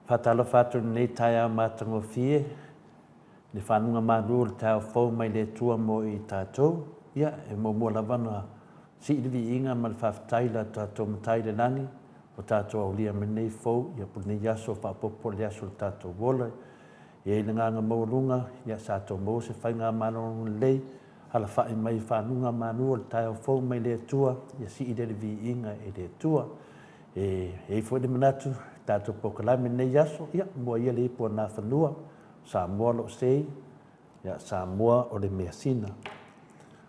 Fatalo fatu nei tai a matangofie, le whanunga manua le tau fau mai le tua mo i tātou, ia e mo mua lawana si ilivi inga ma le whawhatai la tātou matai le langi, o tātou au lia me nei fau, ia pu nei aso whapopo le aso le tātou wola, ia i nganga maurunga, ia sātou mo se whainga manonga lei, hala whai mai whanunga manua le tau fau mai le tua, ia si ilivi inga e le tua, e fo de manatu, tātou pokalame nei aso, ia, mua ia le ipo nā whanua, Samoa lo sei, ia Samoa o le Measina,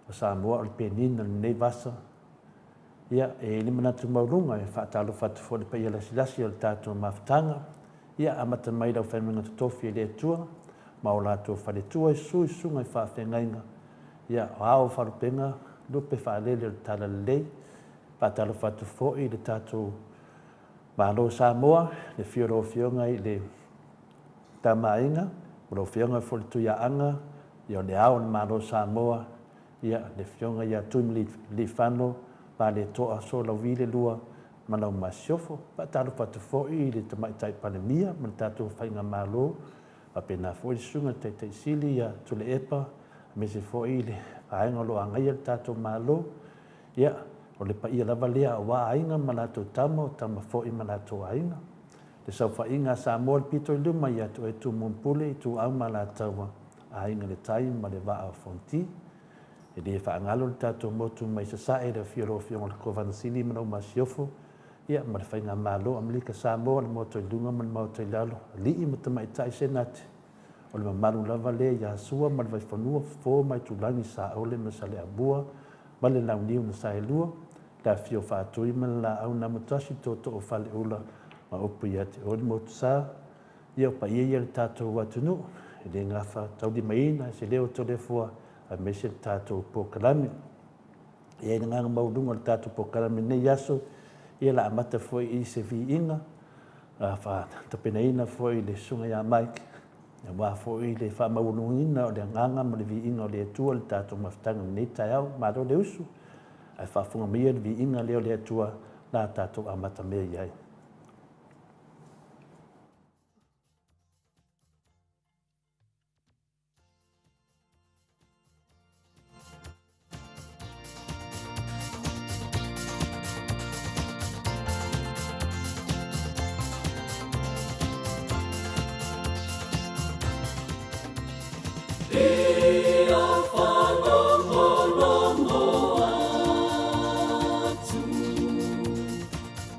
o Samoa o le Penina nei vasa, ia, e ni manatu maurunga, e whaatalo whatu fo le paia lasilasi o le tātou mawhatanga, ia, amata mai lau whanunga tutofi e le tua, ma o lātou whare tua i sunga i whawhengainga, ia, o ao wharupenga, lupe whaalele o le tala lei, whaatalo whatu fo i le tātou Malo Samoa, le whioro whionga i le tamainga, uro whionga fo le tuiaanga, i o le ao na Malo Samoa, ia le whionga ia tuimi li whano, pa le toa so lau vile lua, manau masiofo, pa talo patu fo i le tamaitai panemia, man tātou whainga malo, pa pena fo i sunga te sili ia tule epa, me se fo i le aenga lo angai al tātou malo, ia, o le paia lava lea o wā ainga malato tama o tama fo i malato ainga. Le sau wha inga sa moa le pito i luma i atu e tu mumpule i tu au malataua ainga le tai ma le waa o fonti. E le wha angalo le tato motu mai sa sae le whioro whionga le kovana sili manau masiofo. Ia ma le whainga malo amalika sa moa le moto i lunga man mauta i lalo. Li i matama i tai senate. O le mamalu lava lea i asua ma le vai whanua fo mai tu langi sa ole ma sa le abua ma le launiu na sa e lua. La fio whaatui man la au na mutasi toto o whale ula ma upu i ate o le motu sa. Ia o pa ia ia le tātou watunu. E le ngafa tau di maina se leo to le fua a mese le tātou pokalame. Ia i nganga maurunga le tātou pokalame nei yaso. Ia la amata foi i se vi inga. Wha tapena ina foi le sunga ya maik. Ia wā foi le wha maurungina o le nganga ma le vi inga o le atua le tātou maftanga nei tai au ma do le usu. Ai whafunga mea vi inga leo le atua nā tātou amata mea iai.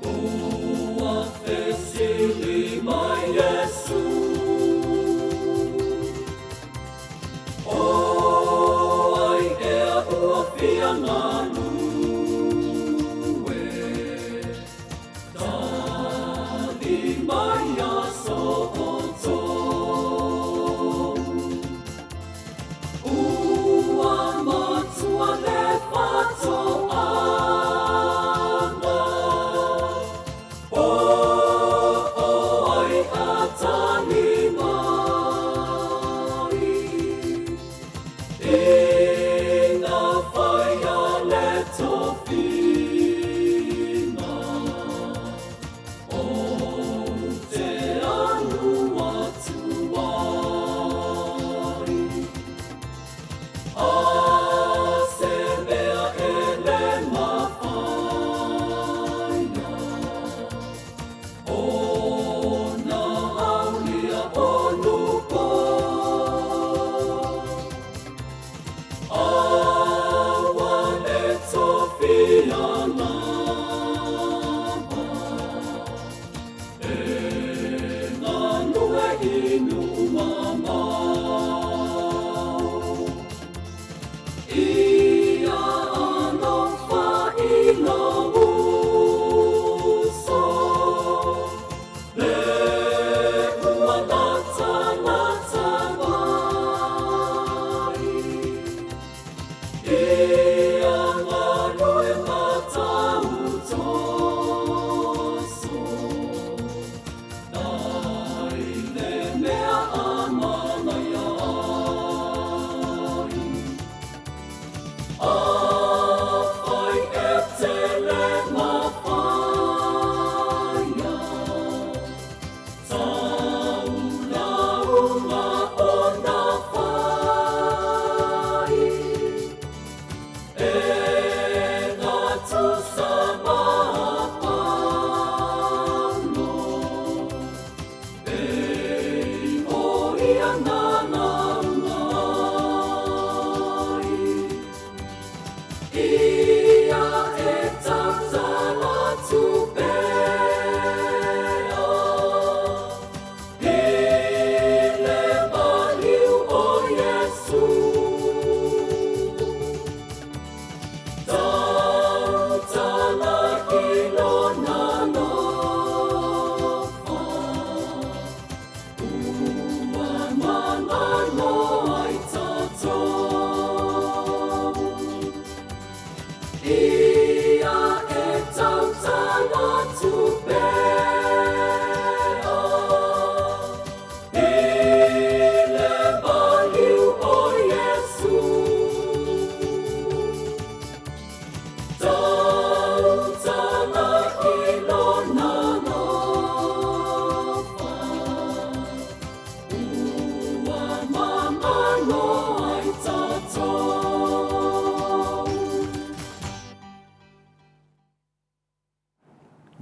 Oh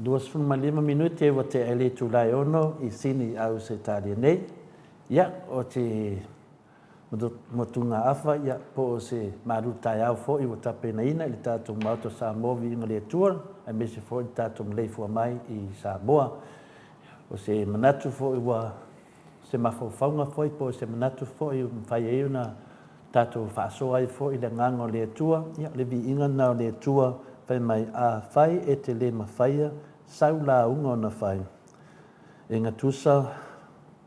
2.5 minuti e wa te ele tulai ono I sini au se tali nei. Ia o te motunga afa ia po o se marutai au fo I wa tapena ina I le tātou mauto Samoa vi inga le tua a me se fo I tātou mlei fua mai I Samoa. O se manatu fo I wa se mafaufaunga fo I po se manatu fo I mwhai e una tātou whaasoa I fo I le ngango le tua. Ia le vi inga nao le tua whai mai a whai e te le mawhaia sau la unga o na whai. E ngā tusa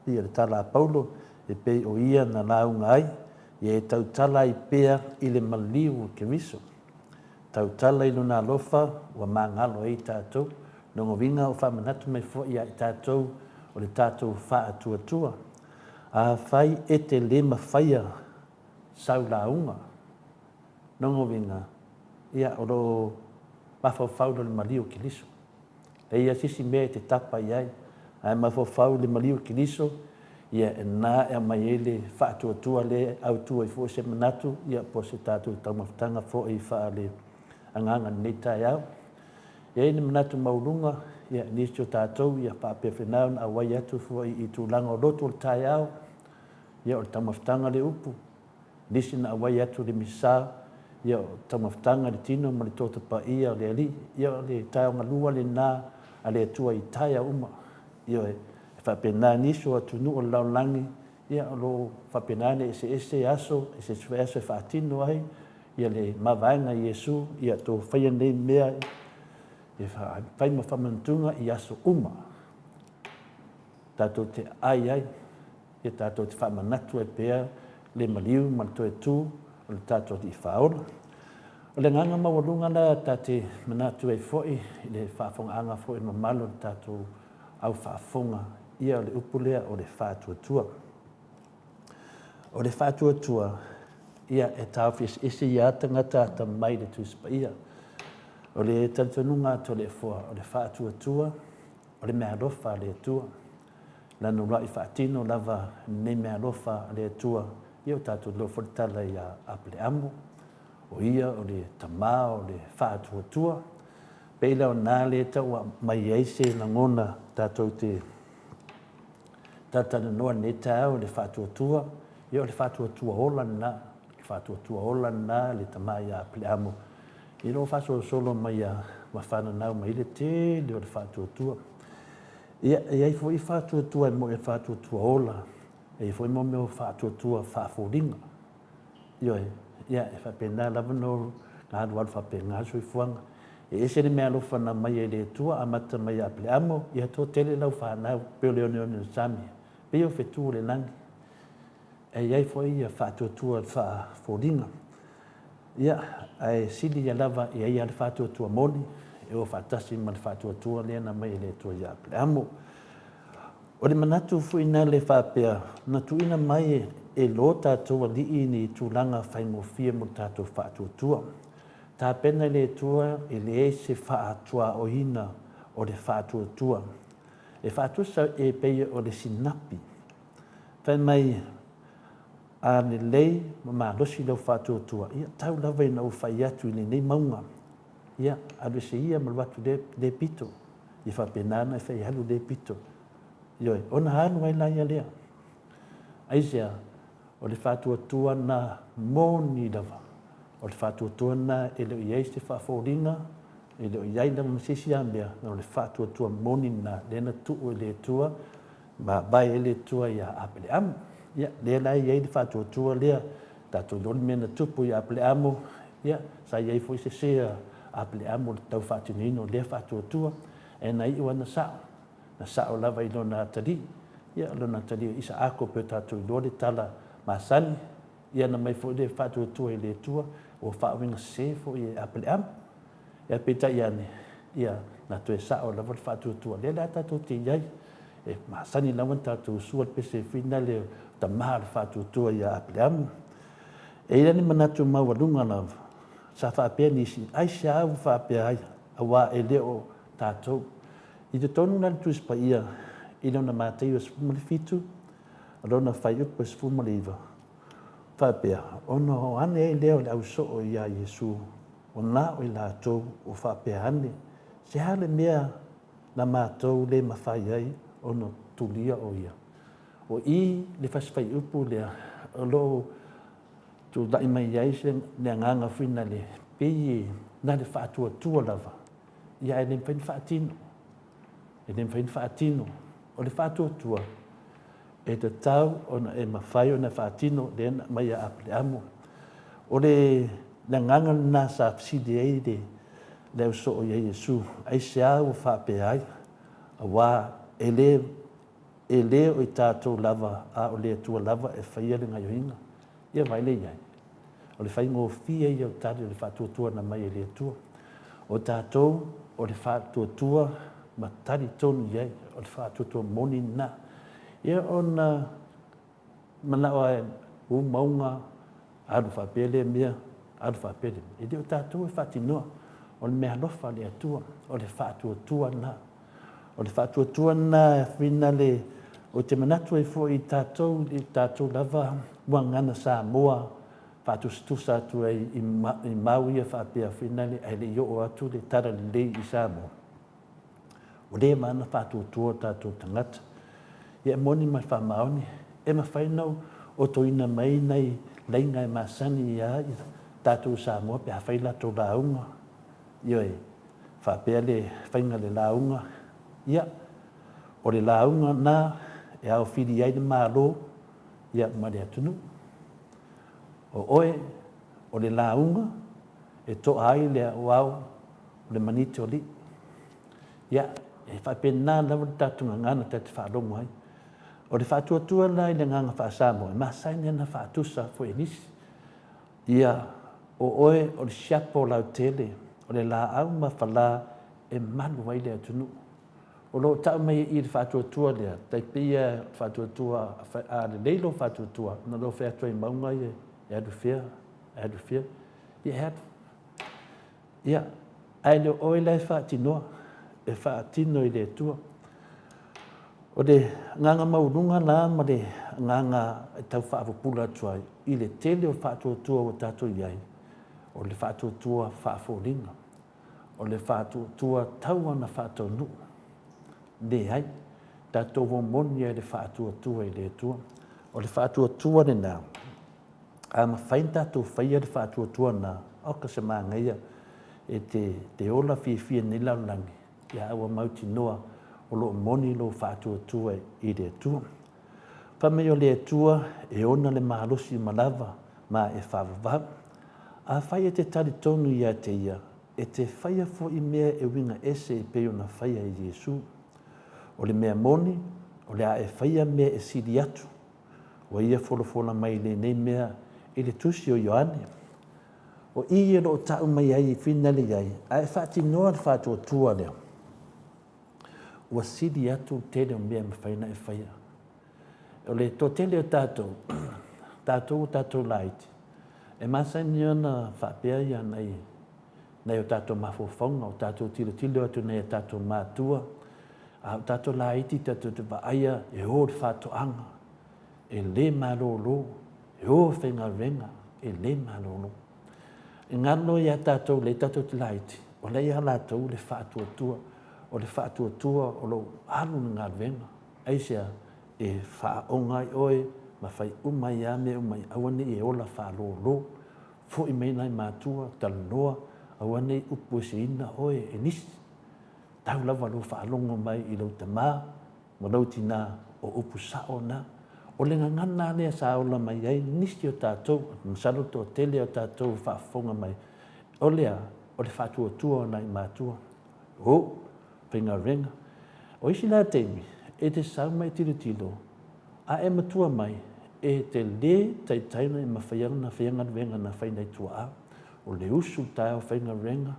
I le tala Paulo e pei o ia na la unga ai I e tau tala I pea I le maliu ke viso. Tau tala I luna alofa wa mangalo e tātou nongo vinga o whamanatu mai fo I tātou o le tātou wha atua tua. A whai e te le mawhaia sau la unga. Nongo vinga ia o lo mawhawhau le maliu ke liso. E ia sisi mea te tapa iai. Ai mawhawhau le maliu ke liso. Ia e nā e mai ele whātua le au tua I fo se manatu. Ia po se tātou taumawhtanga fo I wha le anganga nei tai au. Ia ene manatu maulunga. Ia nisio tātou. Ia whāpea whenau na awai atu fo I tūlanga o roto le tai au. Ia o le taumawhtanga le upu. Nisi na awai atu le misa. Ia o taumawhtanga le tino ma le tōta pa ia o le ali. Ia o le tai o ngalua le nā a le atua I tai a uma. Ia e whapena niso atu nu o laulangi. Ia o lo whapena ne ese aso, ese aso e whaatino ai. Ia le mawaenga Iesu, ia tō whaia nei mea. Ia whaima whamantunga I aso uma. Tātou te ai. Ia tātou te whamanatu e pēr. Le maliu, malto e tū. O le tātou I whaola. O le nganga mawalunga na tāte manatu e foi. I le whaafonga anga foi no malo le tātou au whaafonga. Ia o le upulea o le whaatuatua. O le whaatuatua, ia e tāwhis isi I ātangata ata mai le tūspa ia. O le tantanunga to le fua, o le whaatuatua, o le mea rofa le atua. Lano rai whaatino lava ne mea rofa le atua. Ia o tātou lo wharitala I a apele amu. O ia, o le tamā, o le whaatuatua. Peila o nā le tau mai eise na ngona tātou te tatana noa ne tau le whaatuatua. Ia o le whaatuatua ola na. Le whaatuatua ola na le tamā I a apele amu. I no whaso solo mai a mawhana nau mai le te le o le whaatuatua. Ia ei fo I whaatuatua e mo e whaatuatua ola. E foi mo meu whaatuatua whaaforinga. Ia e whapena lava no ngā ruan whapena sui fuanga. E ese le mea lofa na mai e le tua amata mai a apele amo. Ia tō tele lau whanau peo leo neo sami. Peo whetu le nangi. E iai foi ia whaatuatua whaaforinga. Ia ai sili ia lava e ia le whaatuatua moni. E o whaatasi ma le whaatuatua lea na mai e le tua ia apele amo. O le manatu fuina le whapea, na tuina mai e lo tātou alii ni tūlanga whaingofia mo tātou whaatuatua. Tā pena le tua e le e se whaatua o hina o le whaatuatua. E whaatusa e peia o le sinapi. Whai mai a le lei ma losi lau whaatuatua. Ia tau lawa ina o whai atu i nei maunga. Ia alu se ia malwatu le pito. I whapenana e whai halu le pito. Ioi, ona hanu ai lai alea. Aisea, o le whaatuatua na moni lava. O le whaatuatua na e leo iei se whaaforinga, e leo iei na masisi ambea, o le whaatuatua moni na lena tuu e le tua, ma bai e le tua ia apele amu. Ia, lea lai iei le whaatuatua lea, tātou lori mena tupu ia apele amu, ia, sa iei fo se sea apele amu le tau whaatinino lea whaatuatua, e na i wana sao. Na sao lava I lona atari. Ia lona atari isa ako pe tātou lore tala masani. Ia na mai fo le whaatuatua I le tua. O whaawinga se fo I apele am. Ia peta iane. Ia na toe sao lava le whaatuatua. Lea tātou te iai. E masani lawan tātou suat pe se whina le tamaha le whaatuatua I apele am. E ira ni manatu mawalunga lava. Sa whaapea nisi. Ai se au whaapea ai. Awa e leo tātou. I te tonu na tuspa ia, I lona mātei o sfuma le fitu, lona whai upa sfuma le iwa. Whapea, ono o ane e leo le au so o ia Iesu, o nā o I lātou o whapea ane, se hale mea na mātou le mawhai ai o no tulia o ia. O I le whaswhai upu lea o lo tu dai mai ai se le nganga whina le pei na le whaatua tua lava. Ia e le mwhain whaatino. E le mwhain whaatino. O le whaatua tua e te tau o na e mawhai o na whaatino le na mai a aple amu. O le nganga na sa psidi ei le uso o ia Yesu. Ai se au whaape ai. A wā e le o i tātou lava a o le atua lava e whaia le ngai oinga. Ia vai le iai. O le whai ngō fia i au tātou le whaatua tua na mai e le atua. O tātou o le whaatua tua matari tonu iai. O le whaatua tua moni na. Ia o na manawa e maunga aru whapele mea, aru whapele. E le o tātou e whaatinoa. O le mea lofa le atua. O le whaatua tua na. O le whaatua tua na whina le o te manatu e fo i tātou lava wangana sa moa whaatua stusa atu i mau ia whaapea whina le ai le i o atu le tara le i sa moa. O le mana whaatua tua tātou tangata. Ia moni mai whamaoni. E ma whainau o toina mai nei leinga e masani ia tātou sa moa pe hawhaila tō launga. Ia e whaapea le whainga le launga. Ia, o le launga na e au whiri ai le mālo, ia ma le atunu. O oe, o le launga, e to ai le au o le manite o li. Ia, e whapena lawa le tātunga ngana te whaalongo ai. O le whaatuatua lai le nganga whaasamo, e masai nena whaatusa fo e nisi. Ia, o oe, o le siapo lau tele, o le la au ma whala e manu ai le atunu. O lo tau mai i le whaatuatua lea, tai pia whaatuatua, a le leilo whaatuatua, na lo whatua i maunga i e adu whia, i e adu. Ia, ai le oi lai whaatinoa, e whaatino i le tua. O le nganga maurunga la ma le nganga tau whaavupula tuai, i le tele o whaatuatua o tātou iai, o le whaatuatua whaaforinga, o le whaatuatua tau ana whaatau nuu. Le ai, tātou o moni e le whaatuatua i le tua. O le whaatuatua le nā. A ma whain tātou whaia le whaatuatua nā. Oka se mā ngaia e te ola whiwhia ni laulangi. Ia aua mauti noa o lo moni lo whaatuatua i le tua. Whamei o le tua e ona le mahalosi malawa ma e whaavavau. A whai e te tari tonu ia te ia. E te whaia fo i mea e winga ese e peo na whaia i Yesu. O le mea moni, o le a e whaia mea e siri atu. O ia wholofola mai le nei mea i le tusi o Ioane. O ia lo tau mai ai i whinale ai, a e whaati noa le whaatoa leo. Ua siri atu tele o mea mawhaina e whaia. O le to tele o tātou, tātou laiti. E masai ni ona whapea ia nei o tātou mawhowhonga, o tātou tilo atu nei o tātou mātua. A tātou la iti tātou te waaia e o le whātoanga, e le malolo, e o whenga renga, e le malolo. E ngano ia tātou le tātou te la iti, o le ia lātou le whātuatua, o le whātuatua o lo alu na ngā renga. Aisia e whaongai oe, ma whai umai ame umai awane e ola whālolo, fo i mei nai mātua, talanoa, awane upu se ina oe e nisi. Tau lava lo whaalongo mai i lau tamā, ma lau tina o upu sao na. O le ngana lea sa ola mai ai, nisi o tātou, masalo to tele o tātou whaafonga mai. O lea, o le whātua nai mātua. O, whinga renga. O isi nā teimi, e te sau mai tilo, a e matua mai, e te le taitaina i mawhaianga renga na whainai tua a. O le usu tai o whainga renga,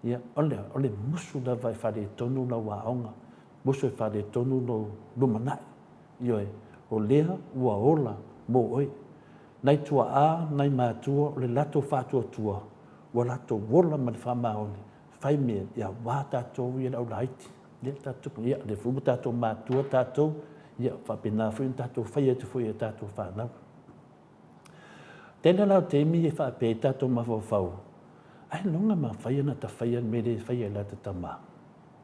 ia ole musu da vai whare tonu la waonga, musu e whare tonu lo lumanai. Ioe, o lea ua ola mo oi. Nai tua a, nai mātua, o le lato whātua tua, ua lato wola ma le whamaone, whai mea, ia wā tātou ia lau laiti. Ia tātou, ia le fumu tātou mātua tātou, ia whapena fuin tātou whaia te fuia tātou whanau. Tēnā lau teimi e whape tātou mawhawhau. Ai longa ma whaia na ta whaia mere whaia la te tamā.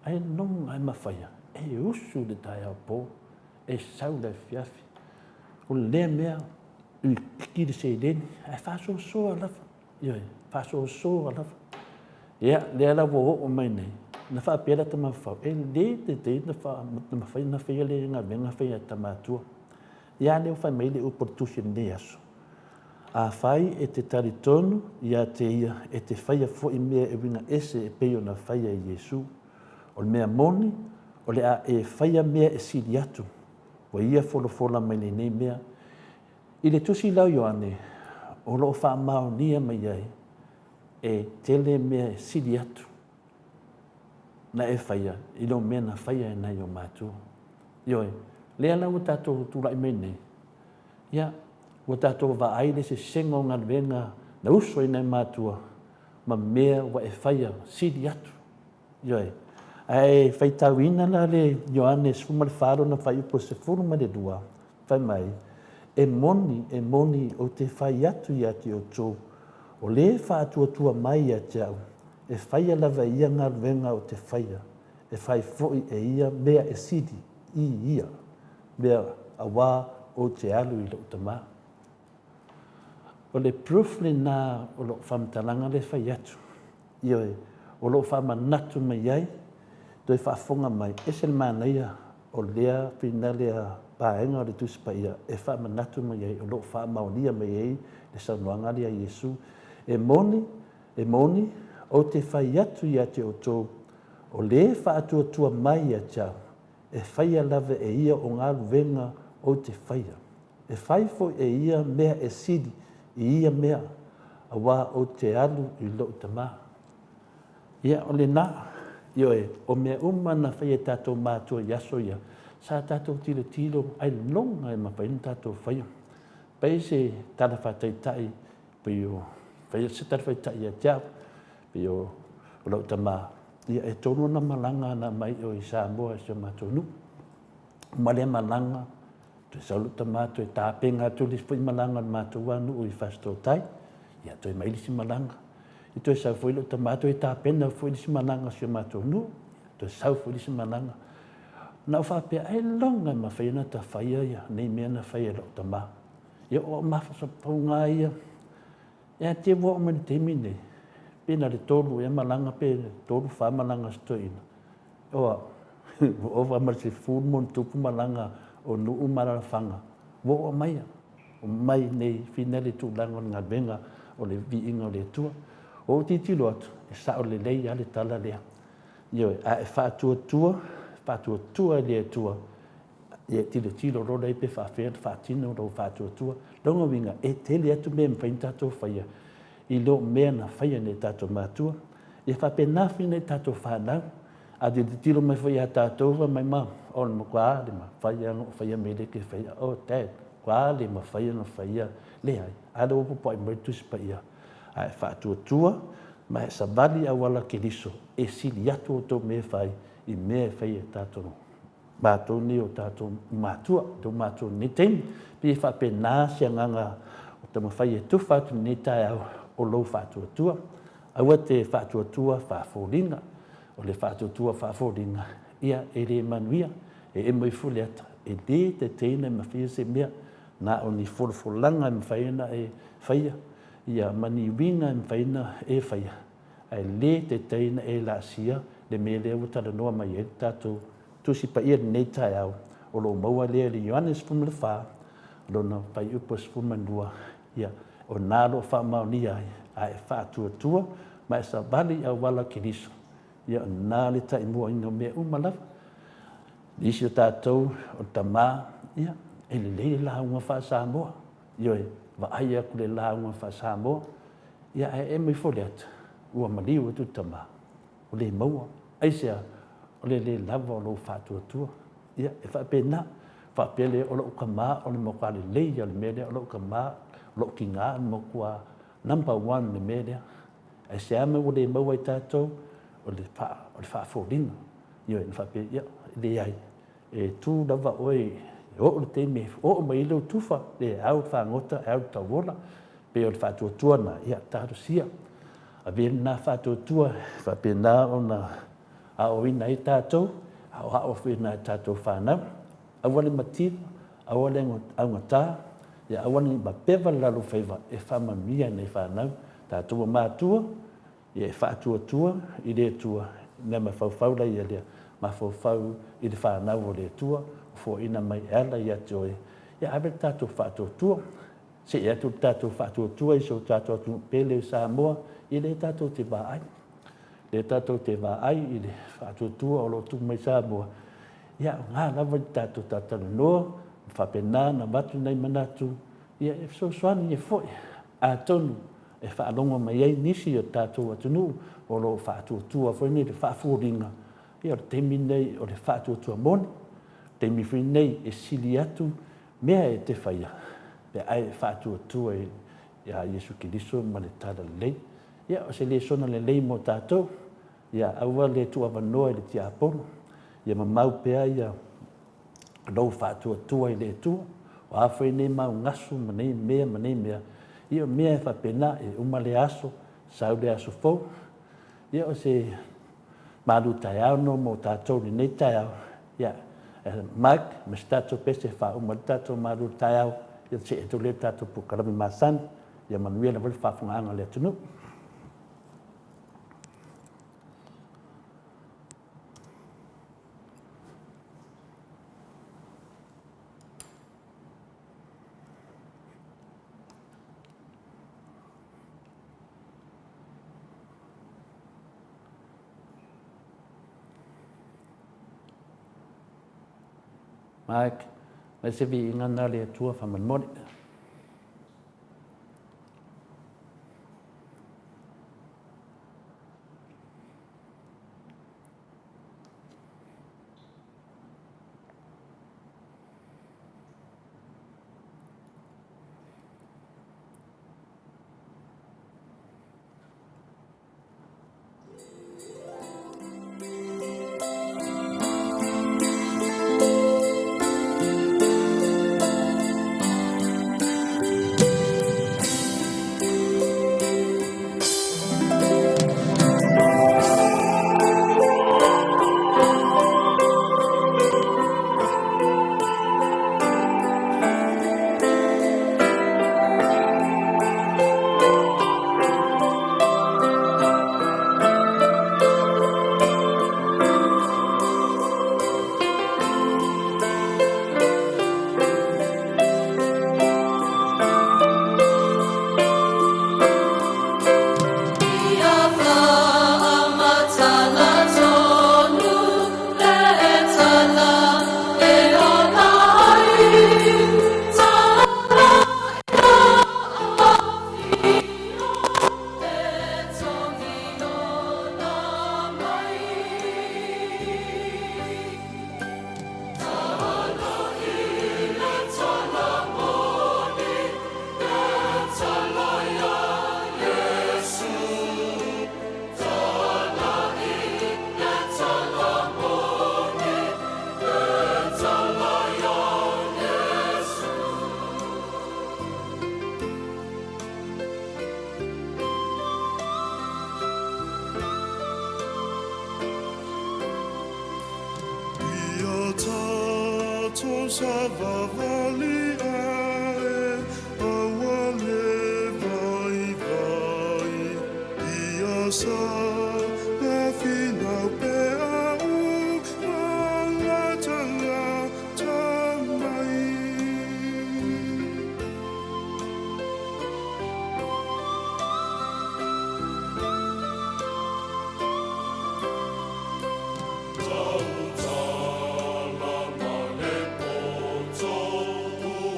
ai longa e mawhaia, e usu le tai au pō, e sau le fiafi. O lea mea, i kiri se leni, ai whaso soa lafa, ioi, whaso soa lafa. Ia, lea la wo o mai nei, na whaapera ta mawhau, e le te na mawhai na whaia le ngā venga whaia ta mātua. Ia leo whai mai le uportusi ne aso. A whai e te tari tonu, ia te ia, e te whaia fo i mea e winga ese e peo na whaia i Jesu. O le mea moni, o le a e whaia mea e siri atu. Wa ia fola mai nei mea. I le tusi lau Ioane, o loo wha mao nia mai ai, e tele mea e siri atu. Na e whaia, i lo mea na whaia e nei o mātua. Ioi, lea lau o tātou tūrai mai nei. Ia, o tātou wa aile se sengo ngā venga na uso i nei mātua, ma mea wa e whaia siri atu. Ioi, ai whaitauina la le Ioane sfuma le wharo na whai upo se furu ma le dua, whai mai, e moni o te whai atu i ati o tō, o le whātua mai a te au, e whaia lava ia ngā venga o te whaia, e whai foi e ia mea e siri i ia, mea a wā o te alu i lau tamā. O le proof le nā o lo whamtalanga le whai atu, ioi, o lo whamanatu mai ai, toi whaafonga mai, e se mānaia o lea whina lea pāenga o le tuspa ia, e whamanatu mai ai, o lo whaamaunia mai ai, le saunoanga lea Iesu, e moni, o te whai atu i ate o tō, o le whaatua mai a tau, e whaia lave e ia o ngā venga o te whaia. E whaifo e ia mea e siri, i ia mea, a wā o te alu i lo tamā. Ia o le nā, ioe, o mea umana whaia tātou mātua yaso ia, sa tātou tilo, ai longa e mawhaina tātou whaia. Pai se tāna whataitai, pai o whaia se tāna whataitai a tiau, pai o lo tamā. Ia e tonu na malanga na mai o i Samoa se mātou nu. Male malanga, te saulu tamātou e tāpenga tu lis pui malanga na mātou anu o i whasto tai, ia toi mai lisi malanga. I toi sau fwoi lo tamātou e tāpena fwoi lisi malanga se mātou nu, toi sau fwoi lisi malanga. Nau whapea e longa ma whaina ta whaia ia, nei mea na whaia lo tamā. Ia o mawhasa paunga ia, ia te wo o mani te mine, pena le tolu, ia malanga pe tolu wha malanga stoina. Oa, o whamar se fūmon tupu malanga o nuu marara whanga. Wo o maia, o mai nei whinele tūlanga ngā venga o le viinga o le tua. O titilo atu, e sa o le lei a le tala lea. Io, a e whātua le tua, e tilo rola i pe whawhea, whātino ro whātua, longa winga, e tele atu mea mwhain tātou whaia. I lo mea na whaia ne tātou mātua, e whape nawhine tātou whanau, a te tilo mai whaia tātou mai mā, o le makua le ma whaia mele ke whaia, o dad, kua le ma whaia na whaia, le ai, ala upo pai meritus pa ia. A e whātua, ma e savali a wala ke liso, e sili atu o tō mea whai, i mea whaia tātou. Mātou ni o tātou mātua, tō mātua ni temi, pi e whape nāsia nganga o tama whaia tūwhātu ni tai au o lou whātua. Aua te whātua whāwhoringa, o le whātua whāwhoringa, ia e re manuia, e moi fuleata, e le te teina ma whia se mea, nā o ni wholanga ma whaina e whaia, ia mani winga ma whaina e whaia. Ai le te teina e la sia, le me lea utara noa mai e tātou tusi pa ia nei tai au, o lo maua lea li Ioannes puma le whā, lo na pai upos puma nua, ia, o nālo wha mauni ai, a e whātua, ma e sa bali au wala ki riso, ia o nāle tai mua ino mea umalawa, nisi o tātou, o tamā, ia, e le leile la unga wha Samoa, ioe, wa ai aku le la unga wha Samoa, ia e mai foliata, ua maliu tu tamā, o le maua, aisea, o le lava o lo whātua, ia, e whapena, whapele o lo ukamā, o le moka le leia le mele, o lo ukamā, o lo ki ngā, o mokua number 1 le mele, e se ame o le maua i tātou, o le whaaforinga, ia, e whape, ia, le ai, e tū lava oi, o le te me, o mai ilo tufa, le au whangota, au tawola, pe o le whātua na, ia, tāru sia, a vena nā whātua, whapena o na, a o ina i tātou, a o hao whina i tātou whānau. Awale matira, awale aungatā, ia awale ma pewa lalo whaiva e whamanuia nei whānau. Tātou mātua, ia e whātua i le tua, nea ma whauwhaula ia lea, ma whauwhau i le whānau o le tua, fo ina mai ala ia joe. Ia awe tātou whātua, se ia tu tātou whātua i so tātou pele Samoa, i le tātou te wāai. Le tātou te wāai i le whātua o lo tu mai Samoa. Ia ngā lawa i tātou tātou noa, whapena na watu nei manatu, ia e so soani e foi, a tonu, e whaalonga mai ei nisi o tātou atunu, o lo whātua foi nei le whaafuringa. Ia o te minei o le whātua moni, te miwhi nei e sili atu, mea e te whaia. Pe ai whātua ia Jesu Kiriso ma le tāra lei. Ia o se le sona le lei mo tātou, ia aua le tuawanoa i le tia apolo, ia mamau pea ia lou whātua i le tua, o awhai nei mau ngasu, ma nei mea, ia mea e whapena e umale aso, sau le aso fau, ia o se malu tai au no mo tātou ni nei tai au, ia Mike, me tātou pese wha umale tātou malu tai au, ia se e tu le tātou pukarami māsani, ia manuia na wale whaafungaanga le atunu. Mike, me se vi ingana le tua whamanmoni.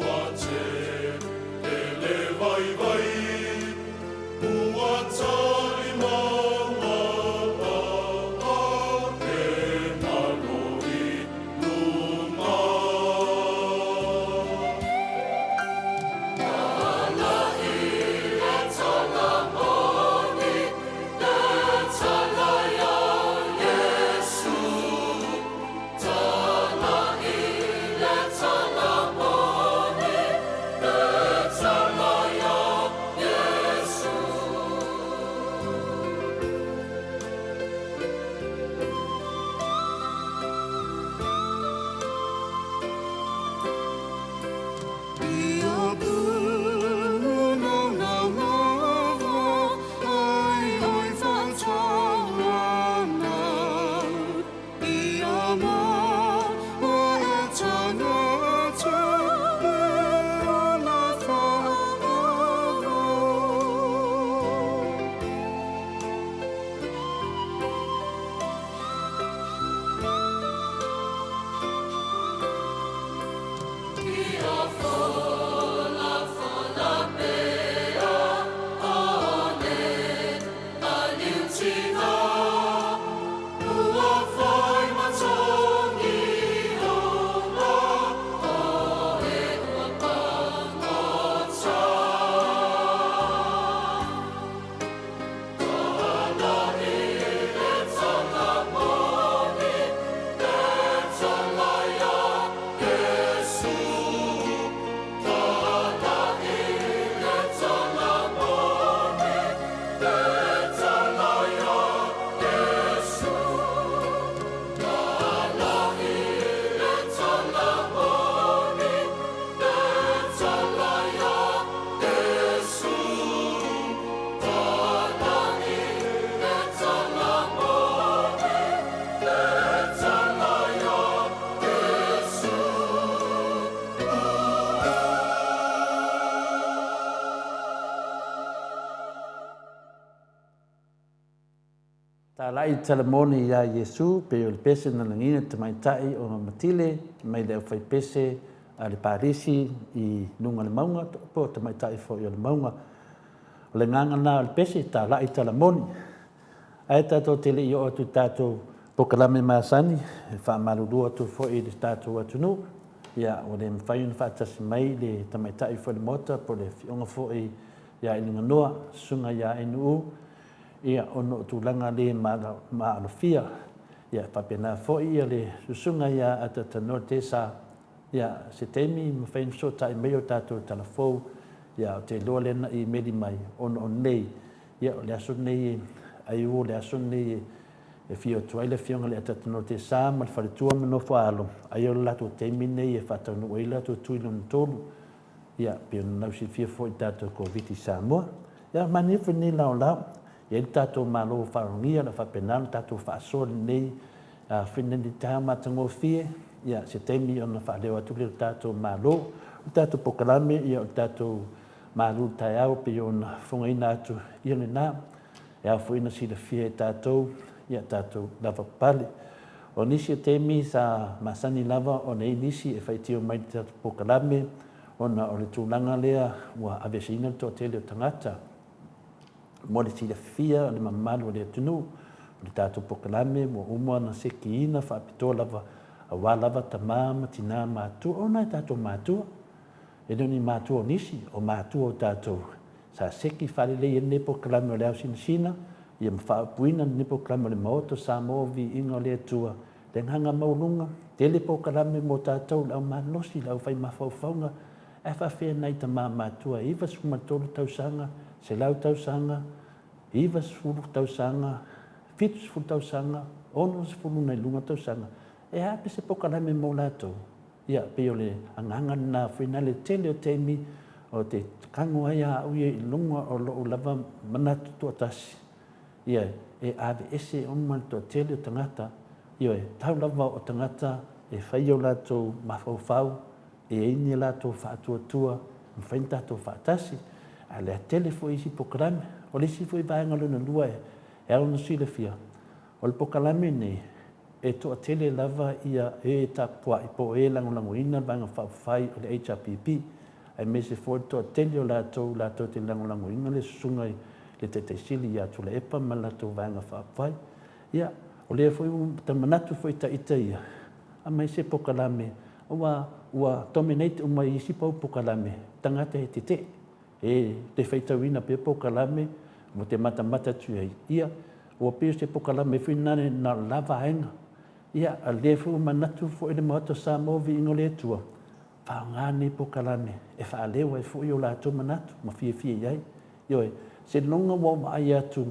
Watch lai talamoni ia Iesu pe o le pese na langina tamaitai o matile mai le fai pese a le parisi i nunga le maunga po tamaitai fo i le maunga le nganga na le pese ta lai talamoni ai tato tele i o tu tato pokalame masani fa malulu tu fo i le tato atunu ia o le mfai un fatasi mai le tamaitai fo le mota po le fionga fo i ia i nganoa sunga ia inu ia ono tulanga le maalofia ia papena foi ia le susunga ia atatano tesa ia se temi mafai so tai meio tato telefo ia te lole na i medi mai ono nei ia le aso nei ai o le aso nei e fio tuaile fionga le atatano tesa mal fale tua meno falo ai o lato temi nei e fatano ila to tuilon tolu ia pe na si fio foi tato covid samo ia manifu ni la ia tatou malo wharongia na whapenana, tatou whaasori nei whina ni tāma tangofie, ia se teimi o na whaaleo atu le tatou malo, o tatou pokalame, ia o tatou malo tai au pe o na whungaina atu ia le nā, ia whuina sila fia e tatou, ia tatou lava pale. O nisi o teimi sa masani lava o nei nisi e whaitio mai tatou pokalame, o na o le tūlanga lea, ua avesina to tele o tangata, mo le sila fia le mamalu le tunu le tatou pokalame mo umua na sekiina faapitoa lava auā lava tamā matinā matua ona e tatou matua e loni matua o nisi o matua o tatou sa seki faalelei ene pokalame o le ausinasina ia mafaapuina ne pokalame o le maoto sa mo viiga o le atua le gaga mauluga tele pokalame mo tatou le aumalosi le aufai mafaufauga e faafeanai tamā matua iva sumatolu tausaga se lau tausaga, iwa sefulu tausaga, fitu sefulu tausaga, ono sefulu nai lunga tausaga. E ape se pokalame mo latou. Ia pe o le agaga na fuina le tele o teimi o te kago ai au ia i lunga o loo lava manatu tuatasi. Ia e ave ese ona le toʻatele o tagata, ia e tau lava o tagata e fai o latou mafaufau, e ini latou faatuatua, ma faini tatou faatasi. A le tele foi isi pokalame, o le isi foi vaenga luna lua e au na sila fia. O le pokalame nei, e toa tele lava ia e tapua i po e lango ina vanga whawhai o le HRPP, ai me se foi toa tele o lato te lango ina le sungai le te sili ia tu le epa ma lato vanga whawhai. Ia, o le foi tamanatu foi ta ita ia, a mai se pokalame, ua dominate umai isi pau pokalame, tangata he te e te whaitauina pe pokalame mo te mata tuai. Ia, ua peo se pokalame whinane na lava ainga. Ia, a lefu manatu fo ele moto sa movi ingo le tua. Whaongane pokalame, e whaalewa e fo i o lato manatu, ma fia iai. Ioi, se longa wa ai atu,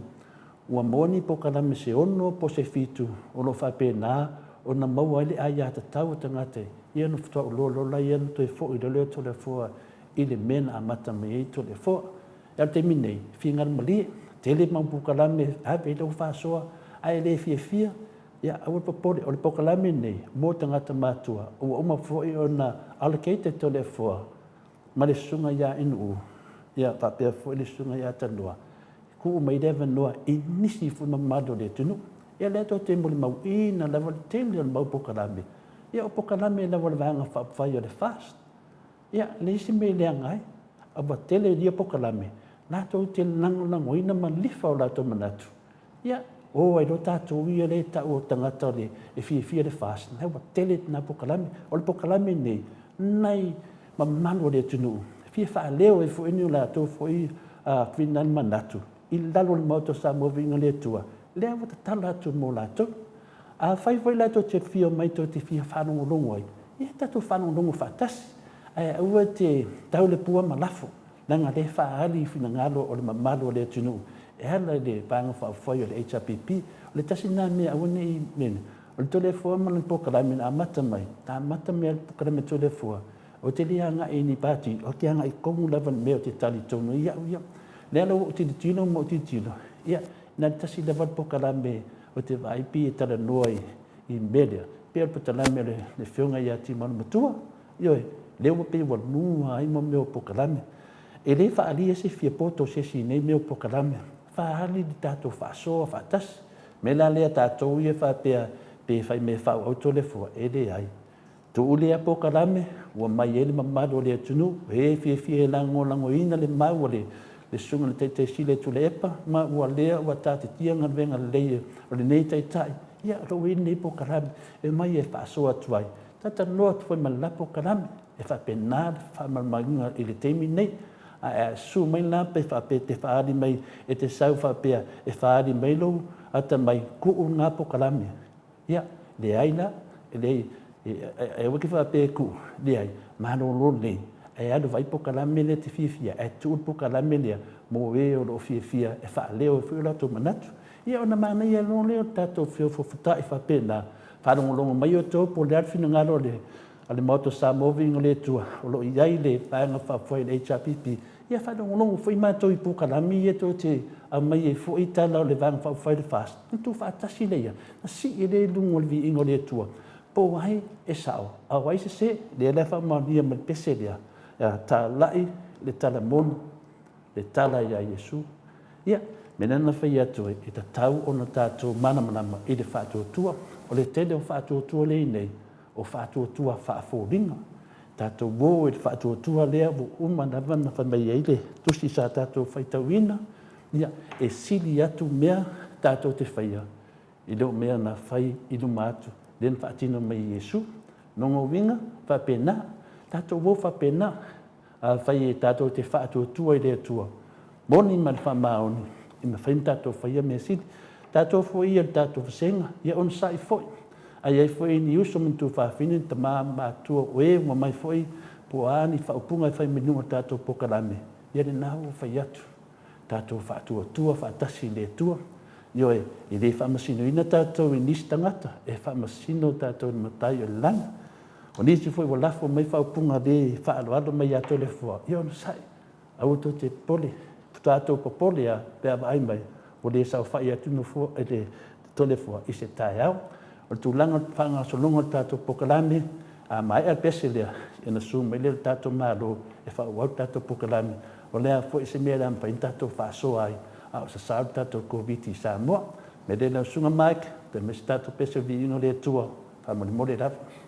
ua moni pokalame se ono po se fitu, o lo whapena, o na maua ele ai ata tau tangate. Ia no fitoa o lo la ia no to e fo i leo to le foa, i le mena a mata me e to le fo e te minei fingar mali tele mau pokalame ave lo fasoa ai le fia ia au popole o le pokalame nei mo tangata matua o uma fo i ona allocated to le fo ma le sunga ia inu ia pape fo le sunga ia tanua ku mai deve noa i nisi fu mamado le tunu ia le to te mo le mau ina level tele o mau pokalame ia o pokalame level vanga fa fa le fast. Ia, le isi me lea ngai, a wa tele lia pokalame, nato te lango ina ma lifa o lato manatu. Ia, o ai lo tato ia le ta o tangata le, e fia le fast, nai wa tele na pokalame, o le pokalame nei, nai ma manu le tunu, fia faa leo e fu inu lato fu i finan manatu, i lalo le mauto sa movinga le tua, lea wa tatala atu mo lato, a fai lato te fia mai to te fia whanongo longo ai, ia tato whanongo longo fatasi, ai ua te tau le pua malafo nanga le whaali fina ngalo o le mamalo o le tunu e hala le panga whawhai o le HRPP o le tasi nā mea awane i mene o le tole fua ma le pokalame na amata mai ta amata mea le pokalame tole fua o te lia nga e ni pati o te anga i kongu lava mea o te tali tono ia le ala o te tino mo te tino ia na tasi lava le pokalame o te vaipi e tala noa i media pia le pokalame le whiunga ia ti manu matua ioi leo pe wa nua ai mo meo pokalame e le fa ali ese fia poto se si nei meo pokalame fa ali di tato fa so fa tas Me la lea tātou ia whapea pe whai me whau au tole fua e le ai. Tu ule apo kalame, ua mai ele mamado le atunu, e fie lango ina le mau le sunga le te sile tu le epa, ma ua lea ua tātitia venga leia o le nei tai. Ia ro ine po kalame, e mai e whaasoa tuai. Tata noa tu ma lapo kalame, e whapena whamalmainga i le teimi nei, a su mai la pe whape te whaari mai e te sau whapea e whaari mai lo ata mai ku'u ngā po kalame. Ia, le aina, e waki whape ku'u, le ai, mano lo nei, e alo vai po kalame le te fia, e tu po kalame lea, mo e o lo fia, e wha leo e whio lato manatu. Ia ona mana ia lo leo tato whio whawhata i whape na, whanongolongo mai o tō po le arwhina ngaro le, ale moto sa moving le tua o lo iai le panga fa foi le HPP ia fa no foi ma to ipu kala mi e to te a mai e foi tala le vang fa foi fast tu fa tasi le ia na si ele lungo vi ingo le tua po ai e sao a wai se le fa ma dia me peselia ya ta lai le tala mon le tala ia Yesu ia menana fa ia to e ta tau ona tato mana i le fa tua o le tele o fa tua le nei o whātua whaaforinga. Tātou wō e whātua lea wo umana wana whamai eile. Tusi sa tātou whaitauina. Ia, e sili atu mea tātou te whaia. I leo mea na whai ilu mātu. Len whaatino mai Yesu. Nongo winga, whapena. Tātou wō whapena. Whai e tātou te whātua i lea tua. Moni man whamaoni. I ma whain tātou whaia mea sili. Tātou whaia tātou whasenga. Ia on sai whoi. Ai foi ni uso muito fafine tama matua we mo mai foi po ani fa upunga fa minu tato pokalame ia le nau fa yatu tato fa tua fa tasi le tua yo e le fa masino ina tato ni stangata e fa masino tato matai lan o ni foi vola fo mai fa upunga de fa alo mai ato le fo yo no sai auto te pole tato popole a pe ai mai o le sa fa yatu no fo e le tole fo i se tai o tulanga whanga solonga tātou pokalame, a mai al peselea, e na suma i leo tātou mālo, e whauau tātou pokalame, o lea fo i se mea lampa in tātou whaasoa ai, a o sa sāu tātou COVID-19 sa moa, me le lau sunga maik, te mesi tātou pese vi ino lea tua, whamoni mole rafa.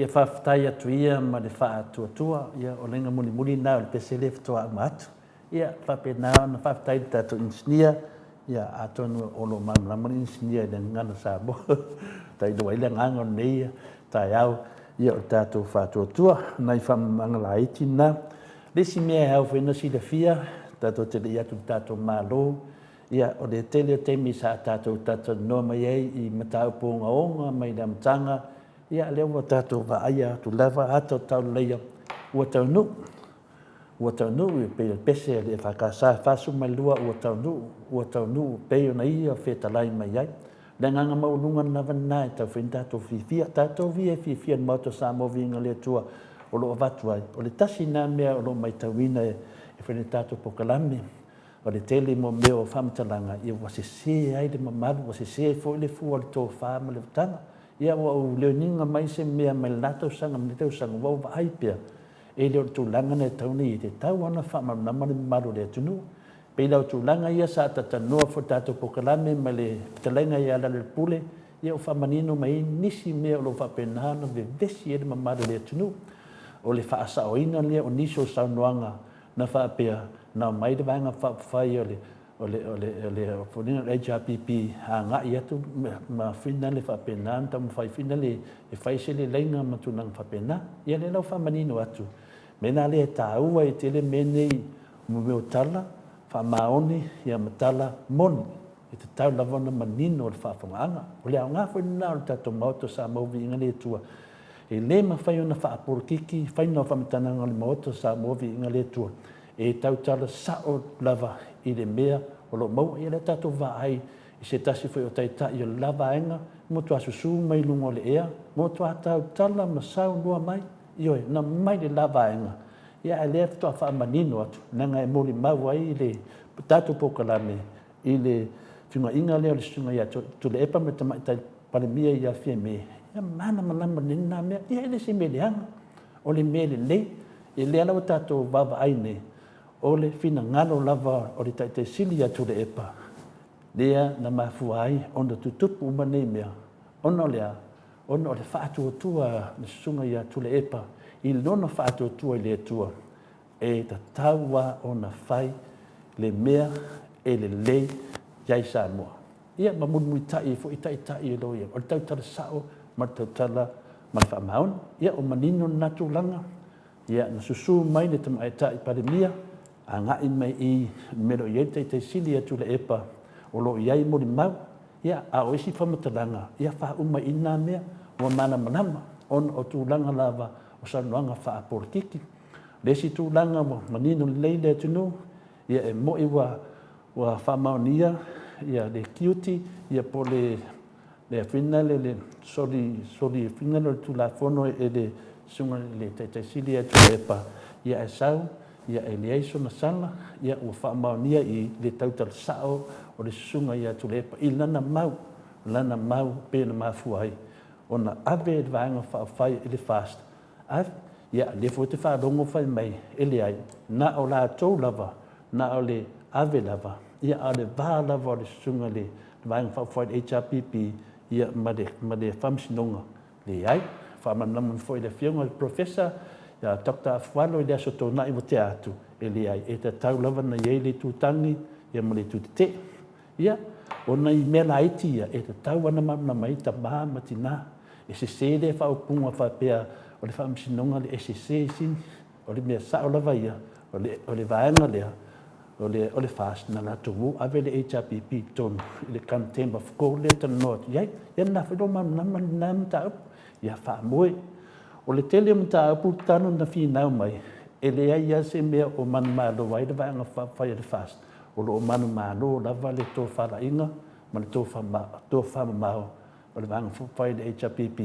ia whawhatai atu ia ma le wha tua ia o lenga muli nā o le pesele fitoa ma atu. Ia whapena na whawhatai le tātou insinia ia atonu o lo mamlama le insinia le ngana sa mo. Tai doa ile nganga nei tai au ia o tātou wha tua nai whamanga la iti nā. Lesi mea hau whena si le fia tātou te le atu tātou mālo. Ia o le tele o temi sa tātou noa mai ei i matau pōnga onga mai le amtanga. Ia leo wa tātou wa aia tu lava ato tau leia ua tau nu. Ua tau nu i pe pese le whakasa whasu mai lua ua tau nu pe o na ia whetalai mai ai. Le nganga maulunga na vanai tau whin tātou whiwhia. Tātou via whiwhia na mauto sa mo vinga le tua o lo watu ai. O le tasi nā mea o lo mai tauina e whene tātou pokalame. O le tele mo mea o whamtalanga ia wasese ai le mamalu, wasese fo le fua le tō whama le tanga. Ia wa o leo ninga mai se mea mai latau sanga me tau sanga wau wa aipea. E leo tūlanga ne tauni i te tau ana whama namane maru le tunu. Pei lau tūlanga ia sa tatanoa fo tātou pokalame mai le talenga ia la le pule. Ia o whamanino mai nisi mea o lo whapenahana ve vesi e le mamaru le tunu. O le whaasa o ina lea o niso saunoanga na whapea na mai le vanga whai o le whanina HRPP a ngai atu ma whina le whapena tamu whai whina le whai se le leinga matunang whapena ia le lau whamanino atu me nā le tā ua i tele menei mumeo tala whamaoni ia matala moni i te tau lavona manino o le whawhongaanga o le au ngā whanina o le tato mauto sa mauvi inga le tua e le ma whai ona whaapurukiki whaina o whamitananga le mauto sa mauvi inga le tua e tau tala sao lava i le mea o lo mau i le tato vaai i se tasi whai o taita i o lava enga mo tua susu mai lungo le ea mo tua tau tala ma sao nua mai i oe na mai le lava enga ia e lea toa wha manino atu nanga e moli mau ai i le tato pokalame i le whiunga inga leo le sunga ia tu le epa me tamai tai palemia i a fia me ia mana manama nina mea ia ele se me leanga o le me le lei i lea lau tato vava ai nei o le fina ngalo lava o le taite sili atu le epa. Lea na mafuai ona tutupu umanei mea. Ona lea, ona o le whaatuatua na sunga i atu le epa. I lona whaatuatua i le atua. E ta taua ona whai le mea e le lei jai sa moa. Ia ma munmui tai fo i tai e lo ia. O le tau tala sao ma tau tala ma le whaamaun. Ia o manino natu langa. Ia na susu mai le tamai tai pandemia. A ngai mai i mero iete te sili atu le epa o lo iai mo li mau ia a o isi whamatalanga ia wha uma ina mea o mana manama on o tūlanga lava o sanuanga wha aportiki lesi tūlanga mo manino leile atu no ia e mo iwa wa whamaunia ia le kiuti ia po le finale le soli finale o tūlafono e le sunga le te sili atu le epa ia e sau ia e leiso na sala ia ua whaamaunia i le tautal sao o le sunga ia tu lepa i lana mau pēna mafuai o na ave e vanga whaafai i le fast ave ia le fo te whaarongo whai mai e le ai na o la tau lava na o le ave lava ia a le vā lava o le sunga le vanga whaafai le HRPP ia ma le whamsinonga le ai whaamanaman fo i le whionga professor ya Dr. Afualo i le aso tōna i mo te atu e le ai e te tau lava na iei le tūtangi ia mo le tūtete ia o na i mea laiti ia e te tau ana mamna mai ta maa matina e se se le whaupunga whapea o le whamsinonga le e se sin o le mea sao lava ia o le vaenga lea o le fast na la tumu ave le HRPP tonu i le kantemba fko le tanot iai ia na whiro mamna nam ta up ia whaamoe o le tele mta apu tano na finau mai e le ai ia se mea o manu malo wai le vanga whai le fast o lo manu malo lava le tō whalainga ma le tō whamamao o le vanga whai le HRPP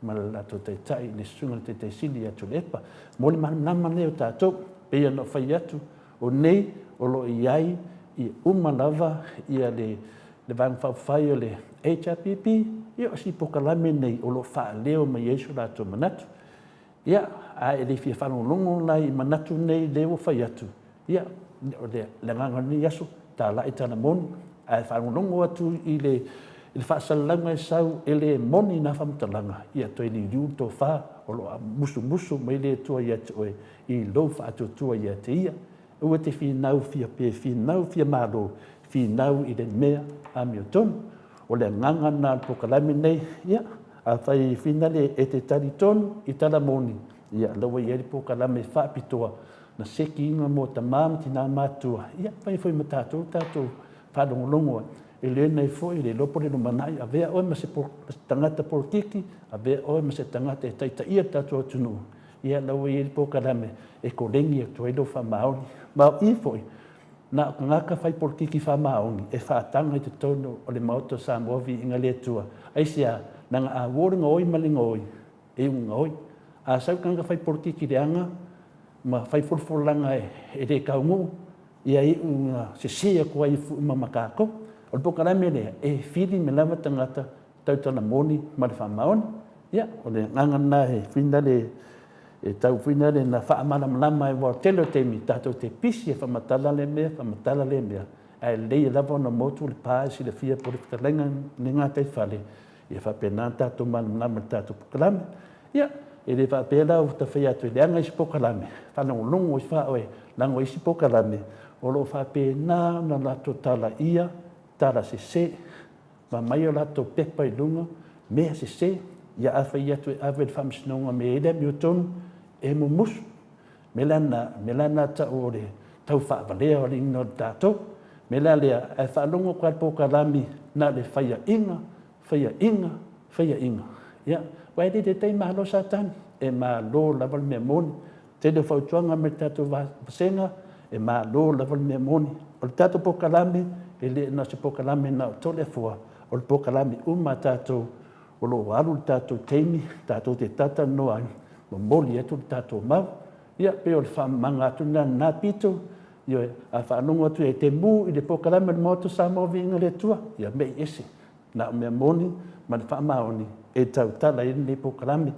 ma le lato te tai le sunga te sili atu lepa mo le manu nama leo tātou pia no whai atu o nei o lo iai i lava ia le vanga whai o le HRPP ia o si pokalame nei o lo wha leo ma Yesu lato manatu ia a e le fia whanongongo lai manatu nei leo whai atu ia o le nganga ni aso tā lai tana monu a e whanongongo atu i I le whaasalanga e sau e le moni na whamtalanga. Ia toi ni riu tō wha o lo a musu mai le tua ia te oe i lo whaatotua ia te ia. Ua te whinau fia pe whinau fia mālo whinau i le mea a mio tonu. O le nganga nā pokalami nei ia a whai whinale e te tari tonu i tala moni. Ia lawa i eri pokalami whaapitoa na seki inga mo ta māma tina mātua. Ia whai matātou whadongolongo e le nei foi le lopo le manai a vea oe ma se tangata politiki a vea oe ma se tangata e taita ia tātou tunu. Ia lawa i eri pokalami e ko lengi e tuelo wha maoni. Mau i foi na ngaka fai politiki wha maoni e whaatanga i te tono o le mauto sa movi inga le tua. Aisia nanga a woringa oi malinga oi e unga oi. A sau kanga fai politiki le anga ma fai fulfulanga e le kaungu ia i unga se sea kua i fu ima makako. O le pokalame lea e whiri me lava tangata tautana moni ma le wha maoni. Ia o le ngangana he whina e tau whina le na whaamalama e wā telo temi tātou te pisi e whamatala le mea. A lei lava na motu le pāsi le fia pori whakalenga ni ngā tei whale. Ia whapena tātou malama tātou pokalame. Ia, e le whapena o ta whai atu e leanga isi pokalame. Whanau longo i whaoe, lango isi pokalame. O lo whapena na lato tala ia, tala se, ma mai o lato pepa i lunga, mea se, ia a whai atu e awe le whamsinonga me ele mi o tonu, e mo musu. Melana ta o le tau whaavalea o le ino tātou. Mela lea e whaalongo kwa pokalami na le whaia inga. Ia, wai te tei mahalo satani, e mahalo laval mea moni. Te le whautuanga me tātou vasenga, e mahalo laval mea moni. O le tātou pokalami, e le na se pokalami na o tole fua. O le pokalami tātou, o lo alu tātou teimi, tātou te tata noa, mo moli etu tātou mau. Ia, pe o le whamanga atu nā pito, ia a whanongo atu e te mū i le pokalame le moto sa movi inga le tua. Ia mei ese. Na o mea moni, ma le whamaoni e tau tala i le pokalame.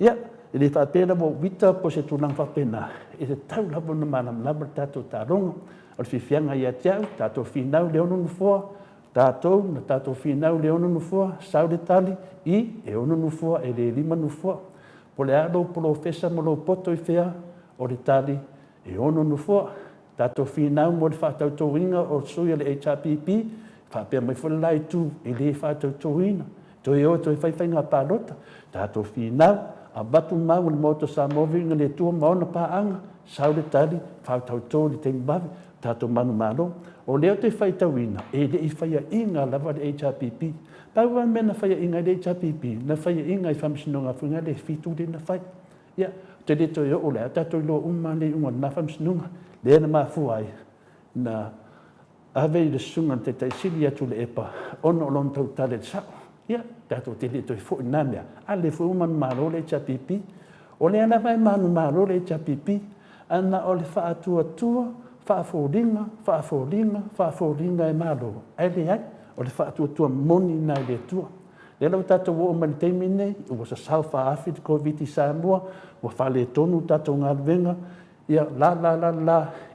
Ia, i le whapena mo wita po se tūnang whapena. E te tau labo na manam labo tātou tāronga. O le whiwhianga ia tiau, tātou whinau le onunu fua. Tātou whinau le onunu fua. Sau le tali i e onunu fua e le lima nu fua. Po le alo polo fesa mo lo poto i whea o le tali e onunu fua. Tātou whinau mo le whātautou inga o suia le HRPP, whapea mai whalai tū i le whātautou ina. Toi o toi whaiwhai ngā pālota. Tātou whinau, a batu mau le moto sa movi inga le tua maona pāanga, sau le tali, whātautou le tengi bavi, tātou manu malo. O leo te whaitau ina, e le i whaia inga lava le HRPP. Paua mena whaia inga le HRPP, na whaia inga i whamsinonga whunga le whitu le na whai. Ia, te le toi o lea, tātou lo umane unga na whamsinonga. Le na mafuai na ave le sunga te taisili atu le epa ono o lon tau tale sao. Ia, tātou te le toi fo ina mea. A le fo umanu maro le HRPP. O le ana vai manu maro le HRPP. Ana o le whaatua, whaaforinga e maro. Ai le ai, o le whaatua moni na le tua. Le lau tātou o mani teimi nei, ua sa sau whaafi te COVID-19 Samoa, ua whale tonu tātou ngā ruenga, ia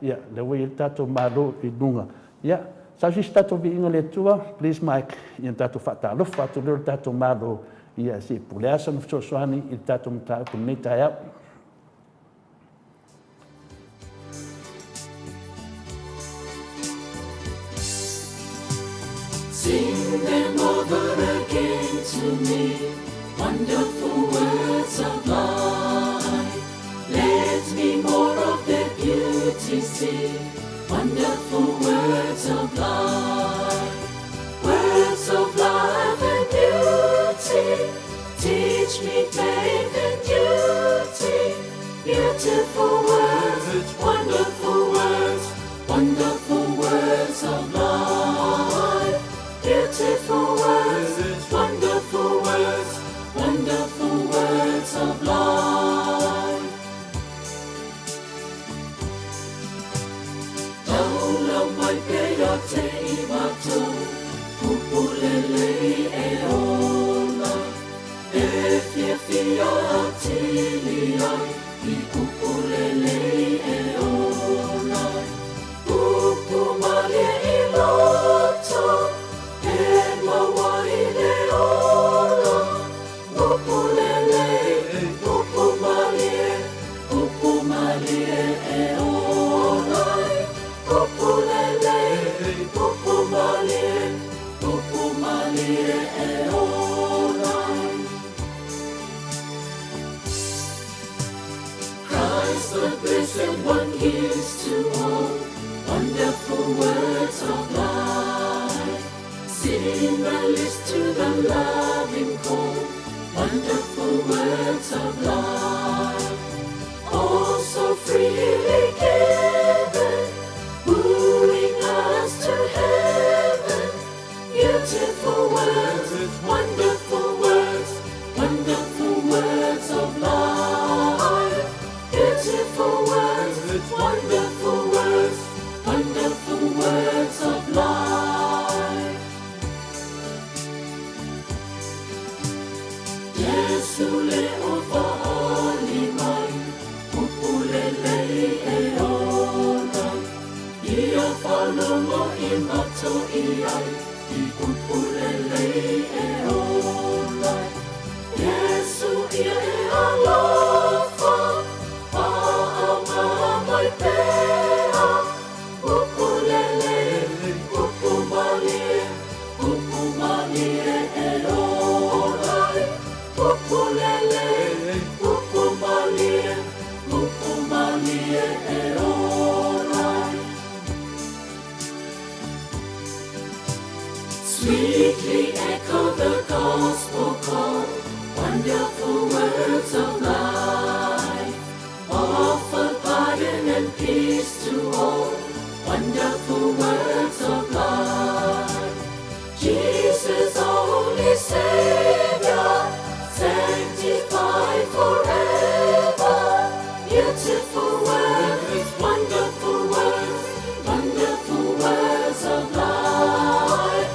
ia le wei tātou maro i lunga. Ia, sa si tātou vi inga le tua, please Mike, ia tātou whaatalofa atu leo tātou maro ia si puleasa na fsosoani i tātou mtau kumnei tai au. Sing them over again to me, wonderful words of life. Let me more of their beauty see, wonderful words of life. Words of life and beauty, teach me faith and duty. Beautiful words, wonderful words, wonderful words of life. Beautiful words, wonderful words, wonderful words of life. Taulau mai pea te imato, pupulele e ona. E fia atili ai, I pupulele e ona. Pupumalia I loto, e mawai loving call, wonderful words of life, all so freely given, wooing us to heaven. Beautiful words, wonderful words, wonderful words of life. Beautiful words, wonderful words, wonderful words of life. Yesu leo fahali mai, upulelei e ona. Ia whanongo I mato iai, I upulelei e ona. Yesu ia e alofa, pa'aunga mai pea. Upulelei, upumalie, upumalie e onai. Upulelei, upumalie, upumalie e onai. Sweetly echo the gospel call, wonderful words of life, offer pardon and peace to all, wonderful words of life. Jesus, only Savior, sanctified forever. Beautiful words, wonderful words, wonderful words of life.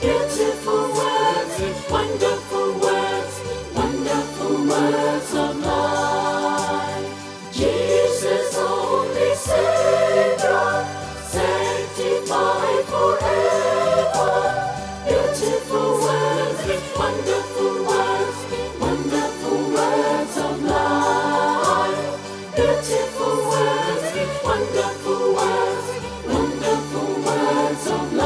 Beautiful words, wonderful words, wonderful words of life. Jesus, only Savior, sanctified forever. Beautiful words, wonderful words, wonderful words of life. Beautiful words, wonderful words, wonderful words of life.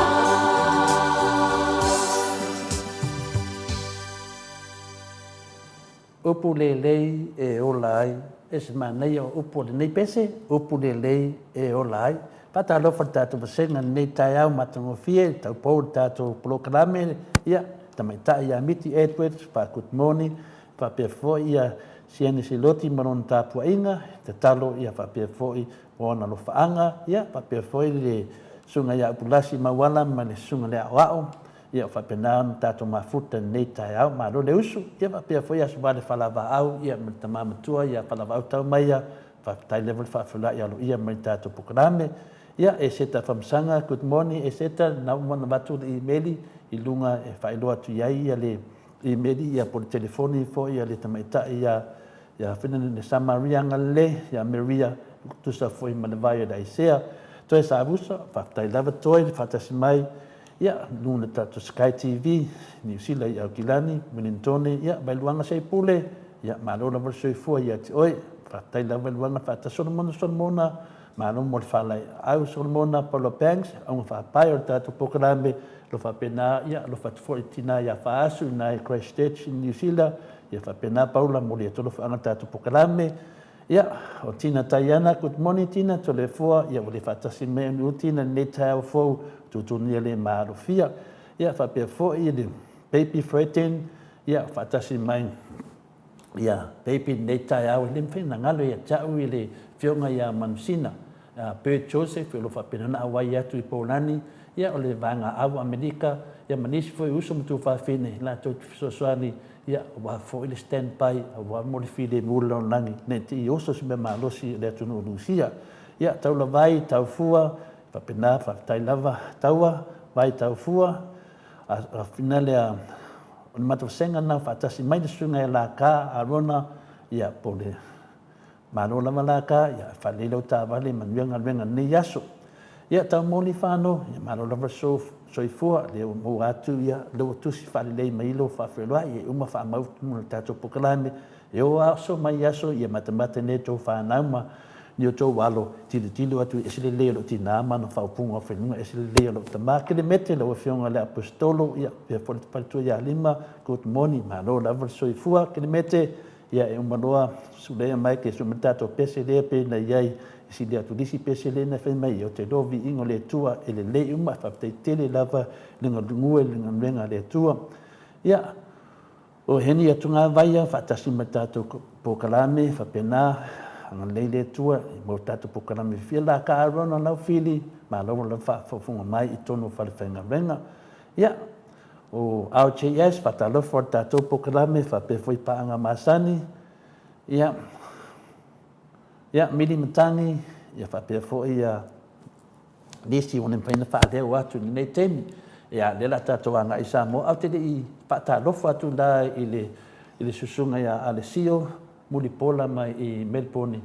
Upulelei e olai, e se manei o upule nei pese, upulelei e olai. Pata alofa tātou wasenga nei tai au matangofie, tau pou tātou proklame, ia, tamaitai ia miti Edwards, pa good morning, pa pia foi ia siani siloti maron tāpua inga, te talo ia pa pia foi ona lofaanga, ia, pa pia foi le sunga ia upulasi mawala, ma le sunga le au, ia fa penaan tātou mafuta nei tai au, ma ro le usu, ia pa pia foi asubale falava au, ia ma tamamatua, ia falava au tau maia, fa tai level fa fula ia lo ia mai tātou proklame. Ia, e seta whamsanga, good morning, e seta, nau mana watu le emaili, I lunga e whailoa tu iai, ia le emaili, ia po le telefoni fo, ia le tamaita, ia whenene le Samarianga le, ia Maria, tusa fo I manavaya da Isea, toi sa avusa, whaftai lava toi, whatasi mai, ia, nuna tatu Sky TV, New Zealand, ia Kilani, Minintone, ia, bailuanga sei pule, ia, marola varsoi fua, ia te oi, whaftai lava luanga, whatasona mona, Mano mo falai au Solomona Paulo Banks ang fapai o tatu pokalame lo fapena ia lo fatfortina ia faasu na Christchurch in New Zealand ia fapena Paula mo le tolo fa tatu pokalame ia o Tina Tayana good morning Tina tole foa ia o le fatasi me utina ne tau fo tutunia le marofia ia fape fo ia le baby Fretin ia fatasi mai ia baby ne tau le mfina ngalo ia tau ile fionga ia Manusina Pe Joseph lo fa pena na wa ya tu Polani ya ole vanga au Amerika ya manisi foi uso mtu fa fine la to soani ya wa fo ile stand by wa mo fide mulo langi ne ti uso se ma lo si le tu no Lucia ya tau la vai tau fua fa pena fa tai lava taua vai tau fua a finale a on mato senga na fa tasi mai sunga la ka arona ya pole Manola malaka ya falilo tavale manuanga venga ni yaso ya ta moli fano ya manola verso soifua le mo atu ya lo tusi falile mailo fa felwa ya uma fa mau mo tato pokalame yo aso mai yaso ya matamata neto fa nauma ni to walo tilo atu esile lelo tina mano fa punga fenunga esile lelo tamakele mete lo fionga le apostolo ya fortu ya lima good morning manola verso soifua kele mete ia e umanoa sulea mai ke sumatato pesele pe na iai si dia tu disi pesele na fe mai o te dovi ingole tua ele le uma fa te tele lava linga ngue linga lenga le tua Ia, o heni atu ngā vaia, whaatasi mai tātou pokalame, whapena, anga leile tua, mo tātou pokalame whia la ka arona lau whili, ma lau la whaafofunga mai i tono whalewhenga renga. Ia, o RJS, whaatalofa o tātou pokalame, whapewhoi paanga masani. Ia, mili matangi, ia whapewhoi nisi o whaina whaareo atu ni nei temi. Ia, lela tātou anga i Samoa, au te i whaatalofa atu la i le susunga ia Alessio, Mulipola mai i Melbourne.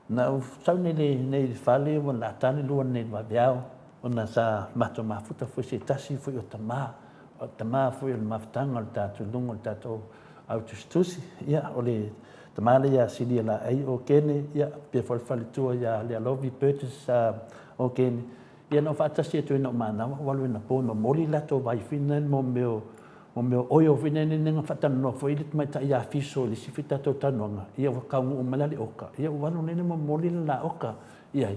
Na u sau nei whale o la tani lua nei waweao, o na sa mato mafuta fui se tasi fui o tamā fui o mafutanga o tātou lunga o tātou autostusi. Ia, o le tamale ia sili la ai o kene, ia, pia whale tua ia le alovi purchase o kene. Ia no whaatasi atu ina o mānawa, walu ina pōi ma moli lato vai whina mo meo oio whina nenga whatana no fo ilit mai ta ia fiso li si whita tau tanuanga. Ia wa kaungu o malali oka. Ia walu nene mo moli la oka. Ia,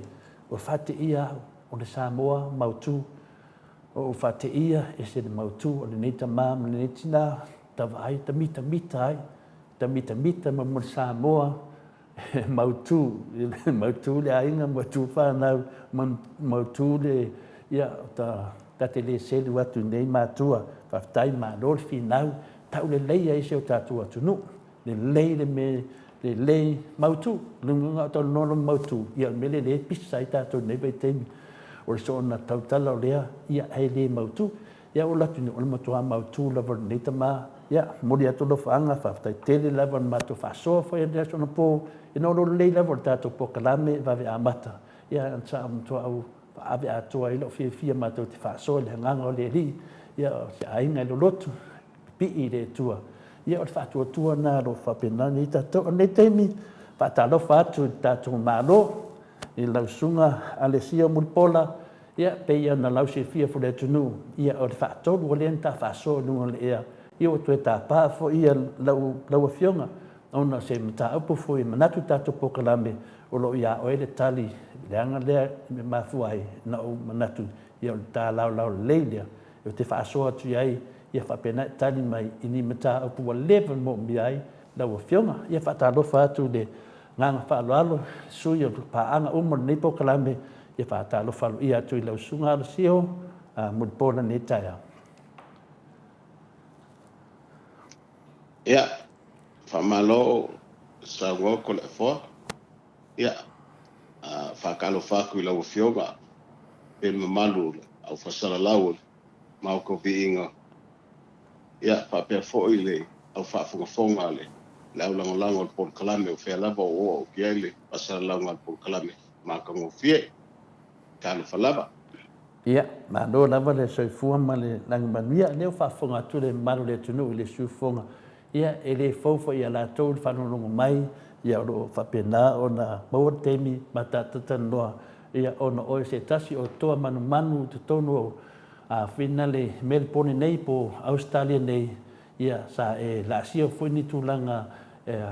o whate ia o le Samoa mautu. O whate ia e se le mautu o le neita mām, le neitina tawa ai, ta mita ai. Ta mita ma mo le Samoa. Mautu le ainga, mautu whanau, mautu le, ia, ta te le selu atu nei mātua, whaftai mā lori whinau, tau le lei ai se o tātua tunu, le lei mautu, lunga o tau nono mautu, ia me le pisa i tātou nei bai teimi, o le so na tautala o lea, ia ai le mautu, ia o latu ni o le matua mautu lava neita mā, ia, mori atu lo whaanga, whaftai tele lava na mātua whasoa whai ane aso na pō, ina o loro lei lava o tātou pokalame, vave amata, ia, ansa amtua au, ave atua ilo fia mātou te whasoa le hanganga o le li, ia, se ainga ilo lotu, pi le tua, ia, o le whaatua tua nā ro whapena ni tātou, o nei teimi, whaatalo whaatu tātou mālo, i lausunga Alessio Mulipola, ia, peia na lausi fia fule tunu, ia, o le whaatolu o le enta whasoa nunga le ea, ia o tue tā pāfo ia lau fionga, ona se mta upo foi manatu tātou pokalame, o lo ia o ele tali, leanga lea me mafuai na o manatu, ia o tā lau leilea, o te whaasoa tu iai, ia whapena tali mai, ini mta upo wa lewa mo miai, lau fionga, ia whaatalofa atu le nganga whaaloalo, sui o paanga umo nei pokalame, ia whaatalofa alo ia atu i lau sunga Alessio, Mulipola nei taia. Ia, whamalo sa ngoko le fo. Ia, whakalo whaku I lau whionga. Pēn mamalu au whasara lau mau ko viinga. Ia, whapea fo I le au whaafunga le. Le au langolango al pon kalame o whea lava o kiaile. Whasara lango al pon kalame. Mākango whie. Kālo whalava. Ia, ma no lava le soifua ma le langmanuia. Leo whaafunga atu le maru le tunu I le suifunga. Ia, e le faufa ia la tau whanonongo mai, ia o whapena o na maua temi matatata noa, ia o na oe se tasi o toa manu te tono o whina le Melbourne nei po Australia nei, ia sa e la sia fwoi ni tūlanga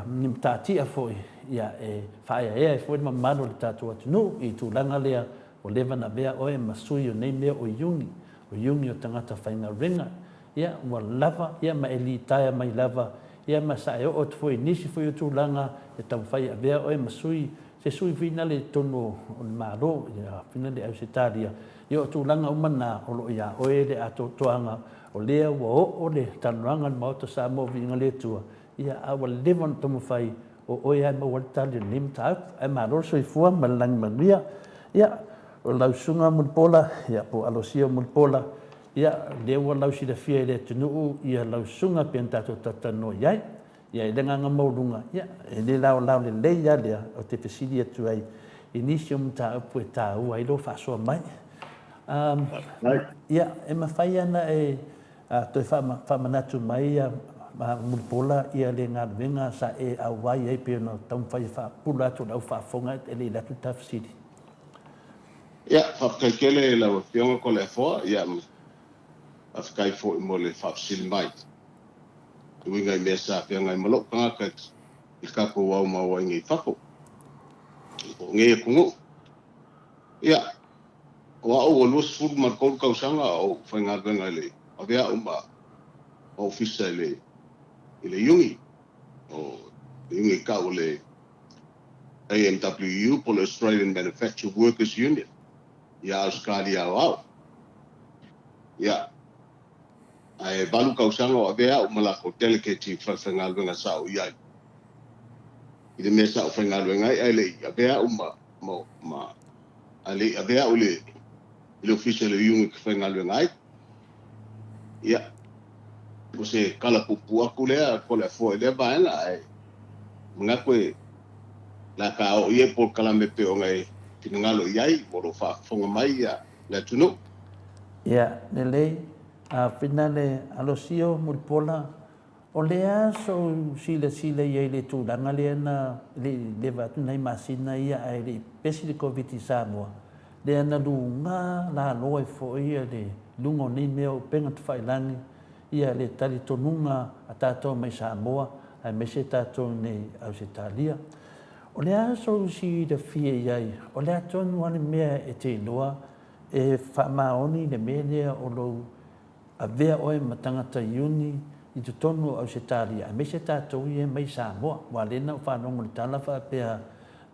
ni mtatia fwoi, ia e whaia ea e fwoi manu le tātua tunu I tūlanga lea o lewa na bea oe masui o nei mea o iungi o tangata whainga ringa, ia wa lava ia ma eli taia mai lava ia ma sa o foi nisi foi tu langa e tam fai avea o masui se sui fina le tono o maro ia fina le ausitalia ia tu langa umana o lo ia o ele ato toanga o le o le tananga ma to sa mo vinga le tua ia a wa levon tomo fai o ia ma wa tali nim ta e maro soi fua malang mania ia o lausunga Mulipola ia po Alessio Mulipola ia lewa lau si da fia le tunu ia lau sunga pentato tatano iai ia e lenga nga maulunga ia e le lau le leia lea o te fesili atu ai inisium ta upu e ta ua I lo whasoa mai ia e mawhai ana e toi whamanatu mai ia Mulipola ia le ngā ruenga sa e au wai ei pia no tau whai whapula atu lau whafonga e le latu ta fesili ia whapkaikele lau whionga ko le foa ia afkai fo mo le fapsil mai winga I mesa pe ngai malo kanga ka I ka ko wa ma wa ngi fako nge kungu ia wa o lo sul mar ko ka usanga o fanga ganga le avea umba ofisa ile yungi o yungi ka ole AMWU po le Australian Manufacturing Workers Union ya Australia au ya ai balu kausanga o vea o malako delicate fa nga sa o ya ile mesa o fenga luenga ai le ya vea ma ali ya vea ole le official yungi fenga luenga ya o se kala pupu aku lea ko le fo le baila ai ngakwe la ka o ye por kala me pe o ngai tinangalo yai mo fa fonga mai ya la tuno ya le a finale alosio mulpola o lea so sile ye le tu danga le na le va tu nei masina ia ai le pesi de covid samo le na lunga la loi fo ia le lungo ni meo penga tu failani ia le tali tonunga atato mai Samoa ai me se tato nei Australia o lea so si de fie iai o lea tonu ane mea e te loa e whamaoni le mea o lo a vea oe matangata iuni i te tonu Australia ai me se tato i e mai Samoa wa lena o whanongo le tala whapea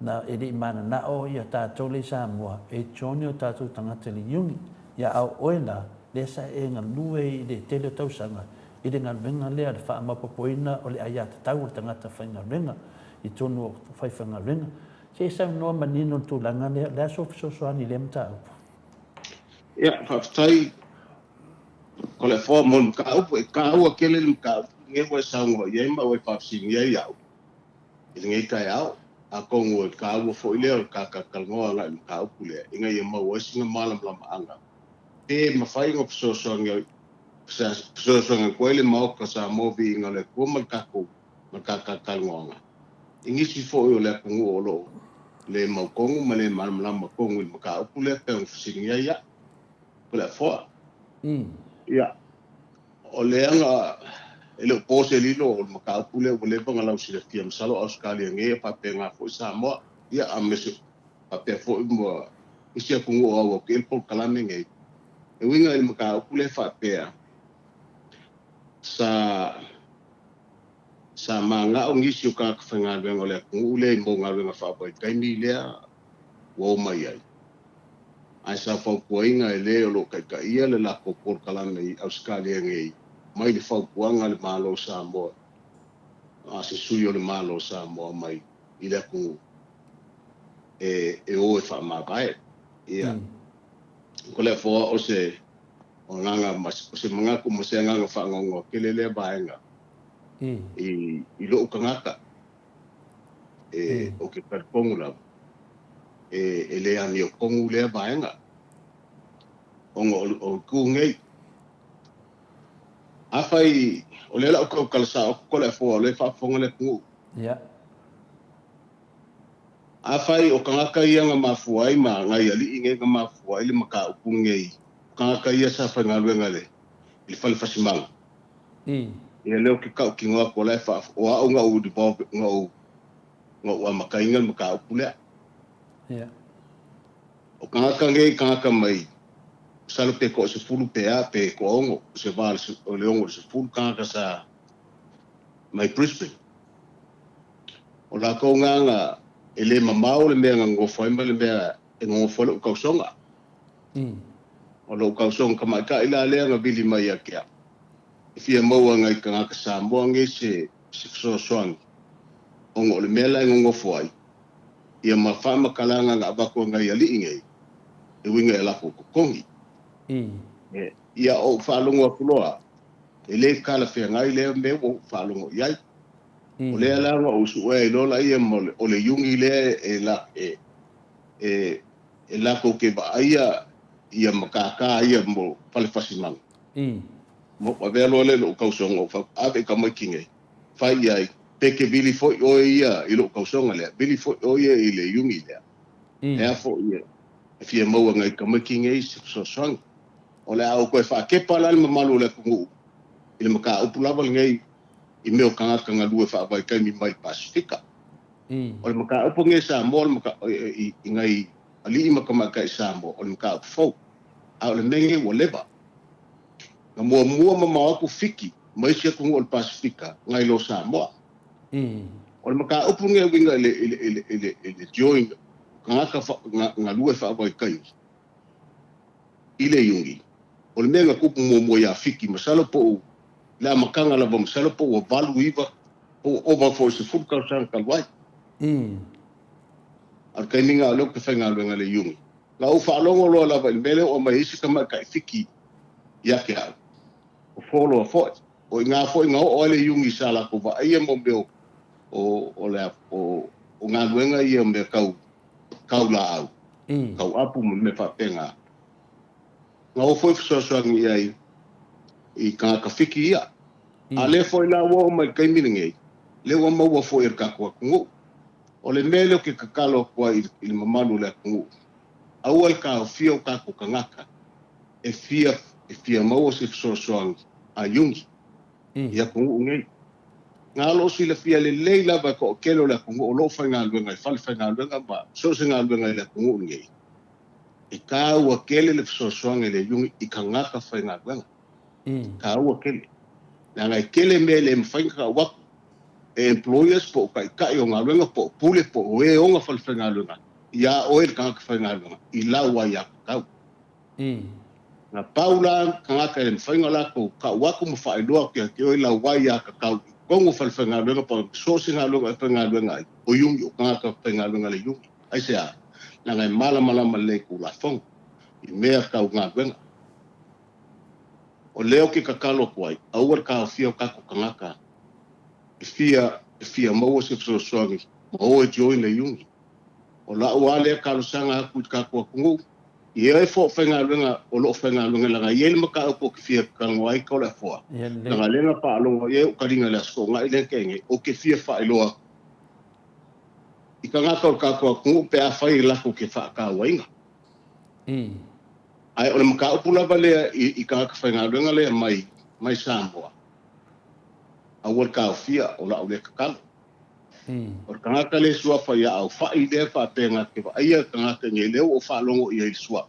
na e li mana na o ia tato le Samoa e tonu o tato tangata le iuni ia au oe la le sa e ngā lue i le tele tausanga i le ngā renga lea le wha mapapoina o le ayata tau o tangata whainga renga i tonu o whaiwhanga renga. Se sa noa manino tūlanga lea soani le mta upo. ya whaftai ko le fo mon ka upu e ka ua kele le mka upu nge koe saungo iei ma ue whafsing iei au i ngei kai au a kongo e ka ua fo i leo ka kalngoa ngai mka upu lea i ngai e ma ue singa malam lama anga e ma whai ngā psosoanga koe le maoka sa movi inga le kua malkako kalngoa nga i ngisi fo i o le kungu o lo le maukongu ma le malam lama kongu i mka upu lea pe un fsing iei ya ko le foa ya o le anga ele pose lilo o maka pule o le banga lau sila fiam salo Australia nge pa pe nga fo Samoa ya amesu pa pe fo mo isia kungu o ke el por kalame nge e winga el maka pule fa pe sa manga o ngisi o ka fanga benga le kungu le mo nga benga fa pa kai ni le wo mai ai ai sa fa poinga ele o lo kai ia le la ko por kalame i Australia nge mai le fa puanga le malo Samoa a se suyo le malo Samoa mai i le kungu e o fa ma vai ia ko le fo o se o nganga mas o se manga ko mo se nganga fa ngongo ke le baenga i lo kangaka o ke per pongula ele ani o kongu le baenga o ku ngei afai o le la ko kalsa o ko le fo le fa fonga le ku ya afai o kangaka ia nga mafuai ma ngai ali inge nga mafuai le maka upu ngei kangaka ia sa fa ngaluenga le il fa le fasimang ia leo ki kau ki ngā ko le fa o au nga u di bo nga maka inga maka upu le ya o kangaka ngei kangaka mai salo pe ko se fulu pe a pe ko ongo se val o le ongo se fulu kangaka sa mai Brisbane o la ko nga ele mamau le mea ngofo ima le mea ngofo le kausonga o lo kausonga kama ka ila le nga bili mai akia ifia mau nga ka sa mo nge se so soang ongo le mea la ngofo ai ia mafama kalanga nga bako nga yali inge e winga la ko kongi ia o falungo puloa ele kala fe ngai le me o falungo yai o le ala o su e lo la ia mo o le yungi le e la ko ke ba ia makaka ia mo pale fasimang mo pa velo le lo kausonga fa ave ka makinge fa ia peke bili fo o ia i lo kausonga le bili fo o ia i le yungi le e fo ia fia mo nga ka makinge so sang o le au ko fa ke pala le malu le kungu ile maka upulava ngai i meo kangaka nga lue wha vai kai mi mai Pasifika. O le maka upo nge Samoa, i ngai ali i maka i Samoa, o le maka upo fau. A o le menge wa leba. Nga mua mama aku fiki, mai se ku o Pasifika ngai lo Samoa I. o le maka upu nge winga le join ngaka nga lue fa boy kai ile yungi o le menga kupu mo ya fiki masalo po la makanga la masalo po o valu iva o over for se fuka sang kalwai I. al kaininga lo ke fenga lo le yungi la o fa longo lo la mele o mai isi kama kai fiki ya ke o folo o fo o nga fo nga o le yungi sala ko va ai mo beo o le o nga luenga ia me kau la au I. kau apu me fa penga nga o foi so ngi ai I ka fiki ia a le foi la wo mai kai mininge le wo mo wo foi ka ko ku o le mele ke kakalo ko I mamalu le ku au al ka fio ka ko kangaka e fia mo se so a yungi ia ku ngai nga lo si le fia le leila ba ko kelo le ku o lo fa nga luenga fa nga luenga ba so se nga luenga le ku ngai e ka ua kele le fesoasoaga I le yungi I kangaka faigagaga ka ua kele na ngai kele me le mafaiga kauaku e employers po kaikai o galuega po pule po o e oga falafaigaluega ia o e le kagaka faigaluega I lau ai a kakau na paula kangaka e le mafaiga lakou kauaku ma faailoa keakeo I lau ai a kakau kongo falafaigaluega po sosigaluega e faigaluega ai o yungi o kagaka faigaluega le yungi ai se a na ngai malama le kulafonga I mea kau ngawenga o leo ke kakalo kuai au ka fia ka ko kangaka fia mo se soangi o join le yungi o la wale ka sanga ku ka ko kungu ye fo fenga lunga o lo fenga lunga la ye le ka ko fia ka ngwai ko la fo la lenga pa lo ye ka ringa la so ngai le kenge o ke fia fa ilo I kangaka ka ko kungu pe a fai la ko ke fa ka wainga ai o le maka upula vale I ka whaingaruenga le mai Samoa. A wal ka fia o la o le kakalo. O le kangaka le suafa ia au whai le whapenga ke wa aia kangaka nge leo o whalongo ia I suafa.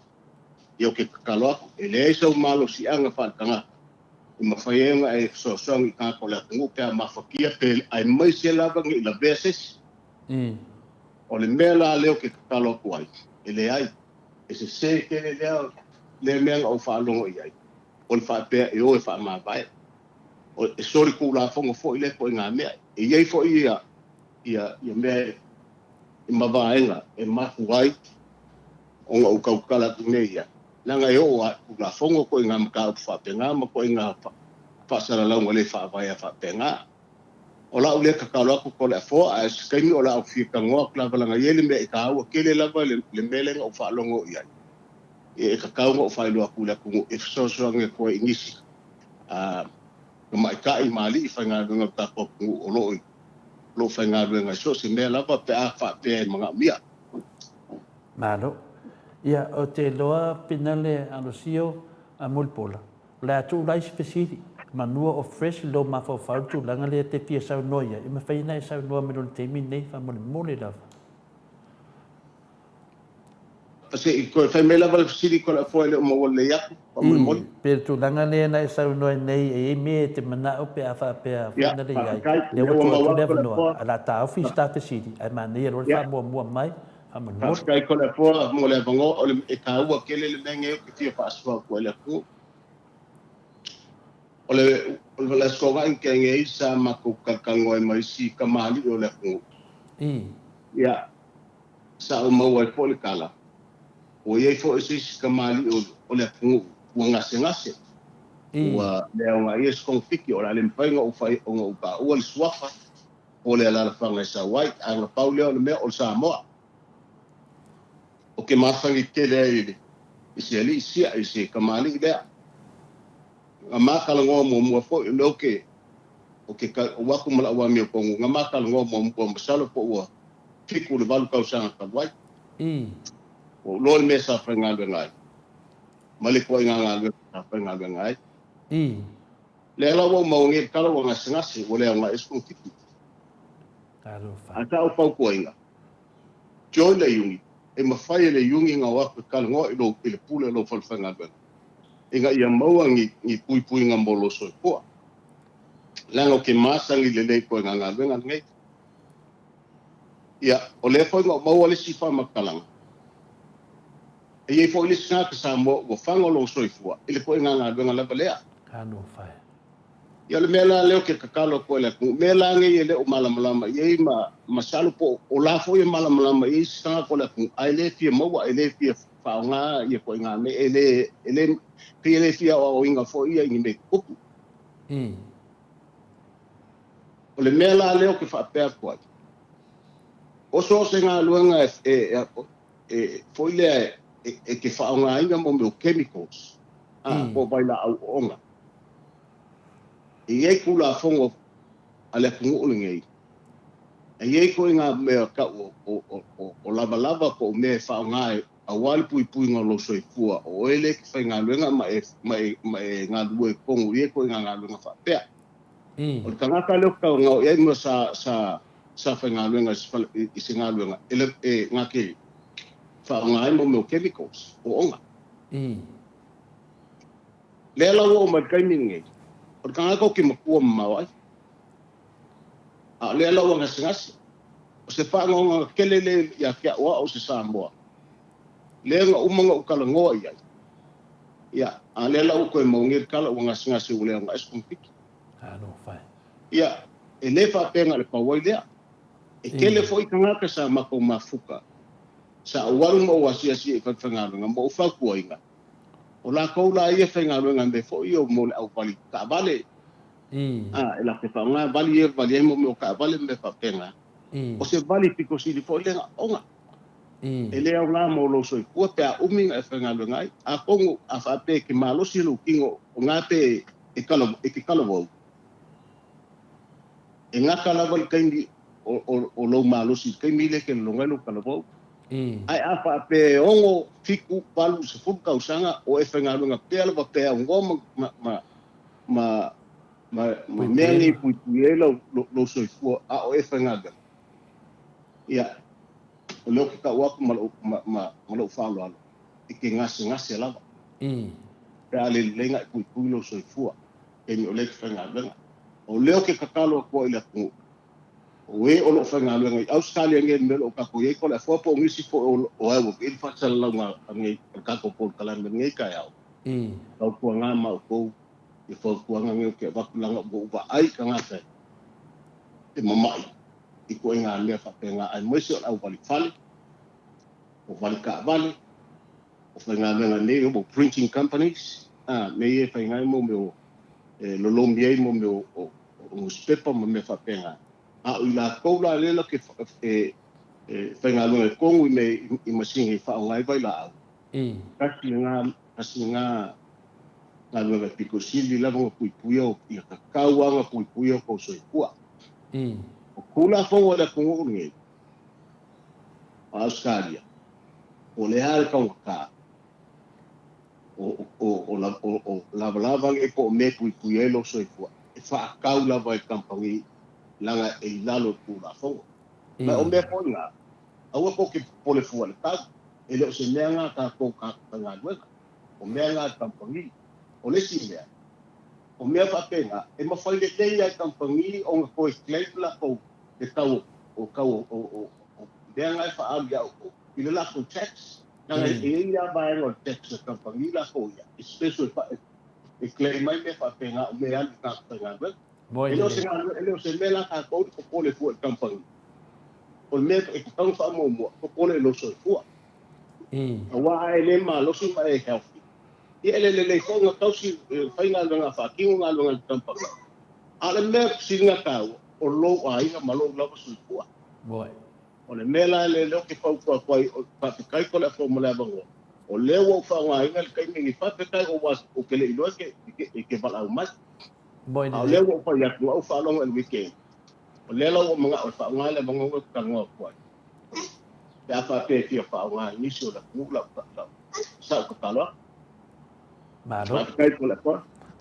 Ia o ke kakalo aku. E le eisau malo si anga wha kangaka. I mawhaienga e soasong I kangaka o le akungu pia mawhakia pe ai mai se lava nge I la veses. O le mea la leo ke kakalo aku ai. E le ai. E se kene leo le mea o whaalongo I ai. O le whaapea e o e whaamawai. O e sori ku la fonga fo I le po I ngā mea. E iei fo ia mea I mawaenga e mahu ai o ngā ukaukala tune ia. Nanga e o ku la fonga ko I ngā maka upu whaapea ma ko I ngā whaasara launga le whaawai a whaapea ngā. O la ule kakalo aku ko le fo a skaimi o la au whika ngoa klavalanga ieli mea I ka aua kele lava le melenga o whaalongo I ai. E kakao o whailua kula kungu e fisosoange koe I nisi. Ka mai kai mali I whaingaruenga kako kungu o lo whaingaruenga so se mea lava pe a whapea I mga mia. Malo. Ia o te loa pinale anosio a mulpola. Le atu lai spesiri. Manua o fresh lo mafau langa le te pia sau noia. I mawhaina e sau noa meno te minei whamone lava. Se ko fai mela val siri ko la foi le mo le yaku pa mo per tu langa le na sa no nei e me te mana o pe afa pe na le ai le o tu le no ala ta office sta te siri ai man ne ro fa mo mai a mo no kai ko la foi mo le vango o le e ka u ke le nenge ke ti fa so ko le ku o le sko va en ke nge sa ma ku ka kango mai si ka mali o le ku ya sa mo wa po le kala o ye fo isi kamali o le pungu ngase wa le nga yes konfiki o la le mpenga o fai o ka o le swafa o le la fanga sa white ang Paulo le me o Samoa o ke mafangi ke le isi ali isi kamali le ma kala mo fo lo ke o ke ka wa ku mala wa mi ko nga kala mo salo po wa fiku le valu ka sa ka white o lo me sa frenga ngai mali ko nga frenga ngai le la wo mo ngi kala wo ngasi o le nga esku tiki ata o pau ko inga jo le yungi e ma fai le yungi nga wa kala ngo I lo ile pule lo fal frenga inga ia mau ngi pui nga mbolo so ko Langa ke masangi le ko nga wenga ngai. Ia, o le foi ngo mau le sifa makalanga. E ye foi le sanga sa mo go fango lo soifua. Ile ko nga wenga la balea. Kano fai. Ia le mela leo ke kakalo ko le ku mela ngai le o malamalama ye ma salu po o la foi malamalama ye sanga ko le ku ai le fie mo ai le fie fa nga ye ko nga me ele pile fia o inga foi ia ngi me kupu. O le mela leo ke fa pe ko. O so se ngā luanga foi le ke whaonga inga mo meo chemicals. Ko baila au onga. I ei kula fongo a le pungu ulingei. E ei ko inga mea ka o lava ko me whaonga a wali pui ngā lo soifua. O ele ke whai ngā luanga ma e ngā lua e kongu. I ei ko inga ngā luanga whapea. O le tangata leo ka ngau e mua sa whai ngā luenga i se ngā luenga. E ngā ke whaonga mo meo chemicals o onga. Lea lau o mai kaimini ngei. O ka ngā kau ke makua mawai. Lea lau o ngasi. O se whaonga kelele ia kia oa o se Samoa. Lea ngā umanga ukala ngoa iai. Ia, lea lau koe maungir kala o ngasi o lea ngā eskumpiki. Kano fai. Ia, e le whapenga le pawai lea. E kele foi kangaka sa mako mafuka. Sa waru mo wasiasi e whangālunga mo whakua inga. O la koula ia whangālunga me foi o mo le au pali ka vale. E la te whaunga vali e mo me o ka vale me whapenga. O se vali piko sili foi lenga onga. E lea o ngā mo lo soi kua pea uminga e whangālunga ai. A kongu a whape ke malosi lu kingo o ngā pe e ke kalawau. E ngā kalawau kaingi o lo malosi kai mile ke longelo kalawau. Ai apa pe ongo fiku palu se fuka usanga o e whangarunga pēla wa pēa ngoma ma meangi puiela lo soifua a o e whangarunga. Ia, o leo ki ka waku ma lo whalo alo. I ke ngase lava. Pēa le lenga i pui lo soifua. E mi o le ki whangarunga. O leo ke kakalo a kua ila kungu. O e o lo whangaluenga i Australia nge melo o kako i ko le fōpo o ngisi fo o au i whatsala launga nge kako pōl kalame nge kai au. Kau kua ngā mau kou i whakua ngā ngeo ke wakulanga o uwa ai ka ngā kai. E mamai i ko ngā mea whapenga ai moisi o au wali whale, o wali ka wale, o whangaluenga nei o printing companies, me e whaingai mo meo lolomi ei mo meo o newspaper mo me whapenga. I la koula lela ke whaingalunga kongu i masingi whaongai vai la au. Kasi ngā lunga piko sili lavanga puipuia o i kakauanga puipuia o kou soifua. O kula whonga la kongu ngei. O Australia. O le hare kaunga kā. O lava e ko me puipuia e lo soifua. E whaakau lava e kampangi langa e lalo kula fongo. Ma o me fonga, aua ko ke pole fua le tau, e leo se mea ngā ka kou ka ngā luenga, o mea ngā kampangi, o lesi mea. O mea whapenga, e mawhai le tei ai kampangi o ngā koe kleipula kou e kau o mea ngā e whaari au ko, i le lako tax, nanga e ia mai o tax e kampangi lako ia, especially e kleimai me whapenga o mea ali ka ngā luenga. Eleo se mela ka kou ko pole fua e kampangi. O mea e kau wha mo ko pole lo soifua. Awa e le ma losi ma e healthy. I ele konga kausi whainga lunga whakingo ngā lunga kampangi. Ale mea singa kau o lo a inga malo lava soifua. O le mela le leo ke pau kua kwai o papikai ko le formula bango. O leo o whaunga inga le kaingi papikai o kele iloa ke wala au mai. Au leo o pai atu au whalonga el weekend. O leo o mga o whaunga le bangonga kangoa kuai. Te awha pe kia whaunga nisi o la kula o sao kakaloa.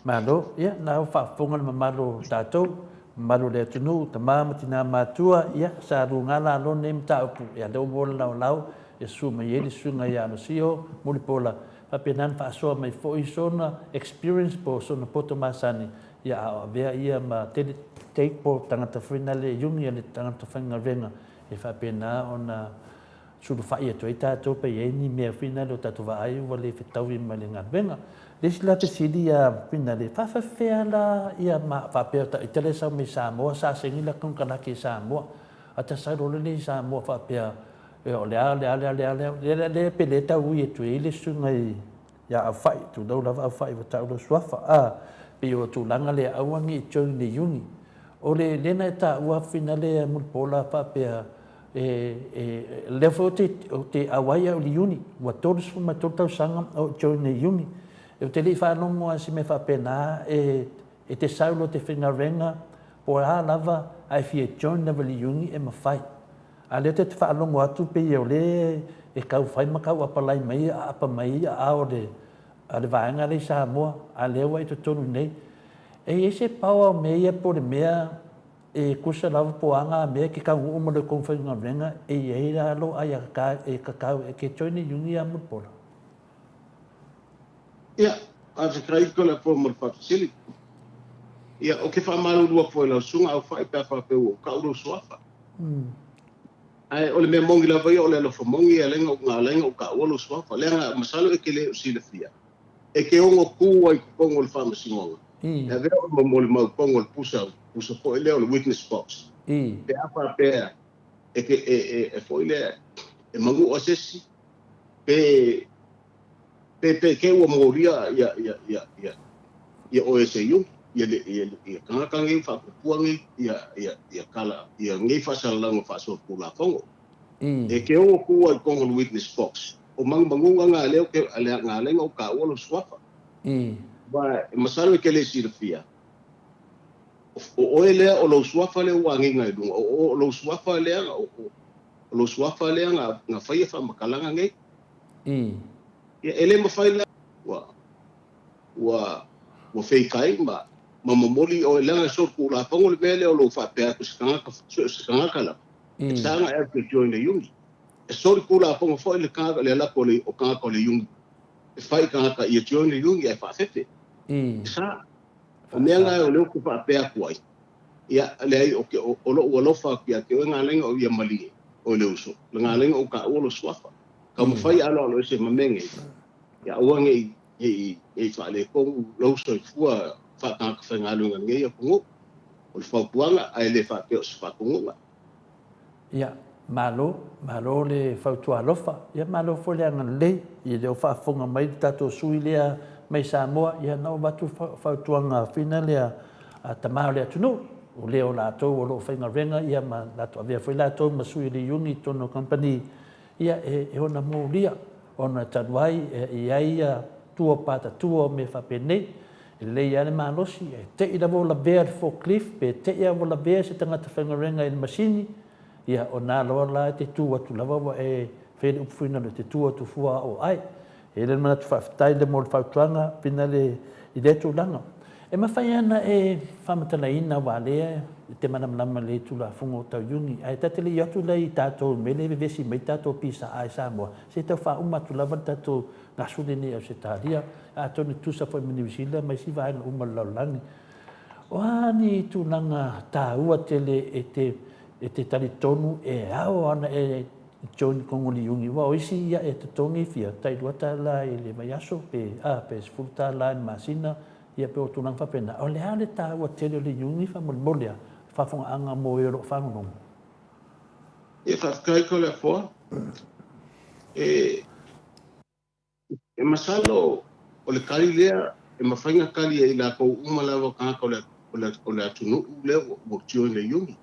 Malo, ia, nā au whaafonga na malo tātou, malo le tunu, ta māmati nā mātua, ia, sa runga la lone mta upu, ia leo bola lau, e su mai ele sunga ia no sio, muli pola, papenan whaasoa mai fo i sona experience po sona poto masani, ia a vea ia ma te po tangata whina le yungi le tangata whainga renga e whapena ona suru whai atu i tātou pe e ni mea whina le o tātou wa ai ua le whetauwi ma le ngā renga. Le sila te siri a whina le whawhawhea la ia ma whapea ta i tele sau me Samoa sa sengila kung kanaki Samoa. A ta sairole le Samoa whapea o le pele tau ui e tue ile sungai ia a whai tu dau lava a whai wa tau lo suafa a pe o tu langa le awangi i tau le yungi. O le lena e ta ua whina le mulpola whapea le fo te awai au li yuni wa todos fu ma tau sanga o tau le yungi. E te li whanongo a si me whapena e te saulo te whinga renga po a lava ai fie join level yungi e mawhai. A le te whaalongo atu pe o le e kau whai makau apalai mai a apa mai a o le a le vaenga le Samoa a lewa i to tonu nei. E se paua mea po le mea e kusa lava po anga mea ki kau uma le kong whainga renga e eira lo ai a kakau e ke join yungi a mutpola. Ia, a te krai ko le po mar whakasili. Ia, o ke whamaru rua po e lau sunga au whai pia whapeu o ka uro suafa. Ai, o le mea mongi la vai o le alofa mongi a lenga o ngā lenga o ka uro suafa. Lenga masalo e ke le o sila fia. E ke ongo kua i kukongo le whamasingonga. E vea o mo le mau kongo le pusa po e leo le witness box. Pe apa pea e ke e fo i lea e mangu o sesi. Pe ke ua moria ia o ese yu ia kangakangi whapupuangi ia kala ia ngai whasalalanga whasoapula whongo. E ke ongo kua i kongo le witness box. O mangunga ngā leo ke ngā lenga o ka ua lo suafa. Ba masalo ke le sirafia. O lea o lo suafa le wangi ngai dunga. O lo suafa lea o lo suafa lea ngā whaia whamakalanga ngai. Ia ele mawhaila wa wheikai ma mamoli o langa sorku la pongo le mele o lo whapea ku sikangaka la. E sanga e ke join le yungi. E sorku la pongo fo le kanga le la ko le o kanga ko le yungi. E whai kanga ia join le yungi e whawhepe. Sa o mea ngai o leo ku whapea kuai. Ia le ai o lo ualofa kia ke o ngā lenga o ia mali o le uso. Le ngā lenga o ka ualo swafa. Ka mawhai alo se mamenge. Ia uange e whale kongu lau soi fua whakanga whaingalunga ngei a kungu. O le whaupuanga ai le whapeo se whakungunga. Ia, malo le whautua alofa. Ia malo fo lea ngan lei. Ia leo whaafonga mai tato sui lea mai Samoa. Ia nao watu whautuanga whina lea tamao lea tunu. O leo lātou o lo whainga renga. Ia ma lātou avea whai lātou ma sui le yungi tono company. Ia e ona mō lia. Ona tanuai e ia tua pata tua me whapenei. E lei ane malosi. E te ina mo la bea fo cliff. Pe te ia mo la bea se tangata whainga renga in masini. Ia o nā loa la te tua tu lava wa e whene upwhina le te tua tu fua o ai. E le mana tu whaftai le mo le whautuanga pina le i le tu langa. E mawhai ana e whamatana ina wa lea te manamlama le tu la fungo tau yungi. Ai tatele i atu lei tātou mele vesi mai tātou pisa ai Samoa. Se tau wha uma tu lava tātou ngasule ni au se tāria. A tonu tusa fo miniwisila mai si vaenga uma laulangi. O ani tu langa tā ua tele e te tari tonu e ao ana e join kongoli yungi. Wa oisi ia e te tongi fia. Tai luata la e le mai aso pe sfuta la e masina. Ia pe o tunang whapena. O lea le tā ua tele le yungi whamolmolia. Whafonga anga mo e ro whangonong. Ia whafkai ko le fua. E masalo o le kari lea e mawhainga kari e la kou umalawa kanga o le atunu leo mo tio le yungi.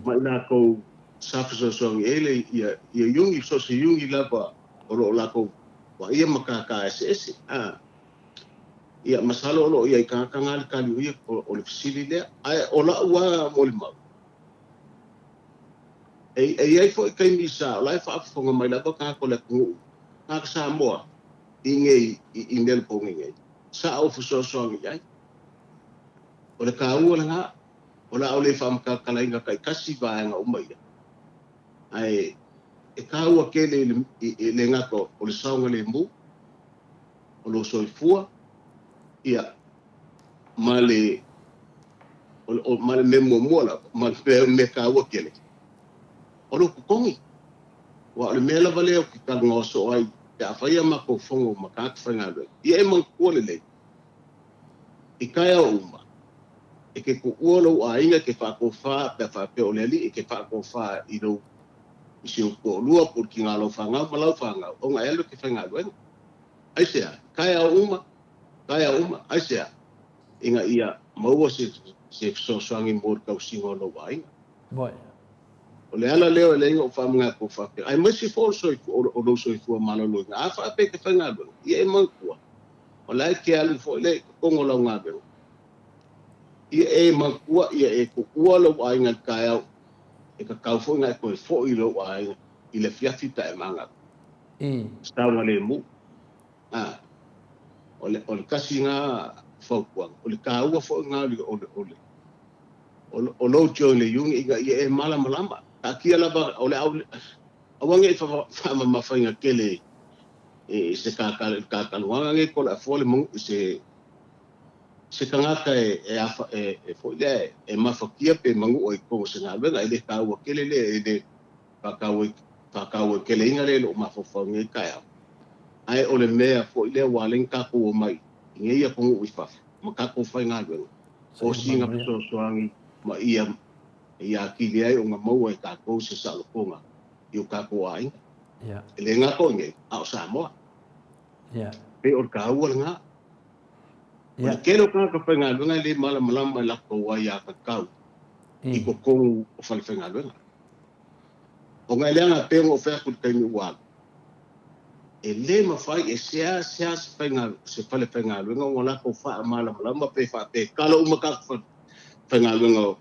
Ma la kou safisosoangi ele ia yungi so se yungi lava o lo la kou wa ia makaka ese. Ia masalo lo ia kanga le kali ia o le fisili lea ai o la ua mo le mau. E ai fo kai misa la fa fonga mai la ka ko le ku ka Samoa inge inel po nge sa o fuso so ngai o le ka u la o la o le fam ka kala inga kai kasi va nga o mai ai e ka u ke le nga ko o le saunga le mu o lo so fua ia male o ma me mo la ma me ka wa kele o lo kongi wa le me la vale o ka ngo so ai ka fa ia ma ko fongo ma ka fa nga le ia ma ko le i ka ia uma e ke ko uolo a inga ke fa ko fa pe fa pe o le li e ke fa ko fa i do i se ko lua por ki nga lo fa nga ma lo fa nga o nga elo ke fa nga le ai se ka ia uma ai se inga ia mau se so ngi mor ka usingo lo ai Boy. o le ala leo le o fa mga ko fa ai ma si fo so o lo so fu malo lo a fa pe ke fa nga lo ia ma ko o la ke alu fo le ko ngola nga be ia e ma ko ia e ko lo ai nga ka ia e ka ka fo nga ko fo i lo ai i le fiafi ta e manga sta le mu o le kasi nga fo ko o le ka ua fo nga o lo jo le yung i e mala malamba ka kia la ba o le au wange fa ma fa nga kele e se ka wanga nge ko la fo le mu se kangaka e fo le e mafakia pe mangu o ko se nga venga ile ka ua kele le de pa ka ua kele inga le lo mafofo nge ka ya ai o le mea fo ile waling ka ko mai nge ia ko u fa ma ka ko fa nga venga o singa so angi ma ia ki le ai o nga mau e ka ko se sa lo konga io ka ko ai le nga ko nge a sa mo pe o ka ua nga o ke lo ka fa nga venga le mala mala la ko wa ya ka ka i ko ko o fa le nga venga o nga le nga pe o fa ku te ni wa e le ma fai e sea se fa le nga venga o la ko fa mala ma pe fa pe kalo uma ka fa nga venga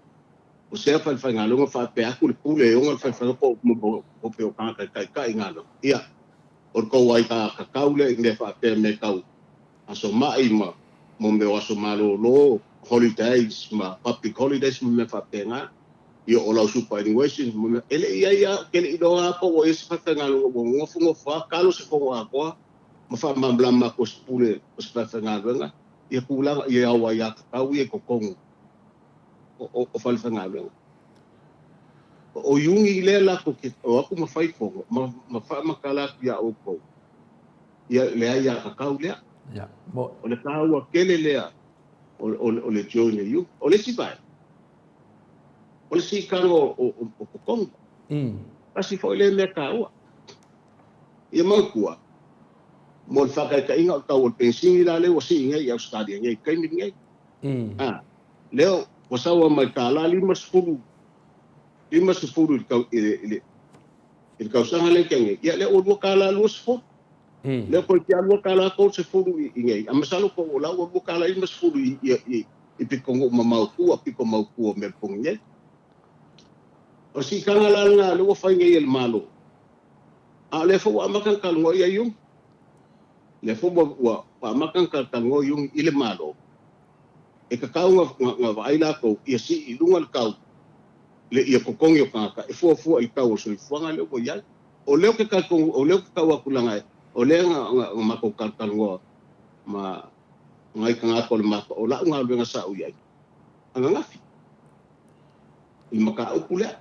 o se fa nga lo fa pe aku le pule o nga fa ko mo o pe o ka nga lo ia o ko wa ka le le fa pe me ka aso mai ma mo me waso malo lo holidays ma public holidays me fa pe nga io o la superannuation mo ele ia ke le do ko o is fa nga lo mo fa kalo se ko ko ma fa ma bla ma ko spule o fa nga venga ia kula ia wa ya ka wi ko kongo o fa nga venga o yungi le la ko ke o aku ma fai ko ma fa ma kala ya o ko ia le ia ka ka le o le ka wa kele le o le join you o le si vai o le si ka o kongo kasi foi le me ka wa ia ma kuwa mo fa ka inga ka o pensin la le o si ngai Australia ngai kai ni ngai leo o sa wa mai ka la lima sfuru il ka sa le kenge ya le o ka la lo sfuru le ko ki alwa ka la ko sfuru ngai amasalo ko la o ka la lima sfuru i pikongo mamau ku piko mau ku me pongne o si ka la nga lo fa ngai el malo le fo wa makan ka ngo ya yung le fo wa makan ka ngo yung ile malo e ka ka nga vai la ko ia si ilunga ka le ia ko kongi o ka e fo i ka o so fuanga le ko ya o le ke ka ko o le ka wa kulanga o le nga ma ko ka ngo ma ngai ka ko le ma o la nga le nga sa u ya anga ngafi i maka o kula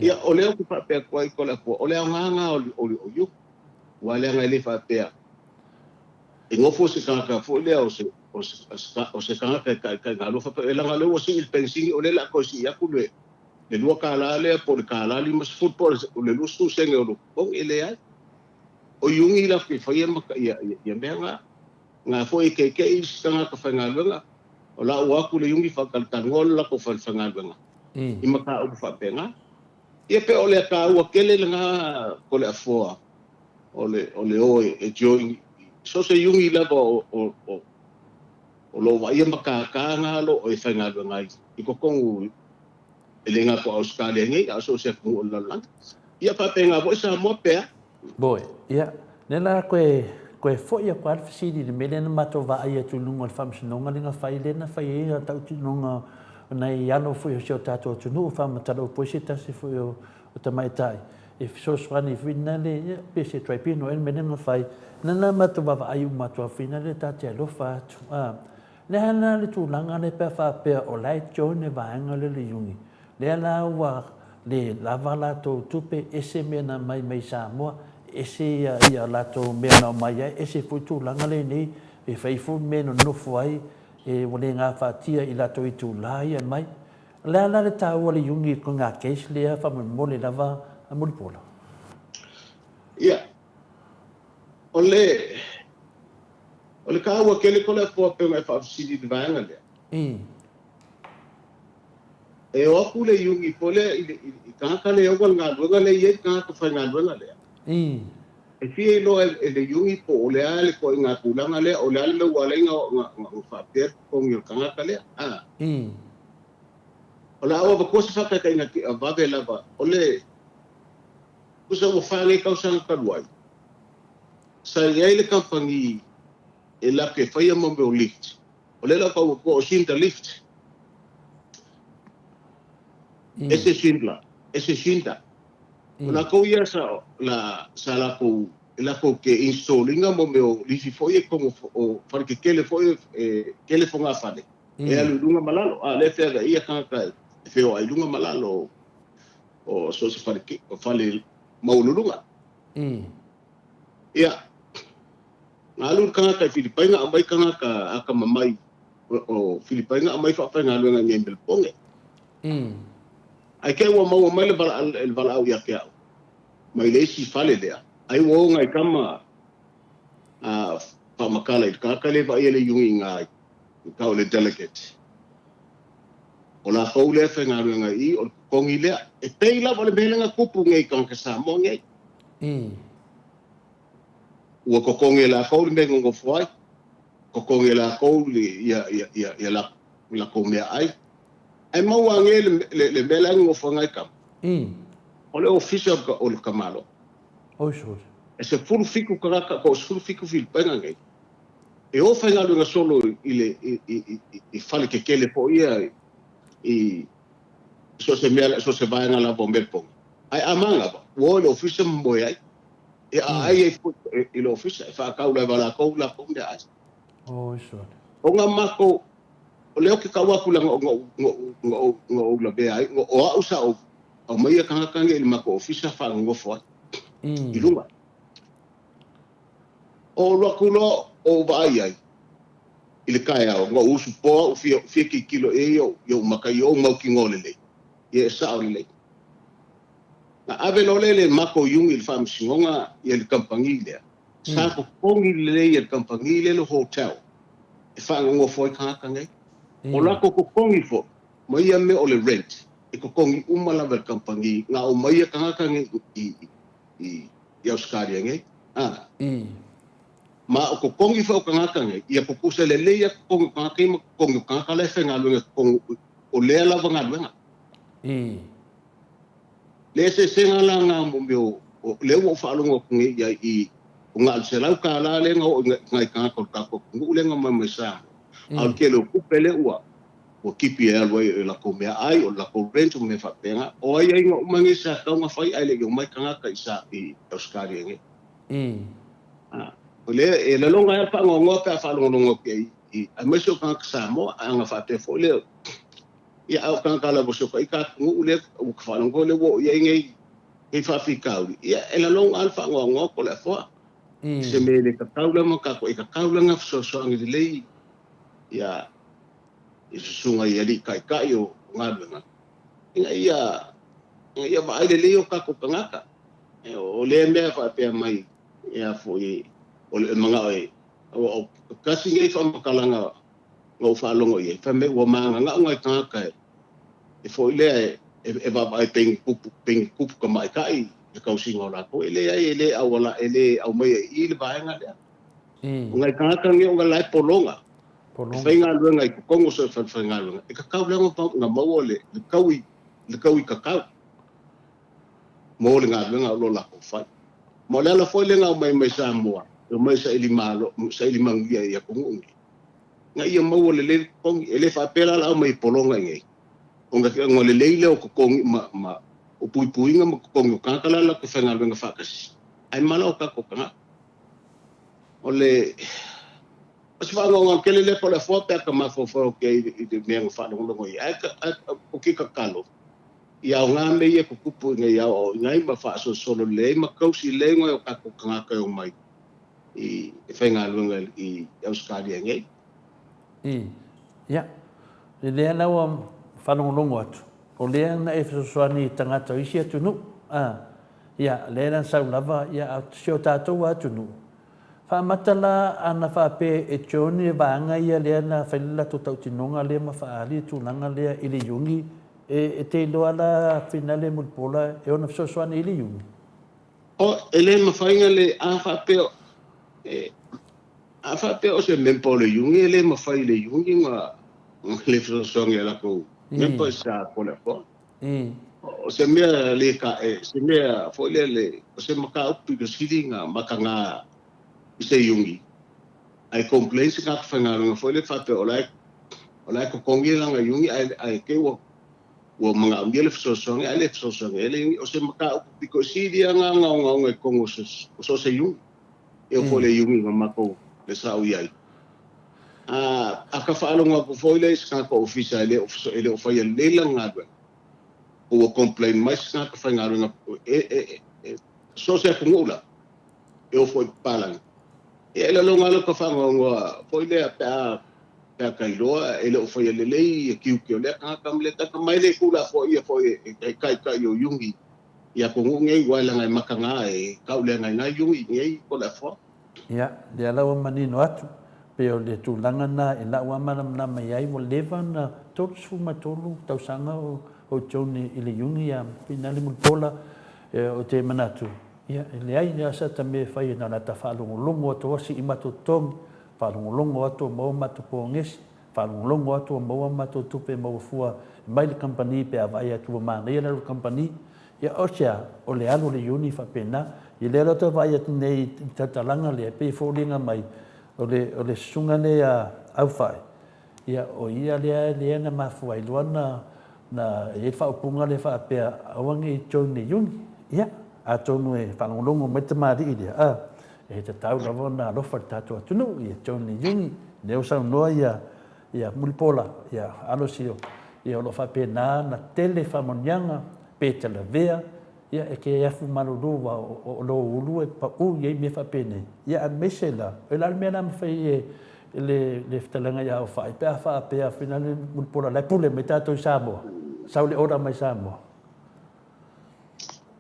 ia o le ko pa pe ko ko la ko o le nga o yu wa le nga le fa pe e ngofo se ka fo le o se ka lo fa pe la nga le o si il pensing o le la ko si ya ku le lua ka la le por ka la li mas football le lu su se ngelo o ele ai o yungi la fi fa yema ya menga nga fo ke i sanga ka fa nga o la wa ku le yungi fa ka ngol la ko fa nga i maka o fa penga ia pe o le ka wa kele nga ko le afo o le e join so se yungi la o lo wa ia maka ka nga lo o fa nga i ko kongu ele nga ko Australia ngai aso se ko la ia pa penga bo sa mo pe boy ia nela ko fo ia kwa fisidi de melen mato va ia tu nunga fam sinonga linga fai lena fai ia tau tu nunga nei ano fo yo tato tu nu fam talo posita se fo yo tamai tai if so swani finale pe se trai pino en menen fai nana mato va ai mato finale ta te lo fa Le ana le tūlanga le pea whapea o lai tio ne vaenga le yungi. Le ala ua le lava lato tupe ese mena mai Samoa, ese ia lato mena mai ai, ese fui tūlanga le nei, e whaifu mena nofu ai, e wale ngā whatia i lato i tūlai e mai. Le ala le tāua le yungi ko ngā keis lea whamamole lava a muripola. Ia, ole ka ua kele ko le fua pe mai whaafisiri ni vaenga lea. E o aku le yungi pole i kāka le awal ngā luenga le iei kāka whai ngā luenga lea. E fie lo e le yungi po o lea le ko i ngā kulanga lea, o lea le me wale ngā whaapea kongi o kāka lea. O la awa bakosa whakaka ina ki a vave lava, o le kusa o whange kausanga karuai. Sa iei le kampangi e la ke whaia mo me o lift. O le la kau ko o sinta lift. Ese sinta. O la kau ia sa la kau ke installinga mo me o lisi foie kongo o whare ke kele foie kele fonga whane. E alu lunga malalo, le whega ia kankai. E wheo ai lunga malalo o so se whale maululunga. Ia. Ngā lūr kanga kai Filipainga amai kanga ka aka mamai o Filipainga amai whapai ngā luenga ngai Melponge. Ai kei ua maua mai le vala au ia ke au. Mai le isi whale lea. Ai ua o ngai kama whamakala i kaka le vai ele yungi ngai. Kau le delegate. O la kau lea whai ngā luenga i o kongi lea. E pei lava le melenga kupu ngai kanga Samoa ngai. Ua kokonge la kau le mengongo fuai. Kokonge la kau ia la kau mea ai. Ai mau ange le melenga ngofa ngai kam. O le ofisa o le kamalo. Sure. E se furu fiku karaka ko se furu fiku Filipainga ngai. E o whai ngā luenga solo i whale ke kele po ia i so se vaenga la po Melponge. Ai amanga ba. Ua le ofisa mmoe ai. E ai e le ofisa e whaakau lai wala kou la kou mea ai. Sure. O ngā mako, o leo ke kawaku la ngā la bea ai, o au sa o maia kangakange ili mako ofisa whaangofo ai. I lunga. O lokulo o vai ai. I le kai au, ngā usu poa o fia ki kilo e yo makai o mau ki ngole lei. Ie sa o lei. Na ave lo le mako yungi le whaamisingonga i le kampangi lea. Sa ko kongi le i le kampangi le hotel. E whaangofo ai kangakange. O lako ko kongi fo, maia me o le rent. E ko kongi umala le kampangi, ngā o maia kangakange i Australia nge. Ma o ko kongi fo kangakange, ia ko kusa le leia kongi kangakange, kongi kangakange ngā luenga, o lea lava ngā luenga. Le se senga la ngā mumbi o leo o whaalonga kungi ia i o ngā alselau ka la lenga o ngai kangakange kako kungu lenga mai sa. Al ke lo kupele ua o kipi e alwai e la ko mea ai o la ko rent o me whapenga o ai ai ngā umangi sa kaunga whai ai le o mai kangaka i sa i Australia nge. O le e la longa e pa ngongo pe a whalonga ke i a meso kangaka Samoa a ngā whate fo le ia au kangaka la boso ka i ka kungu le o ka whalonga le wo i ngai i whawhikauri. Ia e la longa alfa ngongo ko le fua. Se me le ka kaulama kako i ka kaulanga fsoangi le lei ia i susunga i ali kai o ngā luenga. Ia vai le leo kako kangaka. O le mea whapea mai ia fo i o le mga o kasi ngai whamakalanga ngau whalongo i. Whame ua maanga ngā ngai kangaka e fo i lea e wapai pengi kupu ka mai kai e kausinga o lako. E le awala e le au mai i le vaenga lea. O ngai kangaka nge o ngai lai polonga. Whai ngā luenga i kukongo so whai ngā luenga. E kakau lenga ngā maua le kau i kakau. Mo le ngā luenga o lo lako whai. Mo le ala whai lenga o mai Samoa. O mai sa ili mangia i a kungungi. Ngā ia maua le le kukongi. E le whapela la o mai polonga i ngai. O ngā le leile o kukongi o puipuinga ma kukongi o kankalala ko whai ngā luenga whakasi. Ai mala o kako kanga. O le se fa ngonga kele le pole fo pe ka mafo fo ke I de me fa no I o ki ka kalo ia nga me ia ku kupu ngai ia o ngai ma fa so solo le ma kausi le ngo ka ko ka ka o mai I whainga lunga I Australia ngai. Ia. Lea na wa whanongonongo atu. O lea na e whasoswani tangata isi atu nu. Ia, lea na sau lava, ia sio tātou atu nu. Whamatala ana whape e tioni e waanga ia lea na whailila to tau tinonga lea ma whaari tūlanga lea ili yungi. E te loa la finale mulpola e ona whasoswani ili yungi. O, ele ma whainga le a whape a whape o se mempo le yungi, ele ma whai le yungi nga le whasoswani ala kou. Mempo sa kone po. O se mea le ka se mea foile le, o se maka upi ka siri nga maka ngā I se yungi. Ai complain se ngā whainga nga foile whape o lai ko kongi langa yungi, ai ke wa mga amia le whasoswani, ai le whasoswani, ele o se maka upi ka siri nga ngā kongo so se yungi. E o foile yungi nga mako le sao iai. A ka whaalonga ko foile se ngā ka ofisa ele o whaia leila ngā dwe. O complain mais nga ka whainga runga so se kungula e o foi palang e ele longa lo ka whanga foile a pea kairoa ele o whaia lelei e kiu le ka le ka mai le kula foi e kai o yungi ia kungu ngai wailanga e makanga e kaule ngai yungi ngai ko la fo ia le ala o manino atu pe o le tūlanga na e la ua mana mai ai mo leva na totsu matolu tausanga o Johnny ili yungi ya finale mulpola o te manatu. Ia, le ai ni asa tame whai na ta whalongolongo ato wasi I mato tong, whalongolongo ato mau mato pōngesi, whalongolongo ato mau mato tupe mau fua, mai le company pe avai atu mana ia le company. Ia osea o le alo le yuni whapena, I le alo te vai atu nei tatalanga le pe fōlinga mai o le sunga le au whai. Ia o ia le na mafua I luana na e whaupunga le whapea awangi I Johnny yungi. Ia, a tonu e whanongolongo mai te maari I lea. E te tau rawa na rofa tātua tunu I Johnny yungi. Neo sau noa ia mulpola, ia alosio. Ia o lo whapea na tele whamonianga, pe te la vea. Ia e ke efu marurua o lo ulu e pa u iei me whapea nei. Ia an mesela, e la mea na mwhai le whtalanga ia o whai. Pea whapea finale mulpola, lai pule me tātou Samoa. Sau le ora mai Samoa.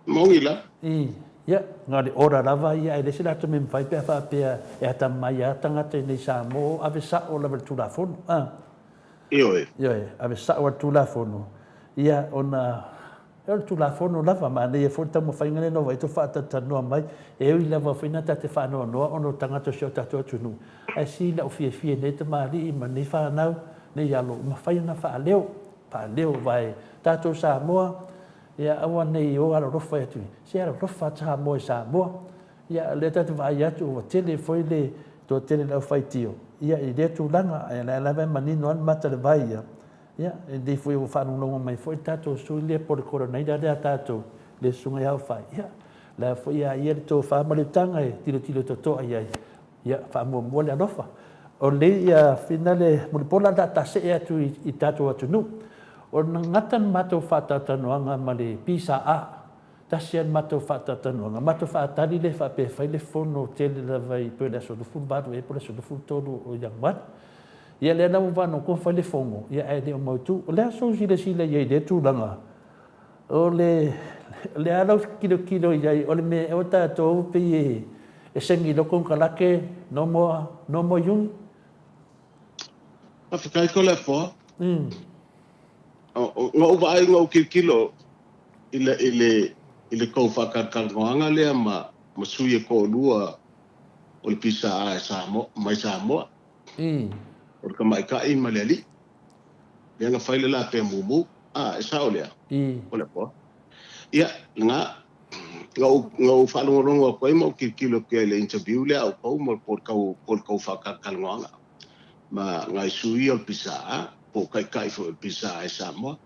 Mongi la. Ia, ngā le ora lava ia e lesi lata me mwhai pea whapea e ata mai a tangata nei Samoa ave sa o lava tūla whono. Ioe. Ioe, ave sa o tūla whono. Ia, ona e o tūla whono lava ma nei e whonta mo whaingane no vai to whaatata noa mai e ui lava whaina tate whanoa noa ono tangata sio tato atunu. Ai si la o fie nei te maari I ma nei whanau nei alo ma whaina whaaleo. Pāleo vai tātou Samoa, ia awa nei o ala rofa atu. Se ala rofa Samoa Samoa, ia le tatu vai atu o tele foi le to tele lau whai tio. Ia I le tūlanga, ia le alawe manino an mata le vai ia. Ia, e dei foi o whanongonga mai foi tātou sui le por koronai rea tātou le sunga iau whai. Ia, la foi ia le tō whamalutanga e tilo to toa iai. Ia, whamua le rofa. O le ia finale mulipola da tase e atu I tātou atu nu. O ngatan matou whatatanoanga ma le pisa a. Tasian matou whatatanoanga. Matou whaatari le whape whai le whono tele lava I pēle aso lufu badu e pēle aso lufu tolu o yang wan. Ia le anau wano ko whai le whongo. Ia e le o mautu. O le aso sile iei le tūlanga. O le anau kilo iei. O le me e o tātou pe e sengi lokong kalake no mo yung. Awhikai ko le fo. Ngā uwa ai ngā ukikilo ile kou whakakalngoanga lea ma sui e kou lua o le pisa a mai Samoa. O le ka mai ka I ma le ali. Lea ngā whaile la pe mumu. E sao lea. O le po. Ia, ngā whalongorongo a koe ma ukikilo ke le interview lea au kou ma por kou whakakalngoanga. Ma ngai sui o le pisa a. Po kai fo pisa ai Samoa.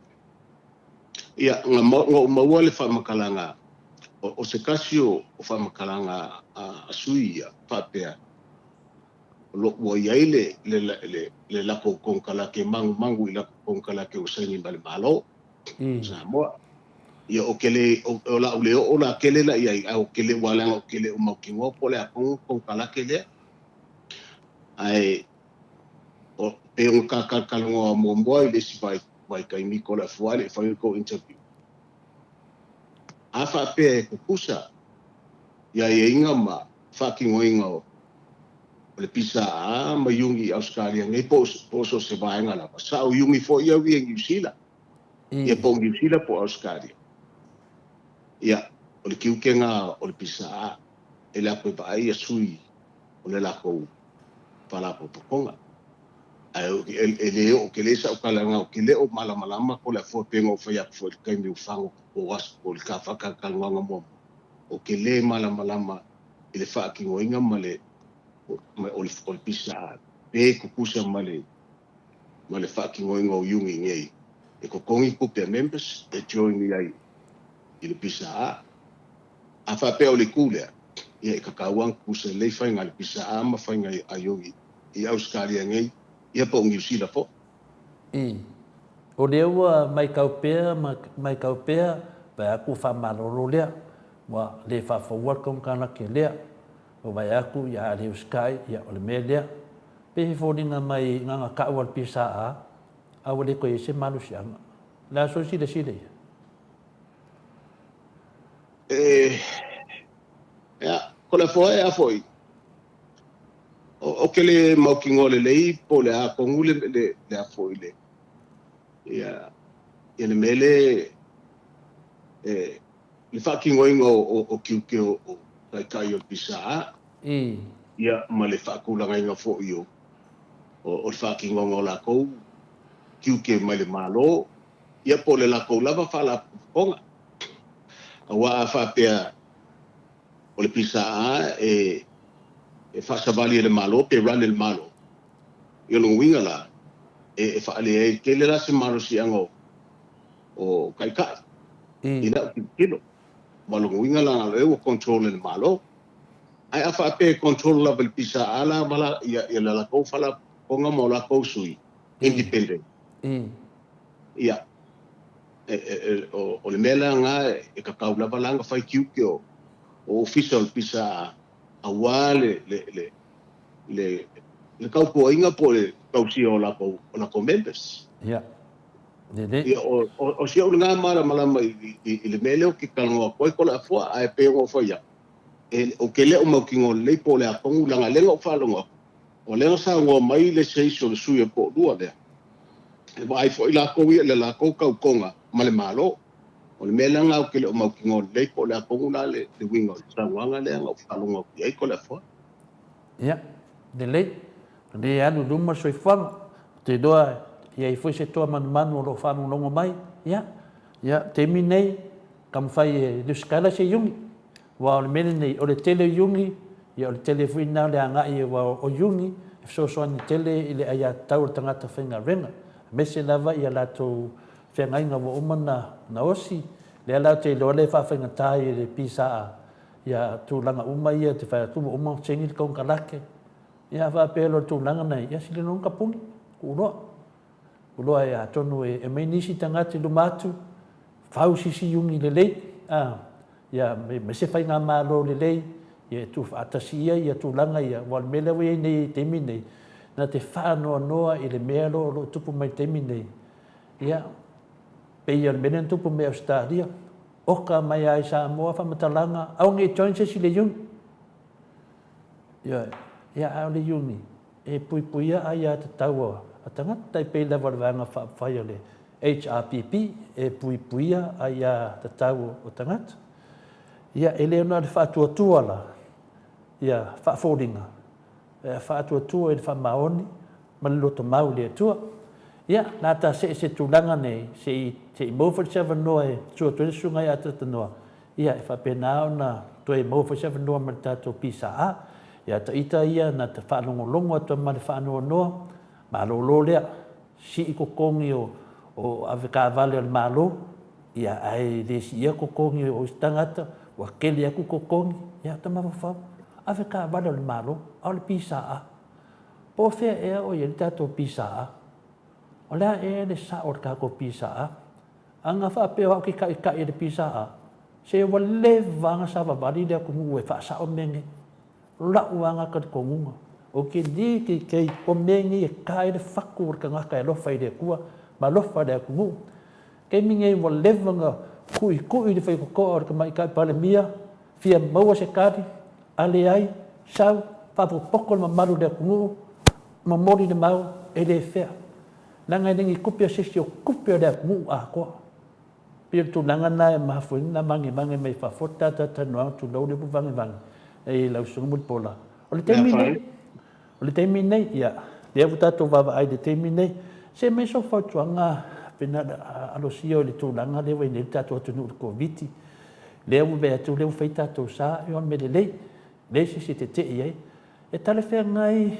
Ia nga maua le whamakalanga o se kasi o whamakalanga a sui a whapea. lo wo yai le la ko kala ke mangu ila ko kala ke usaini bal malo sa mo ia o kele o la ule o la kele la ia o kele wala o kele o makingo pole a ko kala kele ai o pe un ka ngo mo boy le si vai kai mi ko la fuale fa ko interview afa pe ko kusa ia inga ma fucking oinga o le pisa a ma yungi Australia ngai po so se vai ngala sa o yungi fo ia wi New Zealand ia po New Zealand po Australia ia o le kiukenga o le pisa a ele a pe vai sui o le lako pala po pokonga ai ele o ke le sa o kala nga o ke le o malama ko la fo pengo fo ya fo kai mi fango o was o ka fa ka nga mo o ke le malama ele fa ki ngoinga male o le pisa pe kukusa male fa ki ngoinga o yungi ngei e ko kongi ku pe members e join ni ai ele pisa a fa pe o le kule ia ka kawang kusa le fa ngal pisa a ma fa ngai ayogi i Australia ngei ia po New Zealand po o le ua mai kaupea vai aku whamaroro lea wa le whawhawar kong kana ke lea o vai aku ia le uskai ia o le mea lea pe he whoringa mai nganga kaawar pisa a le koe se malu sianga la so sile ia ko le foi a foi o ke le maukingo le lei po le a kongu le a foi le ia le mele le whakingo ingo o kiuke o kai o pisa ia ma le whakulanga inga fo i o le whakingo o la kou kiuke mai le malo ia po le la kou lava whala ponga a wa a whapea o le pisa e whasavali le malo pe run le malo ia longa winga la e whaale e kele la se malo si ango o kai ka ina kilo malonga winga la ngalo e o control le malo ai a whape control la vel pisa ala mala ia la kou whala ponga mo la kou sui independent ia o le mela nga e kakau lava langa fai kiuke o official pisa a wale le kau ko inga po le kau si o la ko members ia o si o nga mala i le mele o ki kalonga ko la fo ai pe o fo ia o ke le o mau kingo le po le a kongu langa lenga o falonga o lenga sa ngo mai le seiso le suya po dua le e vai fo ila ko ia le la ko kau konga male malo o le mele nga o ke le o mau kingo le po le a kongu la le winga o sa wanga le nga o falonga ki ai ko le fo ia le anu luma soifanga te doa ia i foi se toa manu o lo whanu longo mai ia te minei kam fai e luskala se yungi wa o le mene nei o le tele yungi ia o le tele fuina le angai wa o yungi e soani tele i le aia tau tangata whenga renga mese lava ia lato whengainga wa umana na osi le ala te loa le whawhenga tai le pisa ia tūlanga uma ia te whai atuma uma sengi kong kalake ia whapelo tūlanga nei ia sile nong kapungi uloa e atonu e mei nisi tangati lumatu whau sisi yungi le lei ia me se whai ngā mālo le lei ia tu whaatasi ia tūlanga ia wal mele wei nei temi nei na te whanoa noa i le mea lo tupu mai temi nei ia pe ia le mene tupu me Australia oka mai ai sa moa whamatalanga au nge join se si le yungi ia au le yungi e puipuia ai a te taua a tangata tai pei lewa le vanga whai le HRPP e puipuia ai a te taua o tangata ia e leo na le whaatuatua la ia whaaforinga whaatuatua e le whamaoni ma le loto mau le atua ia nā ta se tūlanga nei se i mōwhai sewa noa e tua tuere sunga i ata tanoa ia e whapenao na tua i mōwhai sewa noa ma le tātou pisa ia ta ita ia na te whaanongolongo atua ma le whaanoa noa ma lo lea si i kokongi o aweka vale al malo ia ai le si ia kokongi o istangata wa kele aku kokongi ia ta mawawhau aweka vale al malo au le pisa po fe e o ye tato pisa o la e le sa o ka ko pisa anga fa pe o ki ka e le pisa se wa le vanga sa va bali de ku ngue fa sa o menge la uanga ka ko ngunga o ke di ki o menge e ka e le fakur ka ngaka e lo fa de ku ma lo fa de ku ngu ke minge wa le vanga kui de fa ko or ka mai ka pale mia fia maua se kari ale ai sau pa pokol ma maru de ku ngu ma mori de mau e le fea nanga nengi kupia sisi o kupia de ku a ko pir tu nanga na ma fu na mangi mai fa fota ta no tu lo de bu vangi e la sumut pola o le termine ya dia buta to va ai de termine se me so fa tuanga pena alo sio le tu nanga le we ne ta to nu ko viti le u be tu le feita to sa yo me le si te ye e tale fe ngai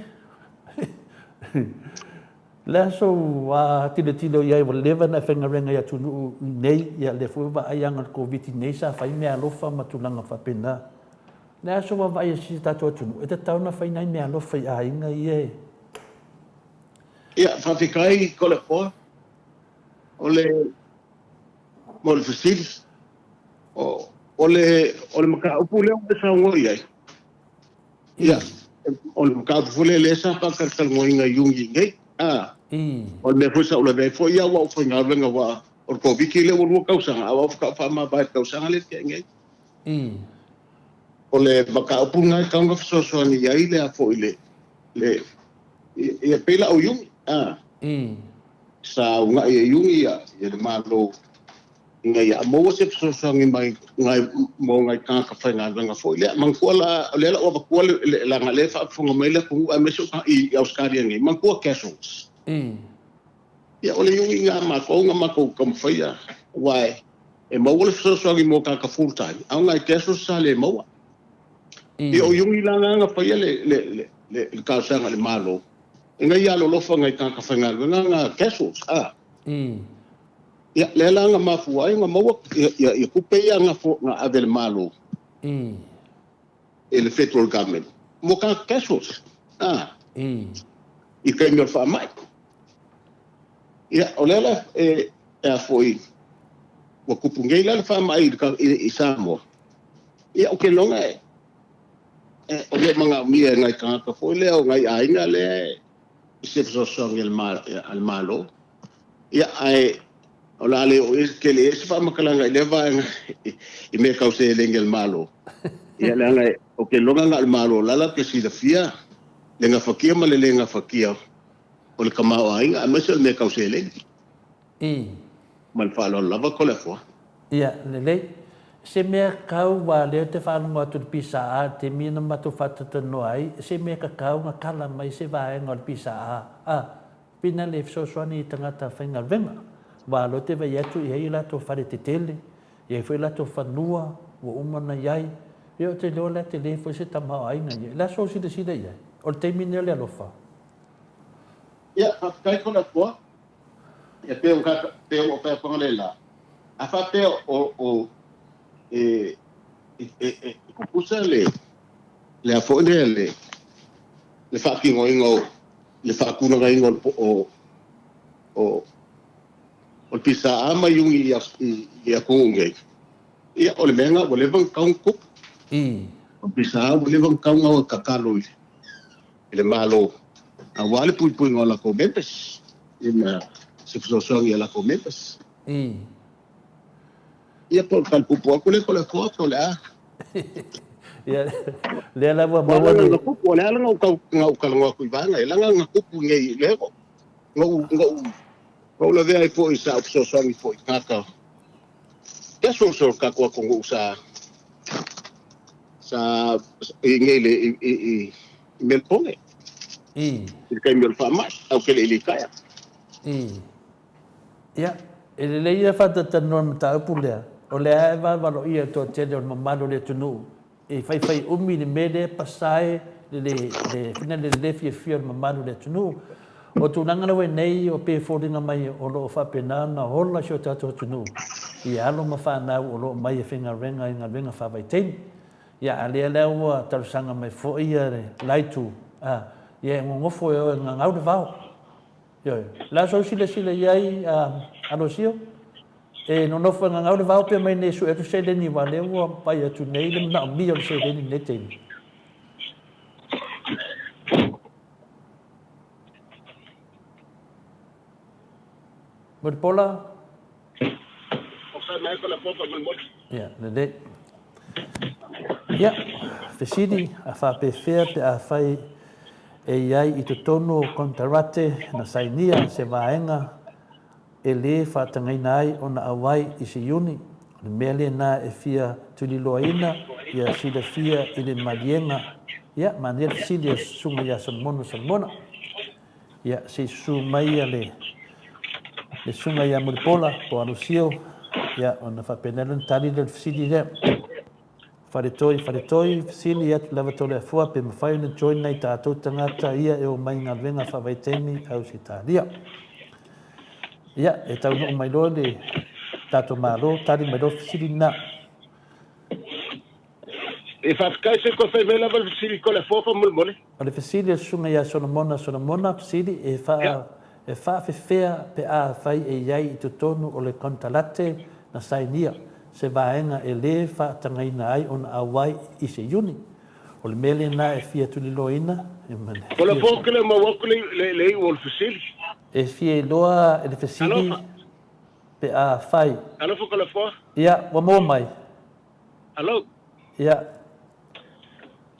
la so wa tilo ia wa leva na fenga renga ya tunu nei ya le fu va ayanga covid nei sa fa me alofa matulanga fa pena la so wa ia si tato tunu e ta na fa nei me alofa ia inga ie ia fa fikai ko le po ole mol fasil ole maka upule o sa ngoi ai ia ole maka upule le sa pa ka ngoi nga yungi ngai o le fosa o le ve fo ia wa fo nga venga wa o ko viki le wo kausa a fa fa ma ba kausa le ke ngai o le maka upu nga ka nga so ni ai le a fo le ia pela o yungi sa nga ia yungi ia le malo ngai a mo se so ngi mai ngai mo ngai ka fa nga venga fo le man ko la o ba ko la nga le fa fo nga le ku a me so ka i australia ngai man ko castles ia ole yungi nga ma ko kam faia wai e mo le so ngi mo ka full time a ngai castles sa le mo i o yungi la nga faia le ka sa nga le malo ngai ya lo fa ngai ka fa nga castles ia le langa mafuai nga maua ia kupe ia nga fo nga avel malo le federal government mo ka castles i kai me fa mai ia olela e foi wa kupungai la fa mai i Samoa ia o ke longa o le manga mia ngai ka fo le o ngai ainga le se so ngel al malo ia ai ola le o ke le se fa makalanga le va i me cause le ngel malo ia langa o ke longa al malo la ke si da fia le nga fakia ma le nga fakia o le kamao ai a me se me cause le mal fa lo lava ko le fo ia le se me kau wa le te fa no tu pisa te mina ma tu fa te no ai se me ka kau nga kala mai se va ngol pisa pina le so ni tangata fenga venga wa lo te vai atu i la to fare te tele e foi la to fanua o umana yai e o te lola te le foi se tama ai nga la so si de ia o te mine le lo fa ia kai ko la fo e pe o ka pe o pe ko le la a fa pe o pusa le a fo le fa ki ngo le fa ku no ngo o pisa ama yungi ia kunge ia o le menga o le van kaung kup o pisa o le van kaung o kakalo le malo a wale pui ngola ko members ina se so ia la ko members ia por kal pupo ko le foto le ia le la wa mo le pupo le ala ngau ku vanga ila nga kupu ngai le ngau o la vea po i sa so ngi po i kaka ya so ka ko sa ngele i melpone i kai mel fa mas au ke le kaya ia ele ia fa ta non ta pule o le va lo ia to te le mamalo le tunu e fai umi le mede pasai le fina le fia mamalo le tunu o tu nanga we nei o pe fodinga mai o lo fa pena na hola sho tato tunu i alo ma fa na o lo mai finga renga fa vai ten ya ale o tar sanga mai fo ia re laitu Ia ngofo e ngau de vau. Ia. La so sila iai alo sio. E no fo ngau de vau pe mai ne su e se le ni wale o pai atu nei le na mi o se le ni ne te. Mo pola. Ia, le. Ia, fesidi a fa pe fea pe a fai e iai i te tono kontarate na sainia se vaenga e le whatangaina ai o na awai i se iuni. Le mele na e fia tuli loaina ia sida fia i le malienga. Ia, manel sili e sunga ia son mona. Ia, se su mai a le sunga ia muripola po anusio. Ia, o na whapenelen tali le sili rea. Wharetoi, sili atu lava tole a fua pe mawhai na join nei tātou tangata ia e o mai ngā venga whawaitemi au si tālia. Ia, e tau no mai loa le tātou mālo, tari mai loa sili na. E whafkai se ko whai mela wal sili ko le fofa mulmole. O le sili e sunga ia sona mona, sili e whawhewhea pe a whai e iai i tu tonu o le kontalate na sainia. Se vaenga e le whatangaina ai o na awai i se iuni. O le mele na e fia tuli loina. O le fōke le mawako le o le fasili. E fia loa e le fasili pe a whai. Alo fōka le fōa? Ia, wa mō mai. Alo? Ia.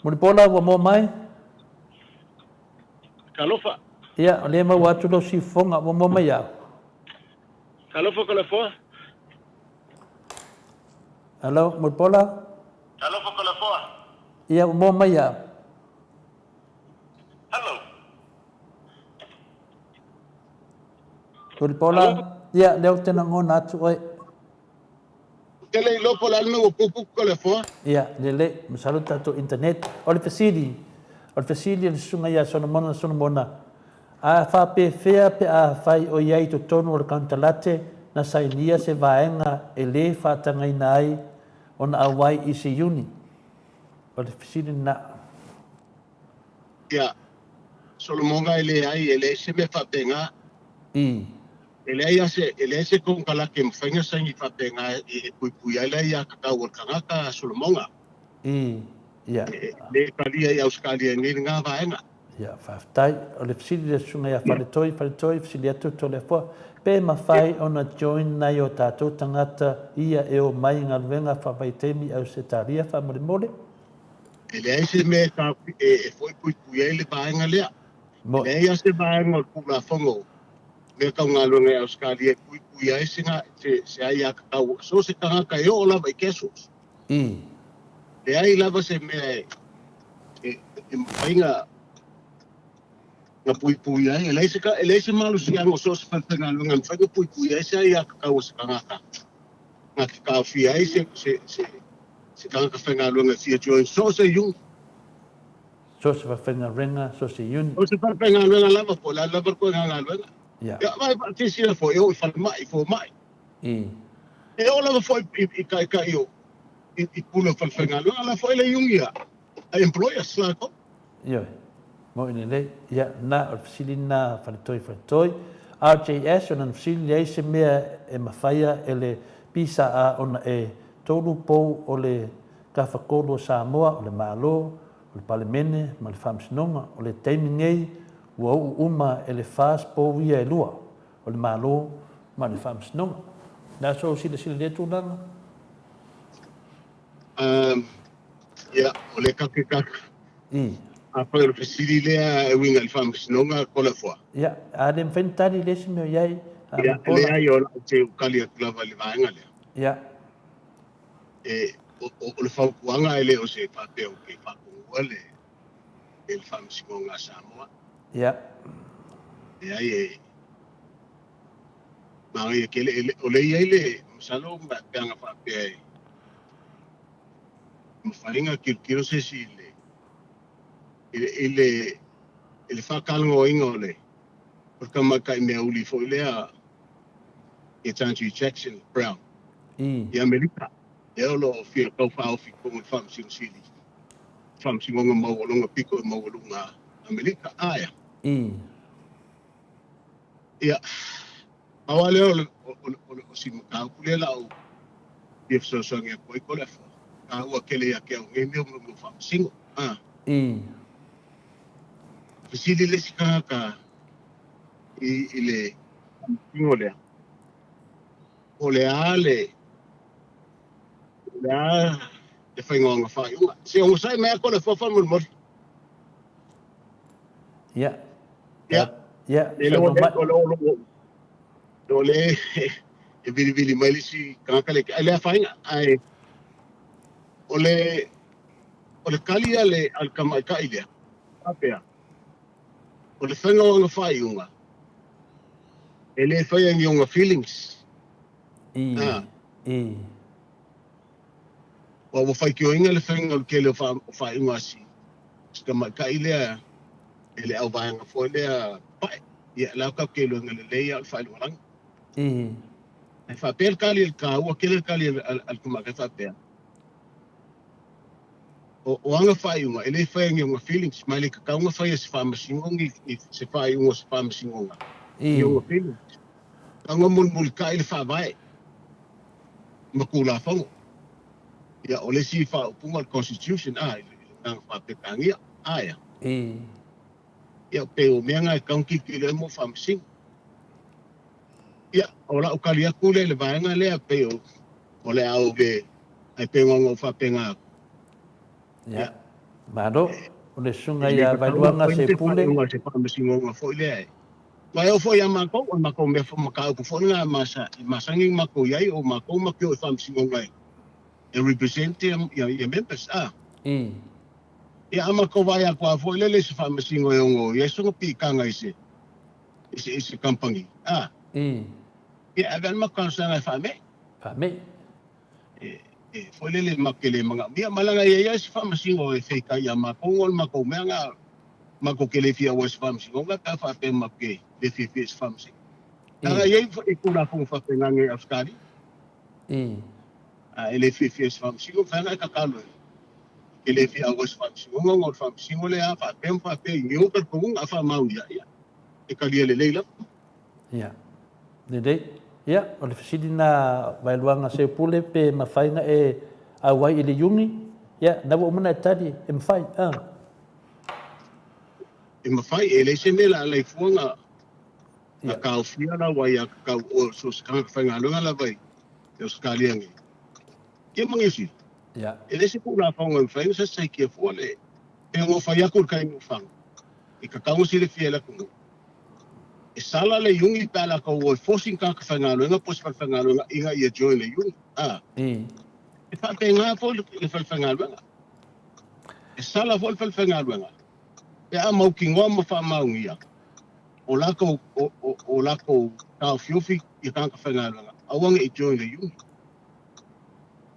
Muripola, wa mō mai? Kalofa? Ia, o le mau atu lo si fonga, wa mō mai au. Alo fōka le fōa? Alo, Muripola? Alo fōka le fōa? Ia, wa mō mai au. Alo? Muripola? Ia, leo tena ngona atu oi. Kele i lopo la alme o pupu ko le fōa. Ia, lele, masalu tato internet. O le fasili le sunga ia sona mona. A whape fea pe a whai o iai to tonu o le kantalate na sainia se vaenga e le whatangaina ai o na awai i se iuni. O le fasili na. Ia, Solomonga ele ai, ele se me whapenga. I. Ele se kong kalake mwhainga sangi whapenga e pui ai lai a kakau o kangaka Solomonga. I. Ia. Le kalia i auskalia ngiri ngā vaenga. Ia, whaftai. O le fasili le sunga ia whaletoi, fasili atu to le fua. Pe mawhai o na join nai o tātou tangata ia e o mai ngā luenga whawaitemi au se tāria whamore. Ele ai se me ka e foi pui ai le vaenga lea. Ele ai a se vaenga o kula whango. Me kau ngā luenga i auskalia pui ai se ai a kakau. So se kangaka e o lava i kesos. I. Le ai lava se me e mwhainga nga pui ai. Ele se malu si ango so se whantenga luenga mwhainga pui ai se ai a kakau se kangaka. Nga kakau fi ai se kangaka whainga luenga fia join. So se yung. So se whawhenga renga, so se iuni. So se whawhenga luenga lava po, la lava ko ngā luenga. Ia. Ia, mai tisi la fo, e o i whalemai, mai. I. E o lava fo i kai o, i pula whawhenga luenga, la fo i le yungia. A employers la ko. Ioi. Mo ina lei. Ia, na o fasili na whaletoi. RJS, o na fasili ai se mea e mawhaia e le pisa a ona e tolu pou o le kawhakolo Samoa, o le Malo, o le Palemene, ma le whamsinonga, o le teimingei, ua uma e le fast pou ia e lua, o le Malo, ma le whamsinonga. Nā so sila le tūnanga? Ia, o le kake. I. A whai o fasili lea e winga i whamsinonga ko la fua. Ia, a le mwhentari lesi meo iai. Ia, le ai o te ukali atu lava le vaenga lea. Ia. E, o le whaukuanga e le o se whapeo ke whakungua le whamsinonga Samoa. Ia. E ai e mangi e kele o le iai le masalo ma peanga whapea e mawhainga kiro se si le whakalongo inga o le o kamaka i mea uli fo ilea e Tanji Jackson Brown I. i Amerika e olo fia kau whaofi kongo whamsingo sili whamsingonga mauolonga piko e mauolunga Amerika aia. Ia, awale o si makau kulela o ia fsosongi a koi kole fo. Ka ua kele ia kea nge meo mo whamasingo. Fisili le si ka i le singo lea. O le a le whaingonga whai unga. Se ongo sai mea kole fo whamurmori. Ia. Ia. Le e vili mai lisi kakale ai le fainga ai o le kali ale al kamai ka ile apea o le fenga o fai unga ele fai ngi unga feelings o fai ki o inga le fenga o ke le fai unga si kamai ka ile ele au vanga fo le pai ia la ka ke lo ngale le ia fai lo lang e fa per kali el ka o ke le kali al kamai ka fa pe o anga fai unga ele fai ngi unga feelings mai le ka unga fai se fa masingo ngi se fai unga se fa masingo nga unga feelings anga mul ka ile fa vai makula fongo ia o le si fa punga constitution nga fa pe kangia ia ia pe o menga ka unki ki le mo fa masingo ia o la o kali aku le vaenga le pe o le au be ai pe ngongo fa penga. Ya. Mado, o sunga ia vailuanga se pule. Se pamasingonga foi le. Mai o foi a mako me fo maka ko fo nga masangi mako yai o mako mako o pamasingonga. E represent ya members Ia amako vai a kwa foi le se pamasingo yongo. Ia so pi kanga ise company. Ia avan mako sa fa me. Foi le makele manga mia malanga ia se famasingo e feika ia makongol mako menga mako kele fia was famasingo ka fa pe makke de fifis famsi ara ia e kula fo fa pengange afskari ele fifis famsingo fa na ka kalo ele fia was famsingo ngol famsingo le fa pe nyu ka kung afa mau ia e ka le leila ia dede ia, o le fasili na vailuanga se pule pe mawhainga e awai i le yungi. Ia, nawa umana e tari e mawhai. E mawhai e le se mela alai fuanga a kau fiana wai a kau o so skanga whainga lunga la vai e o skaliangi. Ia mangisi. Ia. E le se pula whaunga mwhainga sa sai kia fua le e ngo whai akur kai mwhanga. I ka kaunga si le fiela kunga. E sala le yungi pala ka o forcing ka whangalo nga pos whangalo nga inga ia join le yungi. E whape ngā fo le whangalo nga. E sala fo le whangalo nga. E a mau ki ngoa ma whamau ngia. O lako tau fiofi i ka whangalo nga. Awanga i join le yungi.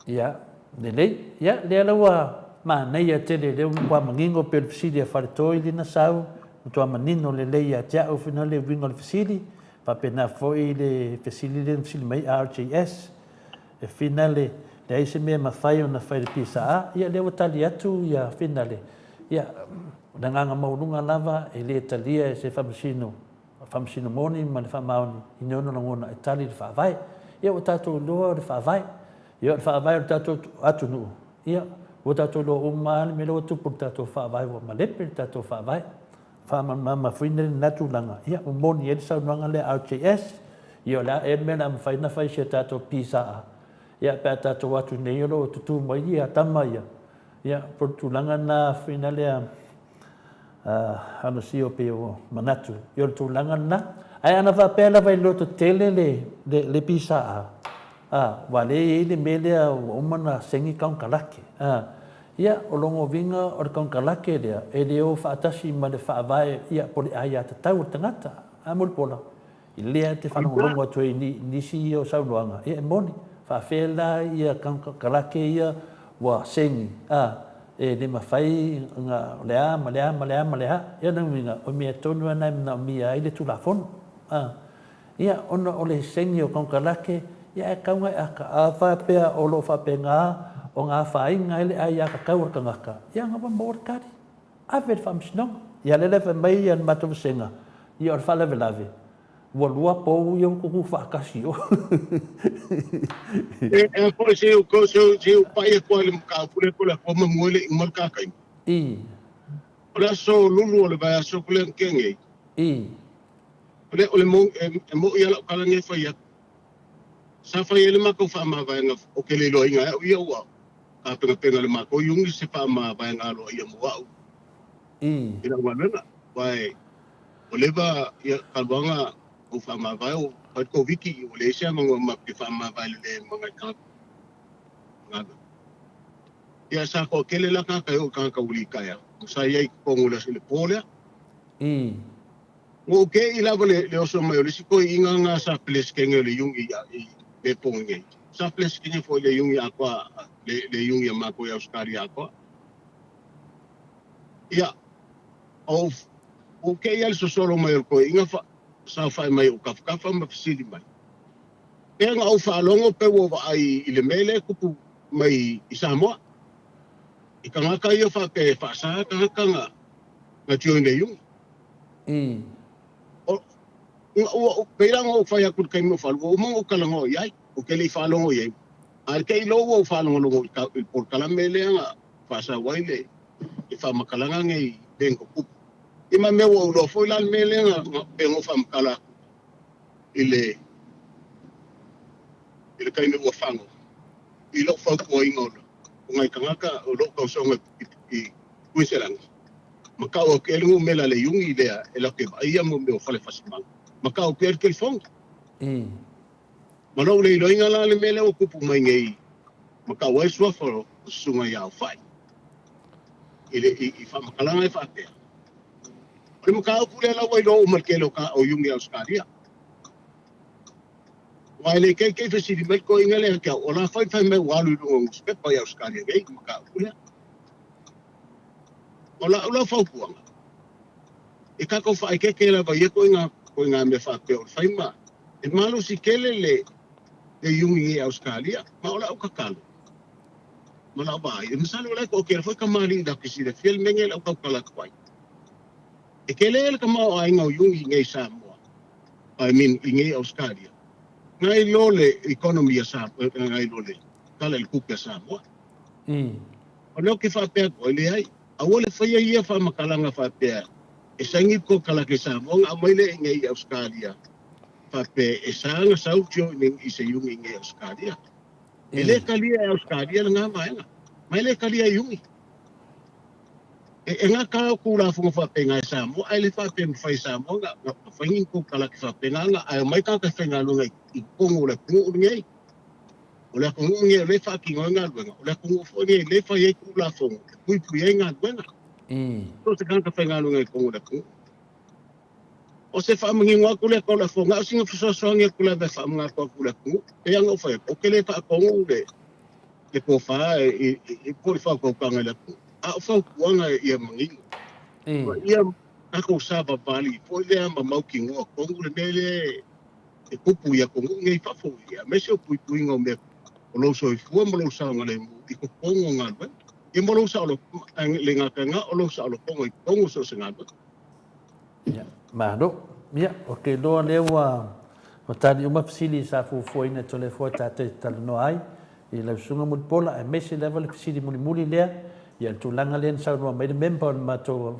Ia, lelei. Ia, lea laua ma nei a tele leo wa mangingo pe le fisili a wharetoi lina sau. Tua manino le lei a tia o fina le wingo le fasili pa pena foi le fasili le fasili mai RJS e fina le aise me mawhai o na whai le pisa a ia le watali atu ia fina le ia nanganga maurunga lava e le talia e se whamasino moni ma le whamaoni i nono na ngona e tali le whaavai ia o tatou loa le whaavai ia le whaavai o tatou atu nuu ia o tatou loa umani me loa tupu tatou whaavai o malepe tatou whaavai mama fuine natu langa ia o moni ele sa nanga le RJS ia la e mena faina fai se tato pisa ia pe tato watu nei lo tutu mai ia tama ia portu langa na fina le ana sio pe o manatu ia tu langa na ai ana va pela vai lo tele le pisa wale ele mele o mana sengi kaun kalake ia o longo vinga o le kaunkalake lea e leo whaatasi ma le whaavae ia po le aia te tau tangata a mulpola i lea te whanongolongo atu e nisi o saunoanga ia e moni whaafela ia kaunkalake ia wa sengi e le mawhai nga lea ia nanguinga o mea tonu anai mna o mea i le tulafono ia ona o le sengi o kaunkalake ia e kaunga e aka a whapea o lo whapenga o ngā whainga ele ai a kakau o kangaka. Ia ngā wa mōre kari. A veri whamsinonga. Ia lele fa mai ia matu senga. Ia or fala velave. Wa lua po ia ku fa kasi o. po se o ko se o pai ko le ka pule ko la ko mo le mo ka kai. Ora so lulu le ba so ko le kenge. Ole mo ia la kala nge fa ia. Sa fa ia le ma ko fa ma va nga o ke le lo inga ia wa. Ka penga le ma ko yungi se fa ma va nga lo ia mo wa. Ina wana vai ole ba ia kalwanga o fa ma va o ko wiki o le sia mo ma ke fa ma va le mga ka. Ia sa ko kele la ka o ka uli kaya. Sa ia ko ngula se le pole. O ke ila le oso mai le siko inga nga sa ples ke ngele yungi ya e ponge. Sa ples ke fo le yungi akwa le yungi ma ko ya uskari akwa. Ia o ke ia so solo mai ko inga fa sa fa mai o ka fa ma fisili mai. E nga o fa longo pe wo ai ile mele kupu mai Samoa. I ka ngaka ia fa pe fa sa ka nga tio le yungi. O pera ngo fa ya kur kai mo fa o mo kala ngo yai o ke le fa longo yai ar ke lo o fa longo ka por kala mele nga fa sa waile i fa makalanga ngai bengo ku i ma me wo lo fo la mele nga bengo fa makala ile kai me wo fango i lo fa ko ingo ngai kanga o lo ka so ngai ku serang maka o ke lu mela le yungi le e lo ke ia mo me o fa le fa simang maka o per ke fong malo le loinga la le mele o kupu mai ngai maka wa so fo sunga ya fai ile i fa makalanga e fa pe le maka o pule la wa lo mal ke lo ka o yungi australia wa le ke fe si me ko ingale ka o la fa me wa lu lo spe pa ya australia ngai maka pule ola fa puanga e ka ko fa ke la ba ye ko inga me fa pe o fa ma e malo si kele le yungi e australia ma ola o ka kalo mala ba e misalo la ko ke fa ka mali da kisi de fiel mengel o ka kala kwai e kele ka ma ai ngau yungi ngai Samoa I mean ngai australia ngai lole economy sa ngai lole kala el kupe Samoa ono ke fa pe ko le ai awole fa ia fa makalanga fa pe e sangi ko kala ke Samoa a mai le ngai australia fa pe e sanga sautio ning i se yungi ngai australia ele kalia australia nga mai le kalia yungi e nga ka ku la fu fa pe ngai Samoa ai le fa pe fa Samoa nga fa ngi ko kala ke fa pe nga ai mai ka ka nga lo ngai i kongo le ku ngai o le ko ngai le fa ki nga lo o le ko fo ngai le fa ye ku la fu ku ye nga lo to se kan ka fa nga lo ngai kongo le ku o se fa mangi ngwa ku le ko la fu nga singa fu so ngai ku la be fa nga ko ku le ku e nga fa o ke le fa kongo le ke ko fa e po fa ko ka nga le ku a fa ku nga ye mangi ia ako sa ba bali po le ma mau ki ngwa kongo le mele e kupu ia kongo ngai fa fo ia me se pu ngo me o lo so fu mo lo sa ngale i ko kongo nga ba i mo lo sa lo le nga ka nga o lo sa lo kongo so se nga ba ya ma do ya o ke do le wa o tani uma fisili sa fu fo ina tole fo ta te tal no ai i la sunga mo pola e me se level fisili muli le ya tu langa len sa no me member ma to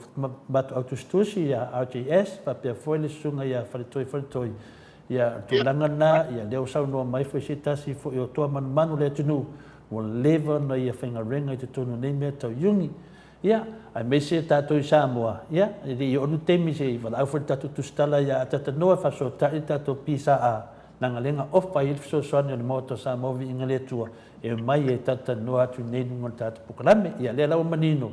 autostusi ya RTS pa pe fo le sunga ya fa toi ya tu langa na ya leo sa no mai fo sita si fo yo to man manu le tunu o lever no ya finga renga te tonu ne me to yungi ya ai me se ta to Samoa ya i onu temi se va au fo ta tu stala ya ta no fa so ta to pisa a nanga lenga of pa il so so ne moto sa movi ingale tua e mai e tata no atu ne no ta pukrame ya le la manino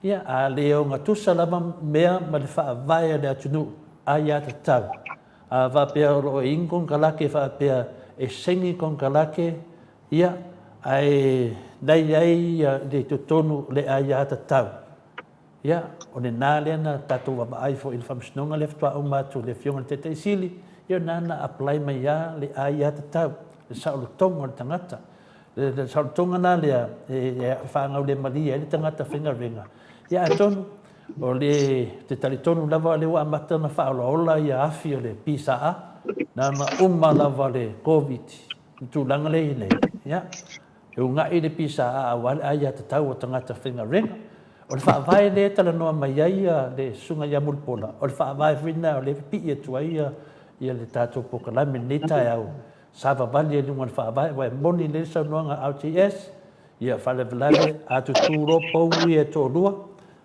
ya a leo nga tu sala mea ma le fa vai le atu aya ta tau a va pe ro ingon kalake fa pe e sengi kon kalake ya ai dai ya de tonu le aya ta tau ya one nale na tatu va ai fo il fam snonga le fa o ma tu le fiong te sili yo nana apply mai ya le aya ta tau le sa lo tonga tangata le sa tonga na le e fa nga le malia le tangata finga ringa ya ton o le te talitonu lava le ua matana whaolaola i a afi o le PISA na uma lava le COVID tūlanga le i nei. Ia, e unga i le PISA a wale ai a te tau o tangata whingarenga. O le whaavai le tala noa mai ai le sunga ia mulpola. O le whaavai whina o le pi tua ia le tātou pokalame netai au. Sava vali e lunga le whaavai, wai moni le sa noanga LTS, ia whale velale, atu tūro pou i e tō lua,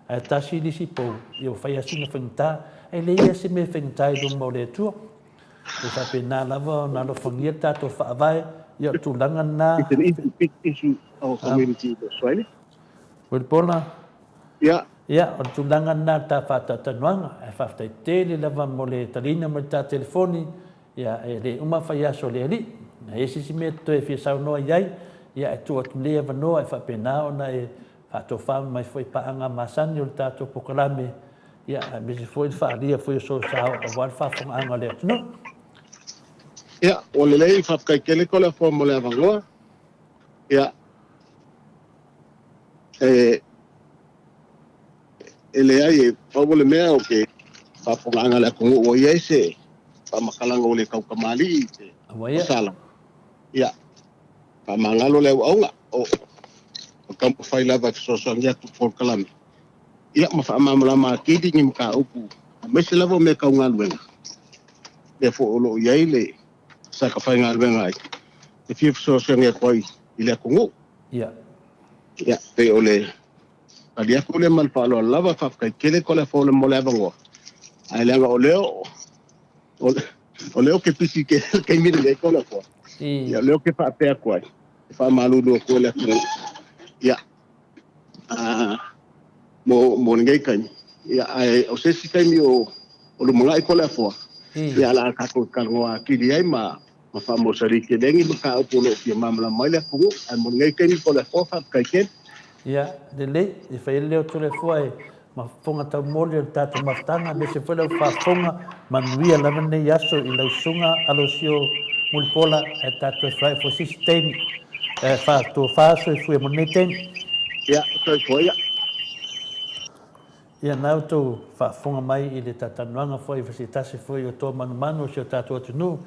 a tasi lisi pou, ia whai asinga whengta, e le ia se me whengta i lunga o le tua. E whape nā lava, nā lo whangia tātou whaavai, ia tūlanga nā. It's an big issue of community in Australia. Wilpola? Yeah. Ia, o tūlanga nā tā whātatanuanga, e whaftai tele lava mo le talina mo le tā telefoni, ia e le uma whai aso le ali, na e sisi mea to e whia sau noa iai, ia e tua tu lea wanoa e whapena o na e whato whama mai whai paanga masani o le tātou pokalame, ia e mesi whoi whaaria whoi so sao a wad whawhanga anga le atuno. Ia, o le lei whapkai kele ko le wha mo le avangoa, ia e le ai e whau le mea o ke whawhanga anga le kongo o iai se, pamakalanga o le kaukamali i te masala. Ia, pamangalo le aunga o kampu whai lava fisosoangia tu Polkalame. Ia, ma whaamamulama kidi ngi mka upu. Mese lava me kaungaluenga. Le fo olo iai le saka whai ngaluenga ai. Te fia fisosoangia koi i le kongo. Ia. Ia, pe o le ali aku le malpalo lava whapkai kele ko le fo le mo le avangoa. Ai leanga o leo o leo ke pisi ke mire le ko la ko ya leo ke fa pe ko fa malu do ko le ko ya mo ngai kan ya ai o se si kai mi o lo mga ko la fo ya la ka ko ka ngoa ki di ai ma fa mo sari ke dengi ka ko lo fi mamla mai le ko ai mo ngai kai ko la fo fa kai ke ya de le e fa le o le fo ai ma fonga tau mole tatu maftanga me se fela fa fonga manuia la vene yaso i la sunga alosio mulpola e tatu fai fo sistemi e fa to fa so e fue moneten ya so foi ya na to fa fonga mai i le tatanuanga foi fasitasi foi o to manu se tatu atu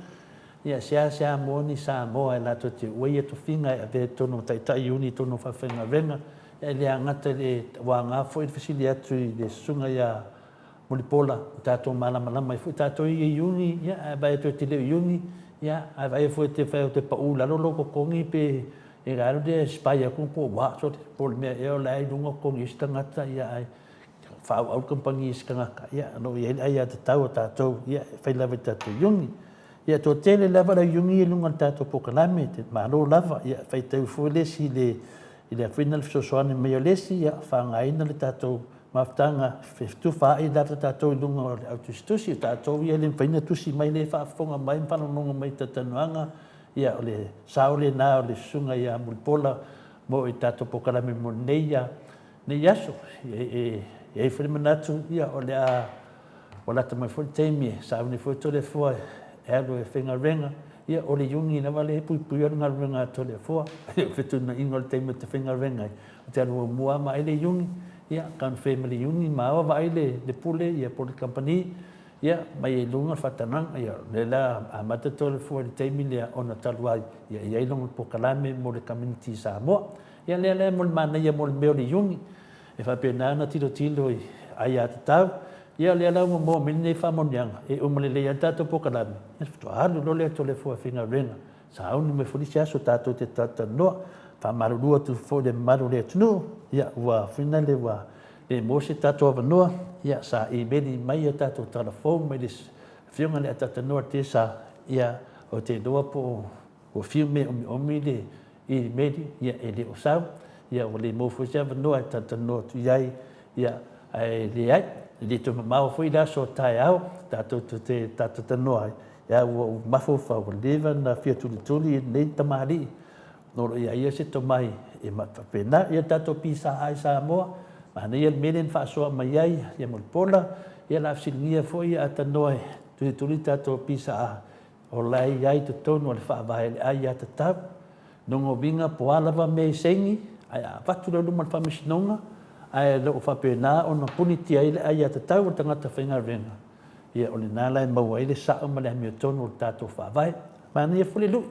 ya sia moni sa mo e la to te we to finga e ve to no tai uni to no fa fenga venga e le angata le wanga foi fasili atu i le sunga ya Mulipola tato malama mai fu tato i yuni ya ba to te le yuni ya ai foi te fa te pa u la lo ko kongi pe e garo de spaia ku po wa so por me e la i dungo kongi stangata ya ai fa au kompangi skanga ya no ye ai ya tato ya fa la vita to yuni ya to tele lava la yuni lunga tato pokalame te ma lo lava ya fa te fu le si le ile final so so ne me le si ya fa ngai na le tato maftanga tu fa i data tato lunga autostusi tato ia le faina tusi mai le fa fonga mai pano no mai tatanuanga ia ole saule na ole sunga ia mulpola mo i tato pokalame mo neia ne yaso e flemanatu ia ole a ola te mai fo temi sa ni fo to le fo elo e fenga renga ia ole yungi na vale pui nga renga to le fo fetu na ingol temi te fenga renga te alo mua ma ele yungi ia kan family yungi ma wa ile le pule ia por company ia mai lunga fatanang ia le la amata to le fo te milia ona talwai ia longa pokalame mo le community sa mo ia le mo mana ia mo me le yungi e fa pena na tilo ai ata ia le la mo minne fa mo nyanga e o mo le ia tato pokalame e to alu lo le to le fo finga renga sa un me folicia so tato te tata no fa marulua tu fo de marule tunu ia wa finale wa e mo se tato avanoa ia sa e meni mai tato telefone mai dis fiunga le tata no te sa ia o te doa po o filme o mile i medi ia e le o sa ia o le mo fo se avanoa tata no tu ia ai le ai le to ma fo ida so tai au tato te tato no ia o mafo fa o leva na fia tuli nei tamari no ia se to mai e ma pena ia tato pisa ai sa mo ana ia menen fa so mai ai ia Mulipola ia la sinia foi ata noi tu tato pisa o lai ai to tono le fa vai ai ata ta no binga po ala va me sengi ai va tu lo mal fa misnonga ai lo whapena o na puni tia ile ai ata tau o tangata whaingarenga. Ia o le nālai maua ile sa o male mi o tonu o tātou whawai. Mana ia fuli lui.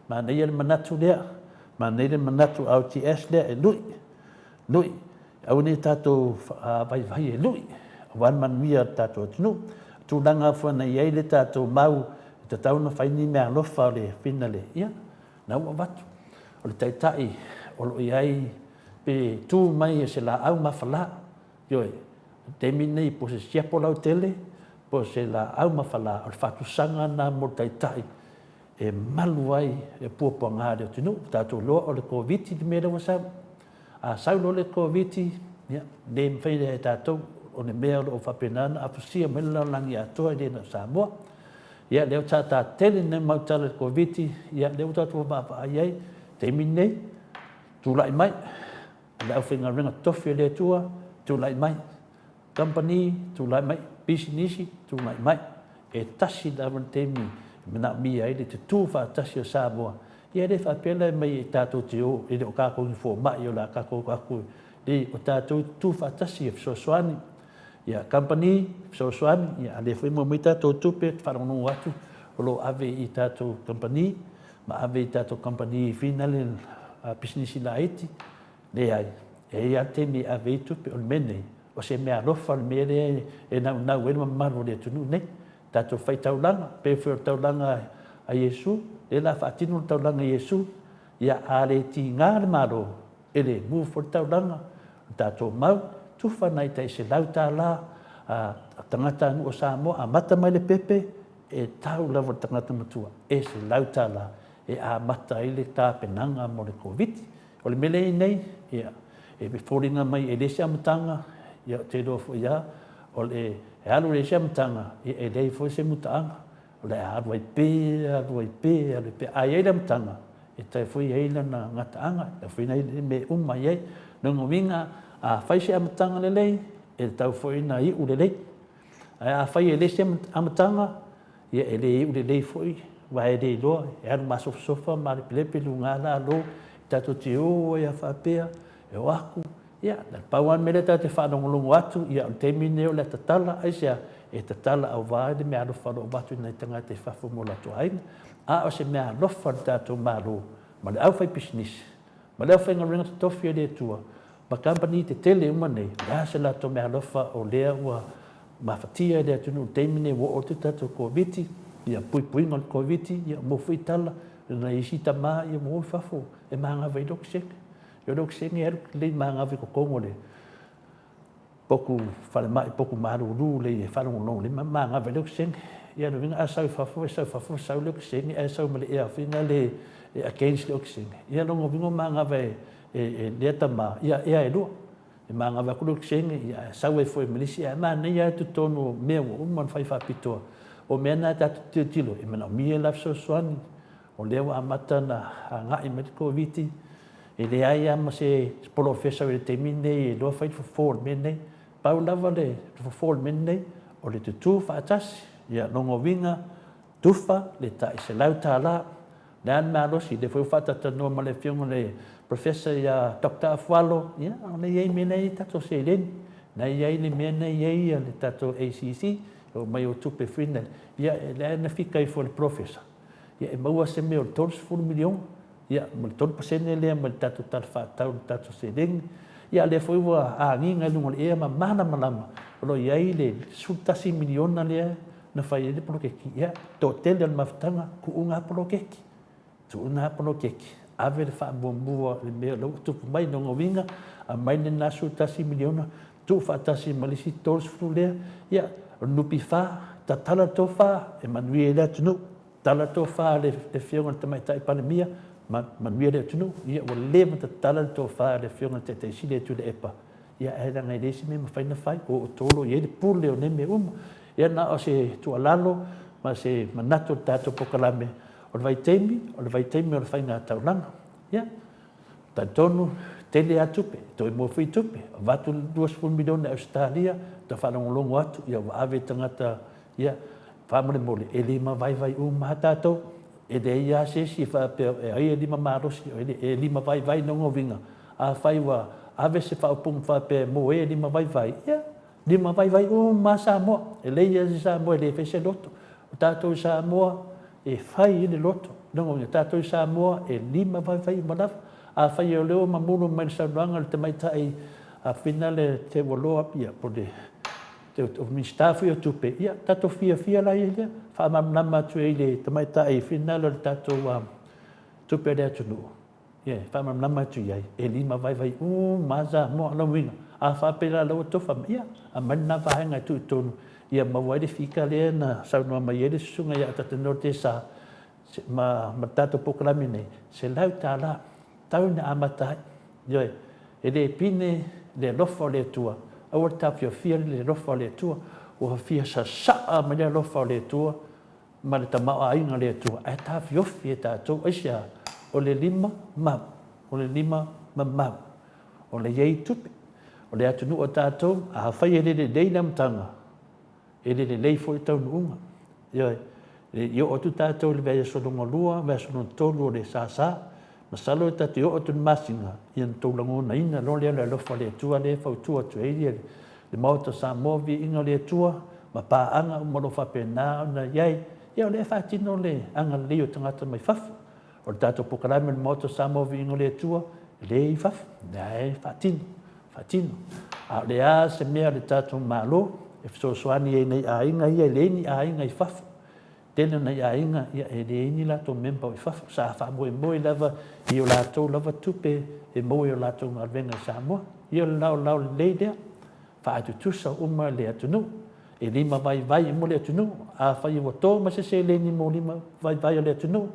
Mana ia le manatu lea. Mana ia le manatu au TS lea e lui. Lui. Au ni tātou vai e lui. Wan man mia tātou tunu. Tūlanga whana iei le tātou mau. Te tau na whaini mea lofa o le whina le. Ia. Nau a watu. O le taitai. O lo iai pe tū mai e se la au mawhala. Ioi. Te minei po se siapo lau tele. Po se la au mawhala. O le whatusanga na mo taitai. E malu ai e puapua ngā reo tunu. Tātou loa o le COVID di mea wasau. A saulo le COVID. Ia. Le mwhaile e tātou. O le mea o whapenana. A pusia me lau langi atoa i lena Samoa. Ia leo tā tele ne mautala le COVID. Ia leo tātou wapapa ai ai. Te minei. Tūlai mai. Le au whenga ringa tofi le tua. Tūlai mai. Company. Tūlai mai. Business. Tūlai mai. E tasi lawan temi. Mena mia ele te tu fa tasi o Samoa. Ia le fa pela mai tātou te o. Ele o kako i fo mai o la kako kako. Le o tātou tu fa tasi e fsosoani. Ia company. Fsosoani. Ia le fwe mo mai tātou tupe. Wharongo watu. O lo ave i tātou company. Ma ave i tātou company finale. Business la iti. Le ai. E ia te mi ave i tupe o mene. O se mea rofa o mene. E nau ema maro le tunu ne. Tātou whai taulanga, pewhia taulanga a Iesu, e la whaatinu taulanga a Iesu, ia are ti ngāre maro, ele mūwhor taulanga, tātou mau, tuwhanai tai se lau tā la, a tangata anu o Samoa, a mata mai le pepe, e tau lawa tangata matua, e se lau tā la, e a mata ile tā penanga mo le COVID, o le mele nei, ia, e beforinga mai e lese amatanga, ia te rofo ia, o le e alu le se mtanga e lei foi se mutanga o le alu ai pe ai ele mtanga e tai foi ele na ngataanga e foi nei me mai no ngovinga a fai se mtanga le lei e tau foi na I u le lei a fai ele se mtanga e ele I u le lei foi vai de lo e alu maso sofa ma le pelunga la lo tato te o ia fa pe e waku. Ia, na pauan mele ta te whanongolongo atu, ia o te mineo le tatala, aisia e tatala au vaade mea alofa lo watu nei tanga te whafo mo latu aina. A o se mea alofa le tātou maro, ma le au whai business, ma le au whainga ringa tofi le tua, ma company te tele uma nei, lea se lato mea alofa o lea ua mawhatia le atunu te mineo wo o te tātou COVID, ia pui ngol COVID, ia mo fui tala, na isi tama, ia mo whafo, e maanga vaidok seke. Yo dok sengi er le manga vi ko kongo le poku fale mai poku maru lu le fale long le manga vi dok sengi ya no vinga asau fafu sau le sengi asau male e afinga le against le sengi ya no vinga manga ve le tama ya e lu e manga va ku sengi ya sau e foi milisia ma ne ya tu tonu me o man fai fa pito o mena ta tilo e mena mi la so swani o le wa mata na nga i medical viti. E le ai ama se professor e te mine e loa whai for mene, pau lava le for mene, o le tutu whaatasi, ia longo winga, tufa, le tai se lau tā la, le an mea rosi, le whai whatata noa ma le whiunga le professor ia Dr. Afualo, ia, o le iei mene i tato se leni, na iei le mene iei le tato ACC, o mai o tupe whina, ia le ana whika i for le professor, ia e maua se mea o tors 4 milion, ia mo ton pasene le mo tatu tarfa tatu seding ia le foi wa a nginga lungo e ma mana malama lo ia ile sultasi miliona le na fai le prokeki ia to tele maftanga ku unga prokeki tu unga prokeki ave fa bombu le me lo tu mai no winga a mai na sultasi miliona tu fa tasi malisi tors flule ia nupi fa tatala to fa e manuela tunu tala to fa le fiona tamai tai pandemia ma mire tunu ia o leva te tala to fa le fiona te sile tu le epa ia era ngai desi me fai na fai o tolo ia le pule o neme ia na o se tu alalo ma se manato tato pokalame o vai temi o fai na taulanga ia tonu tele atupe to mo fui tupe vatu 2 milion na Australia to fa longo atu ia ave tangata ia famole mole elima vai matato e de ia se si fa pe ai lima marosi e lima vai no ngovinga a fai wa ave se whaupung whape mo e lima vai. Ia, lima vai o ma Samoa. E leia si Samoa le whese loto. O tātou Samoa e whai i le loto. Nongo ni tātou Samoa e lima vai malawa. A whai o leo ma mulu mai saunuanga le te maitai a whina le te waloa pia po le o ministafu o tupe. Ia, tātou fia la ia. Whaamamnama tu e le te maitai whina le tātou tupe le atunu. Ia, whaamamnama tu iai. E lima vai maza mo ala winga. A whapela lau tofa ia. A manna vahenga tu tonu. Ia mawaire fika lea na saunua mai ere sunga ia tatano te sa ma tātou pokalami nei. Se lau tāla. Tau na amatai. Ia, e le pine le lofa le tua. Awa tapio fia le lofa le tua. O fia sa saa ma le lofa le tua. Ma le tamao ainga le tua. E tapio fia tātou. Aisia. O le lima mau. O le lima mau. O le yei tupe. O le atunu o tātou. A hawhai e le leila mtanga. E le leifo i tau nuunga. Ia o tu tātou le vea solonga lua. Vea solonga tolu o le sāsā. Masalo ta te o tu masinga ian taulango na ina lo le lofa le tua le fa tua tu e le mauta sa movi inga le tua ma pa anga mo lo fa pena na yai ia le fa tino le anga le o tangata mai faf o tato pokalame le mauta sa movi inga le tua le faf dai fa tino a le a se mea le tato malo e so soani e nei a inga ia le ni a inga i faf tēnā nei a inga, ia e le ini la tō memba i whafu, sa wha moe lava, i o la tō lava tupe, e moe o la tō ngarvenga Samoa, i o lau le lea, wha atu tusa uma le atunu, e lima vai i mo le atunu, a whai wa tō ma se le ni mo lima vai o le atunu,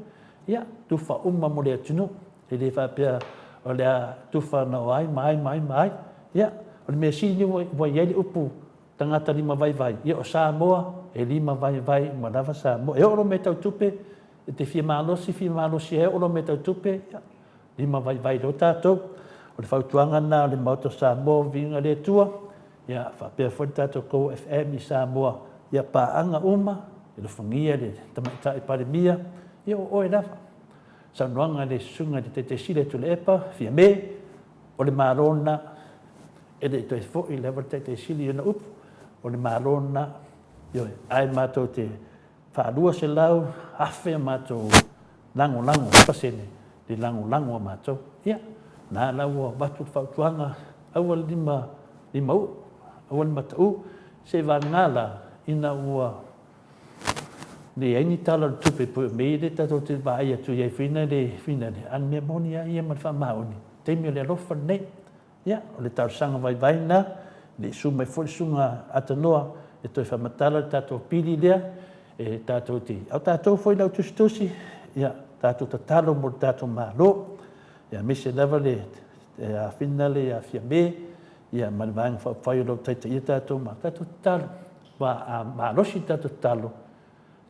ia, tufa uma mo le atunu, e le wha pia o le tufa na o ai, mai, ia, o le mea sini wa iele upu, tangata lima vai, ia o Samoa, e lima vai ma lava Samoa. E oro me tau tupe, e te fia malosi e oro me tau tupe, lima vai do tātou. O le whautuanga nā, o le mauta Samoa, vinga le tua, ia whapea fwoi tātou kou FM i Samoa, ia paanga uma, e lo whangia le tamaita i paremia, ia o oe lava. Saunuanga le sunga le te sile tu le epa, fia me, o le marona, e le toi fwoi lewa te sile i na upu, o le marona, Yo, ai mātou te whaarua se lau, hawhea mātou lango, pasene, te lango a mātou. Ia, nā lau a watu whautuanga, aua lima u, aua lima tau, se wangala ina ua le aini tala tupe po me le tato te vai atu iai whina le, an mea moni a ia man whamaoni, te mea le alofa nei. Ia, o le tau sanga vai na, le sumai fwoi sunga atanoa, e toi whamatala tātou pili lea, e tātou te, au tātou whoi lau tusi, ia tātou tatalo mo tātou mālo, ia mese lava le, a whina le, a fia me, ia manvanga whai lau taita ia tātou, ma tātou talo, wa a mālosi tātou talo,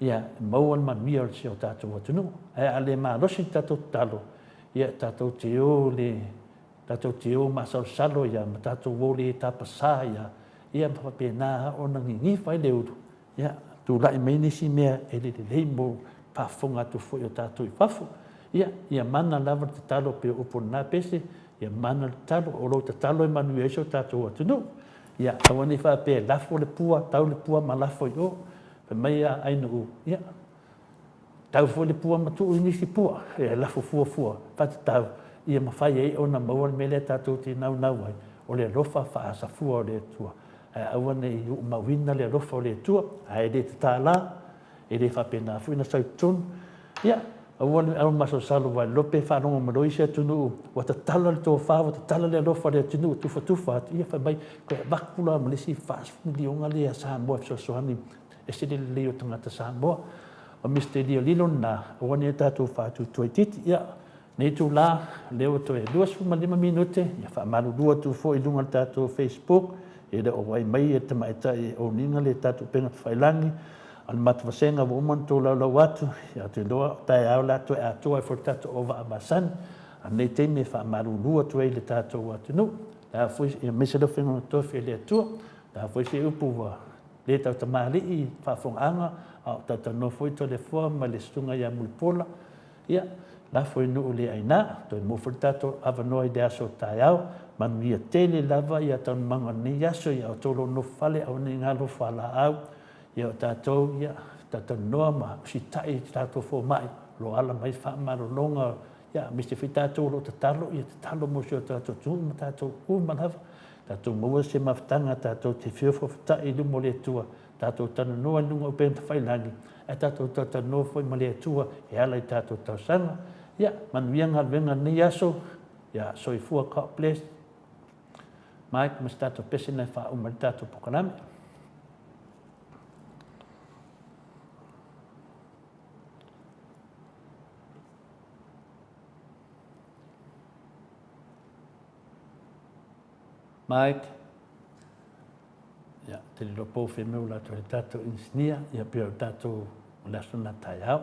ia mauan man mia o se o tātou atunu, a le mālosi tātou talo, ia tātou te o le, tātou te o masau salo, ia ma tātou o le tāpasa, ia papena o na ngi fai le uru ia tu lai mai nisi mea e le mo pafonga tu foi o tātou i pafu ia mana lava te talo pe upo na pese ia mana talo o lo te talo i manu eso tātou atunu ia awani fa pe lafo le pua tau le pua ma lafo i o pe mai a aina u ia tau fo le pua matu i nisi pua ia lafo fua pati tau ia mawhai e o na maua mele tātou te nau ai o le rofa fa asa fua o le tua aua nei mawina le alofa o le tua, e le te tāla, e le whapena fuina sau tunu. Ia, aua ni au maso salo wai lope whanonga maroisi atunu, wa ta tala le tō wha, wa ta tala le alofa le atunu, tufa, ia whamai, koe wakpula malisi whaasmuli onga le a Samoa, soani, e se le leo tangata Samoa, o Mr. Leo Lilo na, aua ni tātou whātu tuai titi, ia, nei tū la, leo toe 2.5 minute, ia whaamaru lua tu fo i lunga tātou Facebook, e le o wai mai e te maita e o ninga le tatu penga whailangi al matu wasenga wa uman tō lau atu ia te loa tai au lato e atoa e for tatu o wa amasan a nei te me wha maru lua tu e le tatu atu nu la fwis e meselo whenga tofi e le atua la fwis e upu wa le tau tamari i whawhonga anga a tata no fwoi to le fua ma le stunga ia mulpola ia la foi no le aina to mo furtato avano de aso taiao man ia tele lava ia ton manga ni aso ia tolo no fale au ni ngalo fala au ia tato ia tato no ma si tai tato fo mai lo ala mai fa ma lo longa ia mr fitato lo tatalo ia tatalo mo sio tato tu tato u manava tato mo se maftanga tato te fio fo tai lu mo le tua tato tano no lunga o pen fai lagi e tato tato no foi mo le tua e ala tato tausanga ia man vianga venga ni aso ia soifua ka place mai mas tato pesina fa o tato pokanami Mike, ja, te lo po fe meu la to tato insnia, ia pe tato la sona taiao.